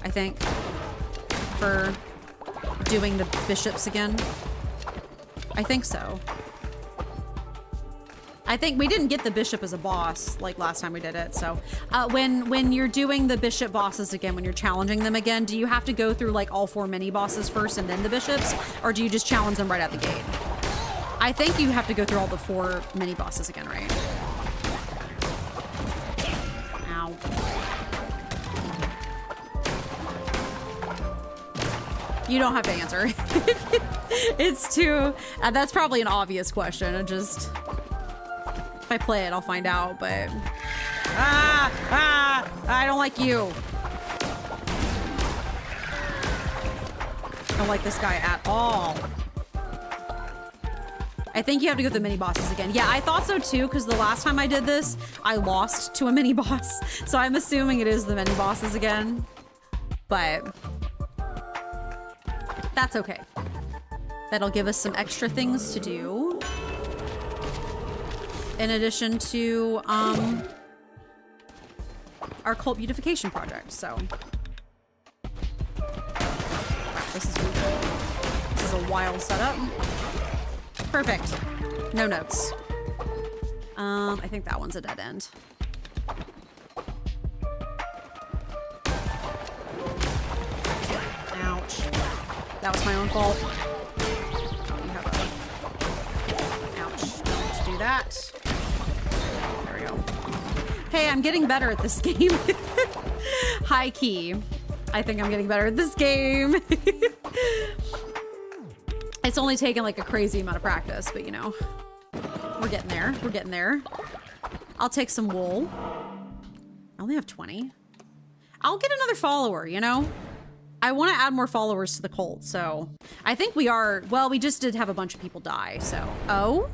I think. For doing the bishops again. I think so. I think we didn't get the bishop as a boss like last time we did it. So when you're doing the bishop bosses again, when you're challenging them again, do you have to go through like all 4 mini bosses first and then the bishops? Or do you just challenge them right out the gate? I think you have to go through all the 4 mini bosses again, right? Ow. You don't have to answer. It's too... that's probably an obvious question. It just... If I play it, I'll find out, but... I don't like you. I don't like this guy at all. I think you have to go through the mini bosses again. Yeah, I thought so too, because the last time I did this, I lost to a mini boss. So I'm assuming it is the mini bosses again. But... that's okay. That'll give us some extra things to do. In addition to our cult beautification project, so. Wow, this is a wild setup. Perfect. No notes. I think that one's a dead end. Ouch. That was my own fault. You have a... Ouch. Don't do that. There we go. Hey, I'm getting better at this game. High key. I think I'm getting better at this game. It's only taken like a crazy amount of practice, but you know. We're getting there. We're getting there. I'll take some wool. I only have 20. I'll get another follower, you know? I want to add more followers to the cult, so I think we are, well, we just did have a bunch of people die, so. Oh?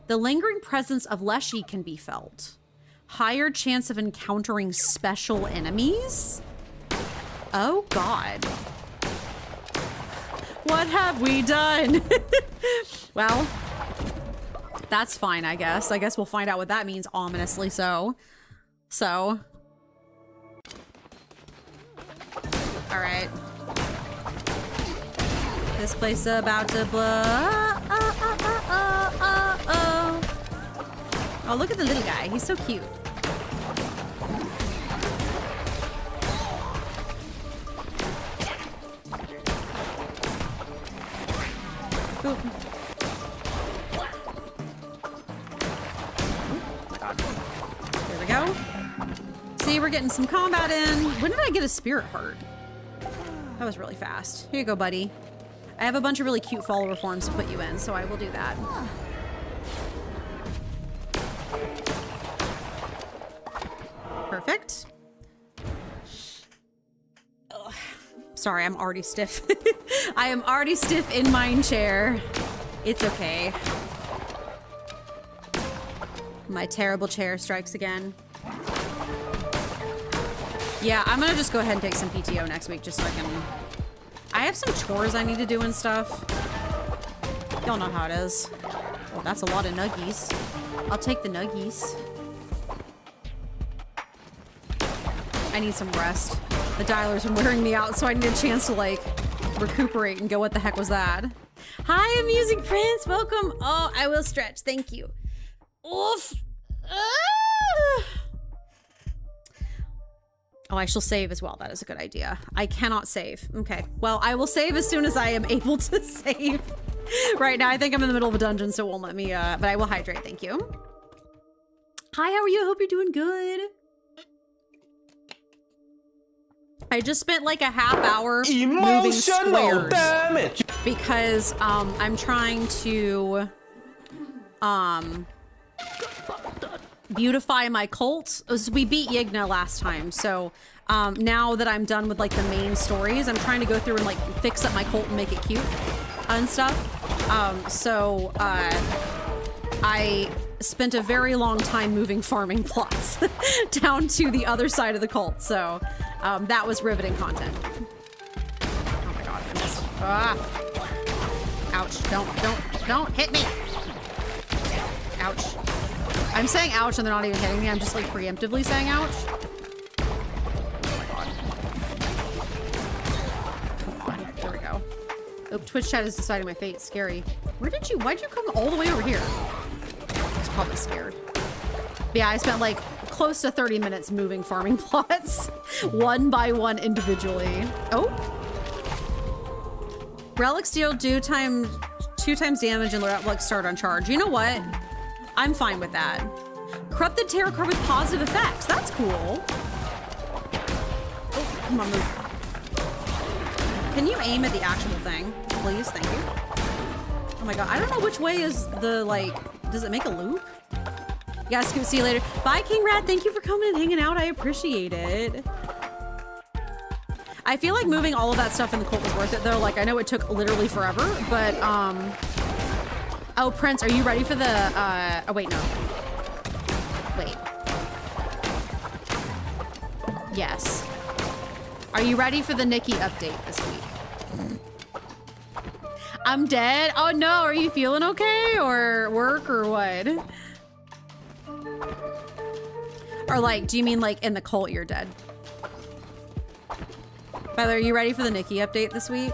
The lingering presence of Leshy can be felt. Higher chance of encountering special enemies? Oh, God. What have we done? Well, that's fine, I guess. I guess we'll find out what that means, ominously so. So. All right. This place about to blow. Oh, look at the little guy. He's so cute. Ooh. Oh my God. see we're getting some combat in. When did I get a spirit heart? That was really fast. Here you go, buddy. I have a bunch of really cute follower forms to put you in, so I will do that. Perfect. Ugh. Sorry, I'm already stiff. I am already stiff in mine chair. It's okay. My terrible chair strikes again. Yeah, I'm gonna just go ahead and take some PTO next week just so I can... I have some chores I need to do and stuff. Y'all know how it is. Oh, that's a lot of nuggies. I'll take the nuggies. I need some rest. The dialers are wearing me out, so I need a chance to, like, recuperate and go, what the heck was that? Hi, Amusing Prince. Welcome. Oh, I will stretch. Thank you. Oof. Ah. Oh, I shall save as well. That is a good idea. I cannot save. Okay. Well, I will save as soon as I am able to save. Right now, I think I'm in the middle of a dungeon, so it won't let me, but I will hydrate. Thank you. Hi, how are you? I hope you're doing good. I just spent like a half hour moving squares damage. because I'm trying to beautify my cult. We beat Yigna last time, so now that I'm done with like the main stories, I'm trying to go through and like fix up my cult and make it cute and stuff. I spent a very long time moving farming plots down to the other side of the cult, so that was riveting content. Oh my god, I missed. Ah. Ouch, don't hit me. Ouch. I'm saying ouch and they're not even hitting me, I'm just like preemptively saying ouch. Oh my god. Come on, there we go. Oh, Twitch chat is deciding my fate, scary. Why'd you come all the way over here? I was probably scared. But yeah, I spent like close to 30 minutes moving farming plots, one by one individually. Oh. Relics deal 2 times damage and relics start on charge. You know what? I'm fine with that. Corrupted tarot card with positive effects. That's cool. Oh, come on, move. Can you aim at the actual thing, please? Thank you. Oh my god, I don't know which way is the, like, does it make a loop? Yeah, see you later. Bye, King Rat. Thank you for coming and hanging out. I appreciate it. I feel like moving all of that stuff in the cult was worth it, though. Like, I know it took literally forever, but, oh, Prince, are you ready for the, oh, wait, no. Wait. Yes. Are you ready for the Nikki update this week? I'm dead? Oh, no. Are you feeling okay? Or work or what? Or, like, do you mean, like, in the cult you're dead? By the way, are you ready for the Nikki update this week?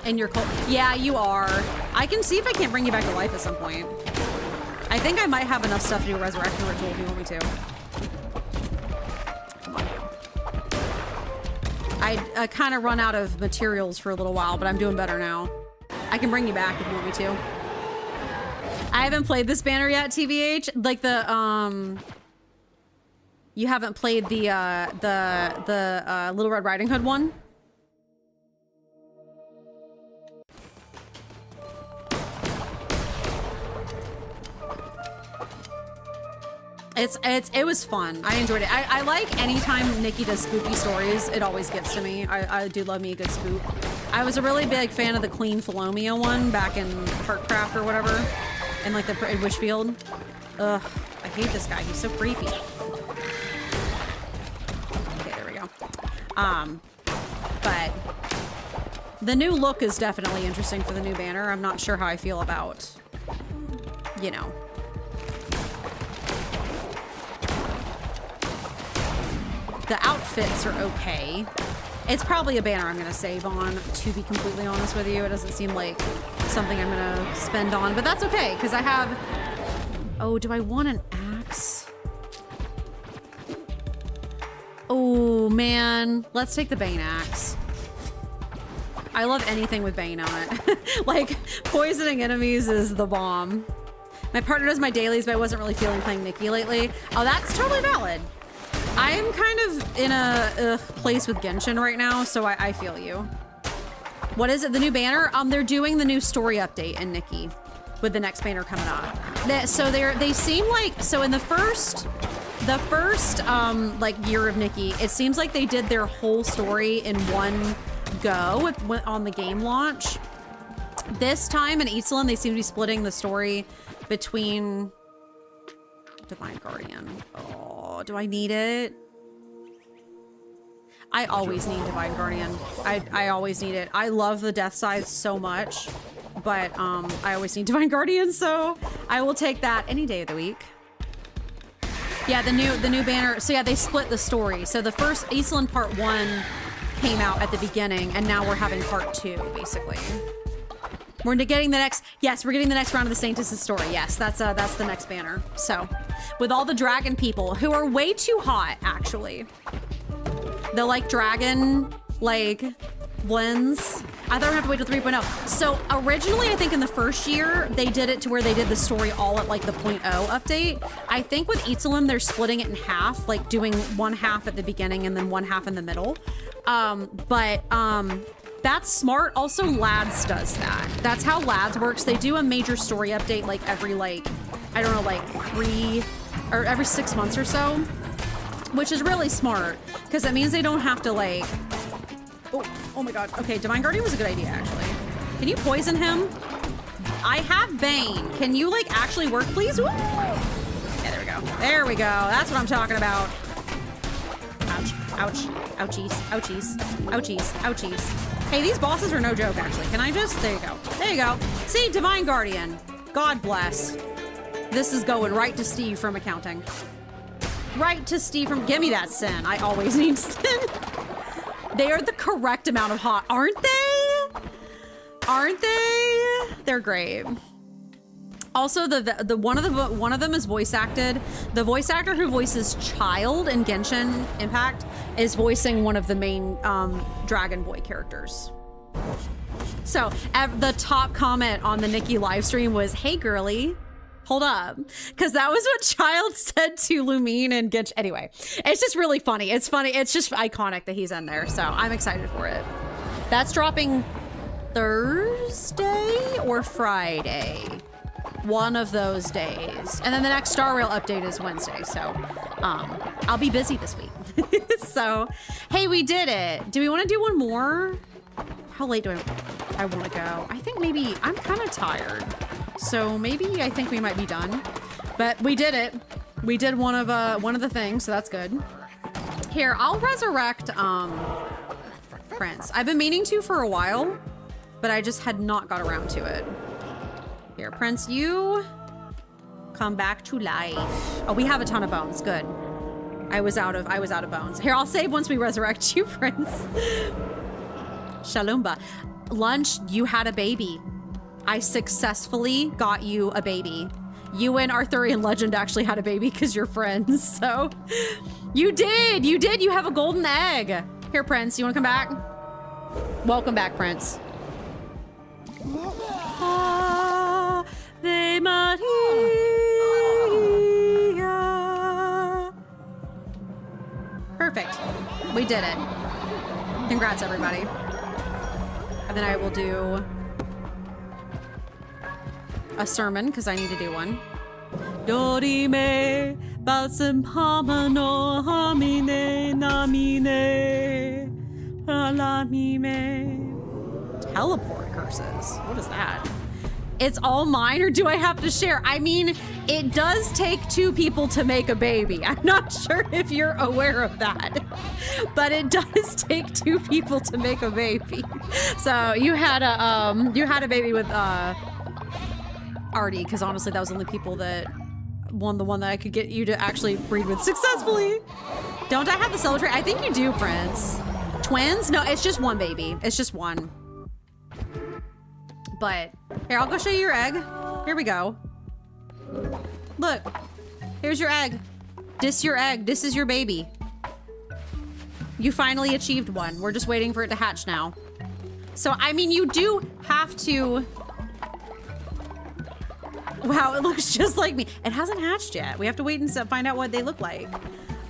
In your cult? Yeah, you are. I can see if I can't bring you back to life at some point. I think I might have enough stuff to do a resurrection ritual if you want me to. Come on. I kind of run out of materials for a little while, but I'm doing better now. I can bring you back if you want me to. I haven't played this banner yet, TBH. Like the, you haven't played the Little Red Riding Hood one? It was fun. I enjoyed it. I like anytime Nikki does spooky stories, it always gets to me. I do love me a good spook. I was a really big fan of the Queen Philomia one back in Heartcraft or whatever. In like in Wishfield. Ugh, I hate this guy. He's so creepy. Okay, there we go. But the new look is definitely interesting for the new banner. I'm not sure how I feel about, you know. The outfits are okay. It's probably a banner I'm gonna save on, to be completely honest with you. It doesn't seem like something I'm gonna spend on, but that's okay, because I have... Oh, do I want an axe? Oh, man. Let's take the Bane axe. I love anything with Bane on it. Like, poisoning enemies is the bomb. My partner does my dailies, but I wasn't really feeling playing Nikki lately. Oh, that's totally valid. I am kind of in a place with Genshin right now, so I feel you. What is it? The new banner? They're doing the new story update in Nikki with the next banner coming up. So they seem like, so in the first like year of Nikki, it seems like they did their whole story in one go on the game launch. This time in Eastland, they seem to be splitting the story between Divine Guardian. Oh, do I need it? I always need Divine Guardian. I always need it. I love the death side so much, but I always need Divine Guardian, so I will take that any day of the week. Yeah, the new banner. So yeah, they split the story. So the first Eastland Part 1 came out at the beginning, and now we're having Part 2, basically. We're getting the next, yes, we're getting the next round of the Saintess' story. Yes, that's the next banner. So, with all the dragon people who are way too hot, actually. The like dragon, like blends. I thought we'd have to wait till 3.0. So originally, I think in the first year, they did it to where they did the story all at like the 0.0 update. I think with Eatzelum, they're splitting it in half, like doing one half at the beginning and then one half in the middle. That's smart. Also, Lads does that. That's how Lads works. They do a major story update like every like, I don't know, like every 6 months or so, which is really smart because it means they don't have to like, oh my God. Okay, Divine Guardian was a good idea, actually. Can you poison him? I have Bane. Can you like actually work, please? Woo! Yeah, there we go. There we go. That's what I'm talking about. Ouch, ouch, ouchies, ouchies, ouchies, ouchies. Hey, these bosses are no joke, actually. Can I just, there you go. There you go. See, Divine Guardian. God bless. This is going right to Steve from accounting. Right to Steve from, give me that sin. I always need sin. They are the correct amount of hot, aren't they? Aren't they? They're great. Also, the one of them is voice acted. The voice actor who voices Child in Genshin Impact is voicing one of the main Dragon Boy characters. So the top comment on the Nikki live stream was, "Hey girly, hold up," because that was what Child said to Lumine and Genshin. Anyway, it's just really funny. It's funny. It's just iconic that he's in there. So I'm excited for it. That's dropping Thursday or Friday. One of those days. And then the next Star Rail update is Wednesday. So I'll be busy this week. So, hey, we did it. Do we want to do one more? How late do I want to go? I think maybe I'm kind of tired. So maybe I think we might be done. But we did it. We did one of the things, so that's good. Here, I'll resurrect Prince. I've been meaning to for a while, but I just had not got around to it. Here, Prince, you come back to life. Oh, we have a ton of bones. Good. I was out of bones. Here, I'll save once we resurrect you, Prince. Shalomba. Lunch, you had a baby. I successfully got you a baby. You and Arthurian Legend actually had a baby because you're friends. So you did. You have a golden egg. Here, Prince, you want to come back? Welcome back, Prince. Ave Maria. Perfect. We did it. Congrats, everybody. And then I will do a sermon because I need to do one. Dorime balsam hamano hamine namine alamime. Teleport curses. What is that? It's all mine, or do I have to share? I mean, it does take 2 people to make a baby. I'm not sure if you're aware of that, but it does take 2 people to make a baby. So you had a baby with Artie, because honestly, that was the only people that won the one that I could get you to actually breed with successfully. Don't I have the celebrate? I think you do, Prince. Twins? No, it's just one baby. It's just one. But here, I'll go show you your egg. Here we go. Look, here's your egg. This your egg. This is your baby. You finally achieved one. We're just waiting for it to hatch now. So, I mean, you do have to... Wow, it looks just like me. It hasn't hatched yet. We have to wait and find out what they look like.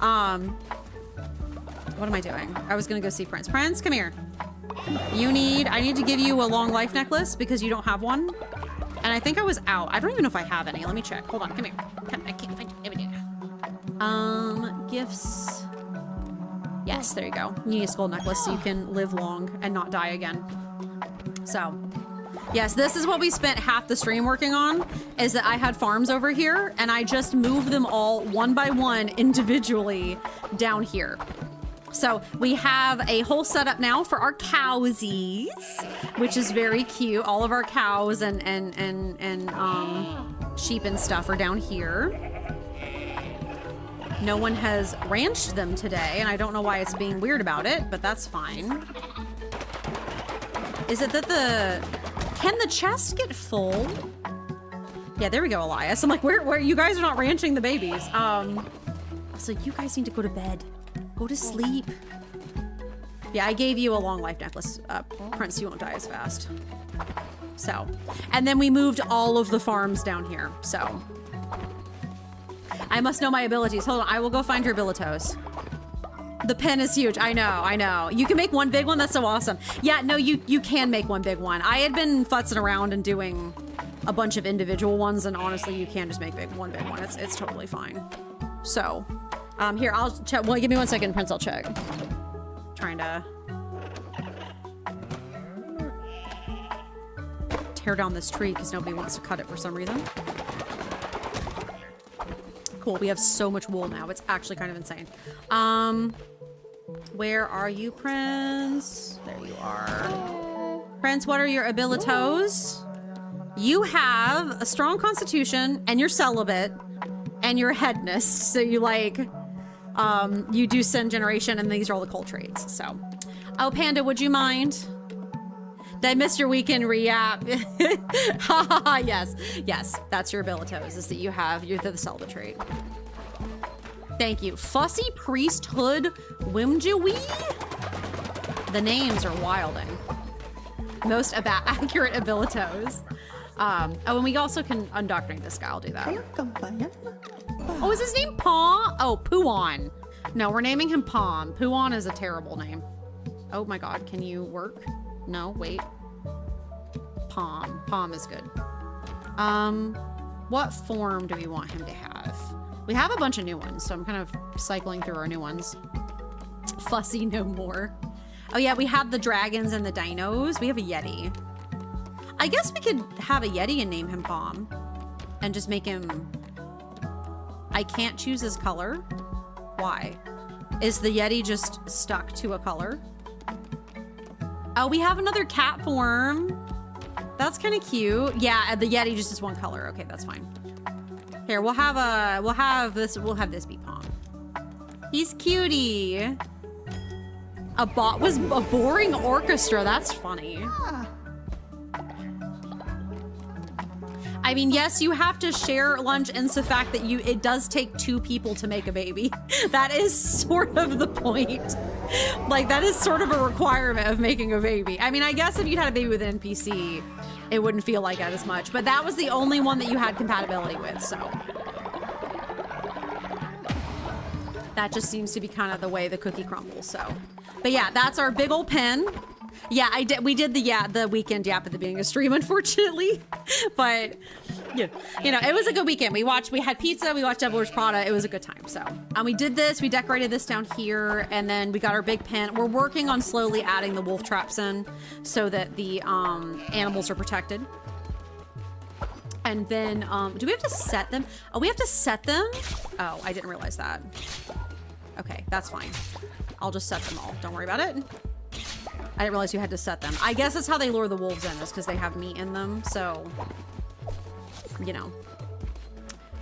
What am I doing? I was gonna go see Prince. Prince, come here. I need to give you a long life necklace because you don't have one. And I think I was out. I don't even know if I have any. Let me check. Hold on, come here. I can't find it. Gifts. Yes, there you go. You need a skull necklace so you can live long and not die again. So, yes, this is what we spent half the stream working on, is that I had farms over here and I just moved them all one by one individually down here. So we have a whole setup now for our cowsies, which is very cute. All of our cows and sheep and stuff are down here. No one has ranched them today, and I don't know why it's being weird about it, but that's fine. Is it that can the chest get full? Yeah, there we go, Elias. I'm like, where you guys are not ranching the babies. So you guys need to go to bed. Go to sleep. Yeah, I gave you a long life necklace, Prince. You won't die as fast. So, and then we moved all of the farms down here. So, I must know my abilities. Hold on, I will go find your Bilitos. The pen is huge. I know. You can make one big one. That's so awesome. Yeah, no, you can make one big one. I had been futzing around and doing a bunch of individual ones, and honestly, you can just make one big one. It's totally fine. So. Here, I'll check. Well, give me 1 second, Prince. I'll check. Trying to tear down this tree because nobody wants to cut it for some reason. Cool. We have so much wool now. It's actually kind of insane. Where are you, Prince? There you are. Prince, what are your abilitos? You have a strong constitution, and you're celibate, and you're headness. So you you do sin generation, and these are all the cult traits. So, oh, Panda, would you mind? Did I miss your weekend re-app? Yes, that's your abilitos, is that you're the celibate trait. Thank you. Fussy Priesthood Wimjawee? The names are wilding. Most accurate abilitos. Oh, and we also can undoctrinate this guy. I'll do that. Oh, is his name Paw? Oh, Puon. No, we're naming him Pom. Puon is a terrible name. Oh my god, can you work? No, wait. Pom is good. What form do we want him to have? We have a bunch of new ones, so I'm kind of cycling through our new ones. Fussy no more. Oh yeah, we have the dragons and the dinos. We have a Yeti. I guess we could have a Yeti and name him Pom. And just make him... I can't choose his color. Why? Is the Yeti just stuck to a color? Oh, we have another cat form. That's kind of cute. Yeah, the Yeti just is one color. Okay, that's fine. Here, we'll have this be Pom. He's cutie. A bot was a boring orchestra. That's funny. I mean, yes, you have to share lunch, and the fact that it does take 2 people to make a baby. That is sort of the point. Like, that is sort of a requirement of making a baby. I mean, I guess if you'd had a baby with an NPC, it wouldn't feel like that as much. But that was the only one that you had compatibility with, so. That just seems to be kind of the way the cookie crumbles, so. But yeah, that's our big old pen. Yeah, we did the weekend yap at the beginning of stream, unfortunately. But yeah, it was a good weekend. We had pizza, we watched Devil Wears Prada. It was a good time. So, we did this, we decorated this down here, and then we got our big pen. We're working on slowly adding the wolf traps in so that the animals are protected. And then, do we have to set them? Oh, we have to set them? Oh, I didn't realize that. Okay, that's fine. I'll just set them all. Don't worry about it. I didn't realize you had to set them. I guess that's how they lure the wolves in, is because they have meat in them, so,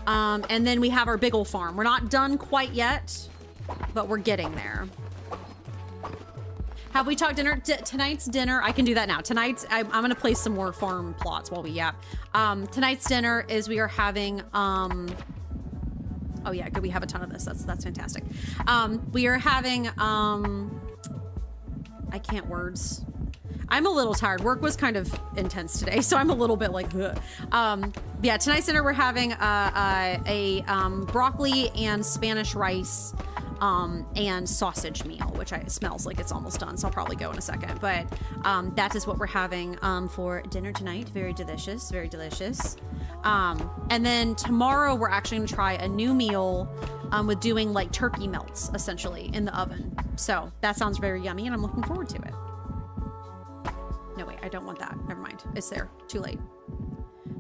and then we have our big old farm. We're not done quite yet, but we're getting there. Have we talked dinner? Tonight's dinner, I can do that now. I'm going to place some more farm plots while we yap. Tonight's dinner is we are having, oh yeah, good, we have a ton of this. That's fantastic. We are having, I can't words. I'm a little tired. Work was kind of intense today, so I'm a little bit like, ugh. Yeah, tonight's dinner we're having a broccoli and Spanish rice and sausage meal, which smells like it's almost done, so I'll probably go in a second. But that is what we're having for dinner tonight. Very delicious, very delicious. And then tomorrow we're actually gonna try a new meal with doing like turkey melts essentially in the oven. So that sounds very yummy and I'm looking forward to it. No, wait, I don't want that. Never mind. It's there. Too late.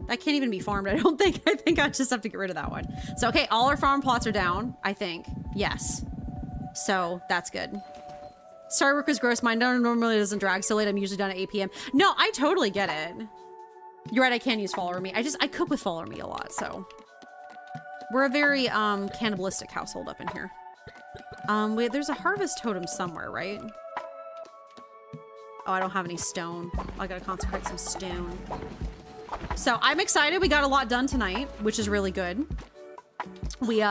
That can't even be farmed, I don't think. I think I just have to get rid of that one. So, okay, all our farm plots are down, I think. Yes. So, that's good. Sorry, work was gross. Mine normally doesn't drag so late. I'm usually done at 8 p.m. No, I totally get it. You're right, I can use follower me. I cook with follower me a lot, so. We're a very cannibalistic household up in here. There's a harvest totem somewhere, right? Oh, I don't have any stone. I gotta consecrate some stone. So I'm excited. We got a lot done tonight, which is really good. We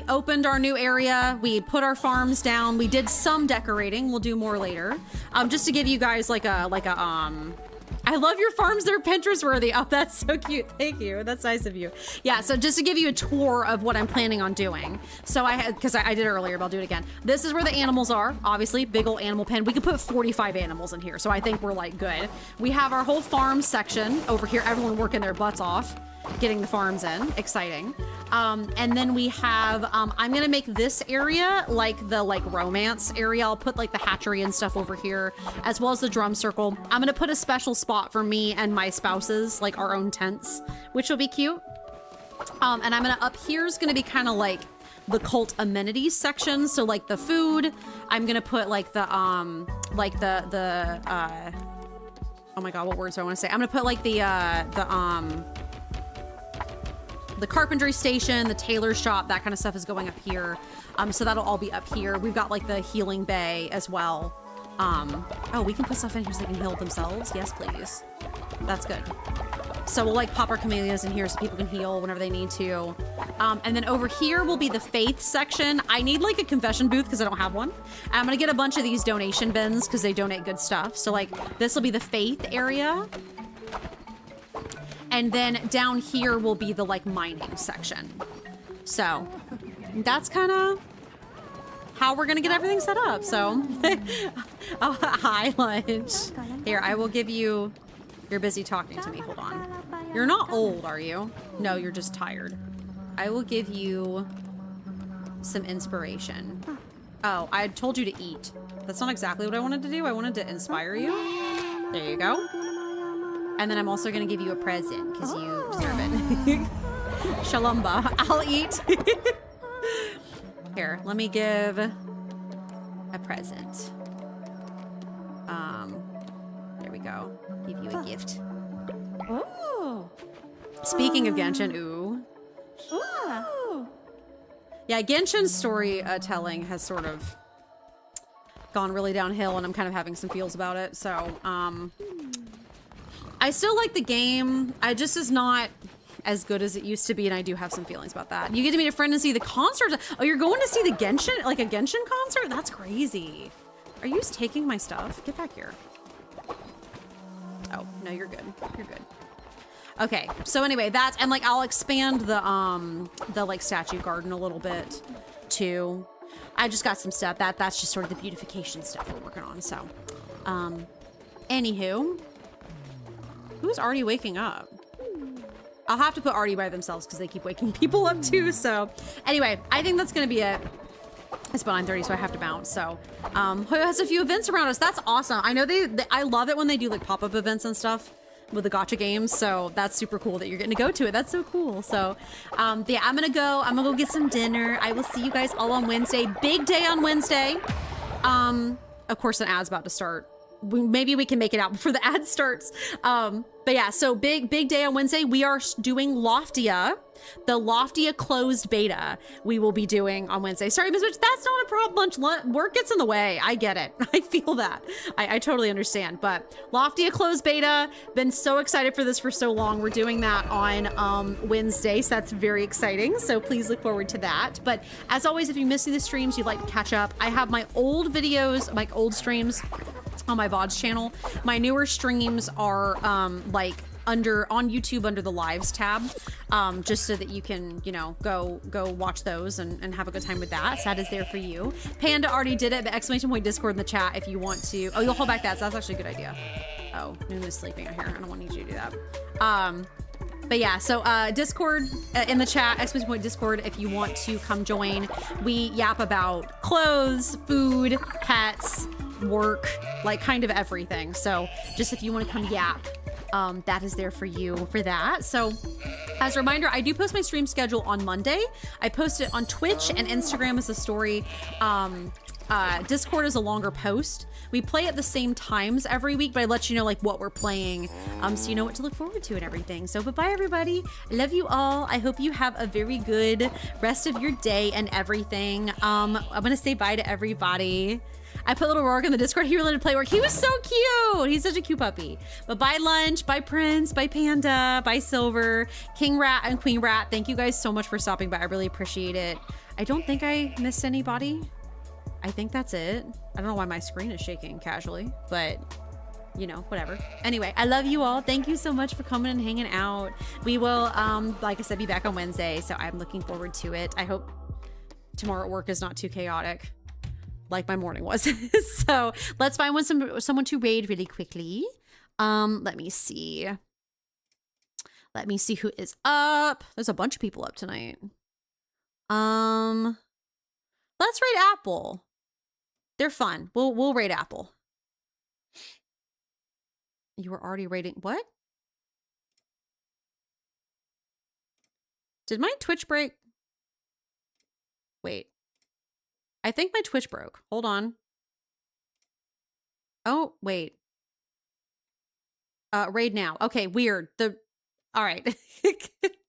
opened our new area. We put our farms down. We did some decorating. We'll do more later. Just to give you guys like a I love your farms. They're Pinterest worthy. Oh, that's so cute. Thank you. That's nice of you. Yeah, so just to give you a tour of what I'm planning on doing. So because I did it earlier, but I'll do it again. This is where the animals are. Obviously, big old animal pen. We could put 45 animals in here. So I think we're like good. We have our whole farm section over here. Everyone working their butts off, getting the farms in. Exciting. And then we have, I'm gonna make this area like the romance area. I'll put like the hatchery and stuff over here, as well as the drum circle. I'm gonna put a special spot for me and my spouses, like our own tents, which will be cute. And I'm gonna, up here is gonna be kind of like the cult amenities section. So like the food, I'm gonna put like the, oh my God, what words do I want to say? I'm gonna put like the carpentry station, the tailor shop, that kind of stuff is going up here. So that'll all be up here. We've got like the healing bay as well. Oh, we can put stuff in here so they can heal themselves. Yes, please. That's good. So we'll like pop our camellias in here so people can heal whenever they need to. And then over here will be the faith section. I need like a confession booth because I don't have one. I'm gonna get a bunch of these donation bins because they donate good stuff. So like this will be the faith area. And then down here will be the like mining section. So that's kind of how we're gonna get everything set up. So, oh, hi, lunch. Here, I will give you, you're busy talking to me, hold on. You're not old, are you? No, you're just tired. I will give you some inspiration. Oh, I had told you to eat. That's not exactly what I wanted to do. I wanted to inspire you. There you go. And then I'm also gonna give you a present because you deserve it. Shalomba, I'll eat. Here, let me give a present. There we go. Give you a gift. Oh. Speaking of Genshin, ooh. Ooh. Yeah, Genshin's storytelling has sort of gone really downhill, and I'm kind of having some feels about it. So, I still like the game. I just is not as good as it used to be, and I do have some feelings about that. You get to meet a friend and see the concert. Oh, you're going to see the Genshin, like a Genshin concert? That's crazy. Are you just taking my stuff? Get back here. Oh, no, you're good. You're good. Okay, so anyway, that's, and like I'll expand the like statue garden a little bit too. I just got some stuff. That's just sort of the beautification stuff we're working on. So, anywho, who's already waking up? I'll have to put Artie by themselves because they keep waking people up too. So anyway, I think that's going to be it. It's about 9:30, so I have to bounce. So, who has a few events around us? That's awesome. I know I love it when they do like pop-up events and stuff with the gacha games. So that's super cool that you're getting to go to it. That's so cool. So, yeah, I'm gonna go get some dinner. I will see you guys all on Wednesday. Big day on Wednesday. Of course, an ad's about to start. Maybe we can make it out before the ad starts. But yeah, so big day on Wednesday. We are doing Loftia, the Loftia closed beta we will be doing on Wednesday. Sorry, Ms. Witch, that's not a problem. Work gets in the way. I get it. I feel that. I totally understand. But Loftia closed beta, been so excited for this for so long. We're doing that on Wednesday, so that's very exciting. So please look forward to that. But as always, if you miss the streams, you'd like to catch up, I have my old videos, my old streams on my VODs channel. My newer streams are like on YouTube under the lives tab. just so that you can, you know, go watch those and have a good time with that. So that is there for you. Panda already did it, but exclamation point Discord in the chat if you want to. Oh, you'll hold back that. So that's actually a good idea. Oh, Noon is sleeping out here. I don't want you to do that. But yeah, so Discord in the chat, exclamation point Discord if you want to come join. We yap about clothes, food, pets, work, like kind of everything. So just if you want to come yap, that is there for you for that. So as a reminder, I do post my stream schedule on Monday. I post it on Twitch and Instagram as a story. Discord is a longer post. We play at the same times every week, but I let you know like what we're playing, so you know what to look forward to and everything. So bye everybody. I love you all. I hope you have a very good rest of your day and everything. I'm gonna say bye to everybody. I put little Rourke in the Discord. He really did play work. He was so cute. He's such a cute puppy. But bye Lunch, bye Prince, bye Panda, bye Silver, King Rat and Queen Rat. Thank you guys so much for stopping by. I really appreciate it. I don't think I missed anybody. I think that's it. I don't know why my screen is shaking casually, but you know, whatever. Anyway, I love you all. Thank you so much for coming and hanging out. We will, like I said, be back on Wednesday, so I'm looking forward to it. I hope tomorrow at work is not too chaotic like my morning was. So let's find someone to raid really quickly. Let me see. Let me see who is up. There's a bunch of people up tonight. Let's raid Apple. They're fun. We'll raid Apple. You were already raiding what? Did my Twitch break? Wait. I think my Twitch broke. Hold on. Oh, wait. Raid now. Okay, weird. All right.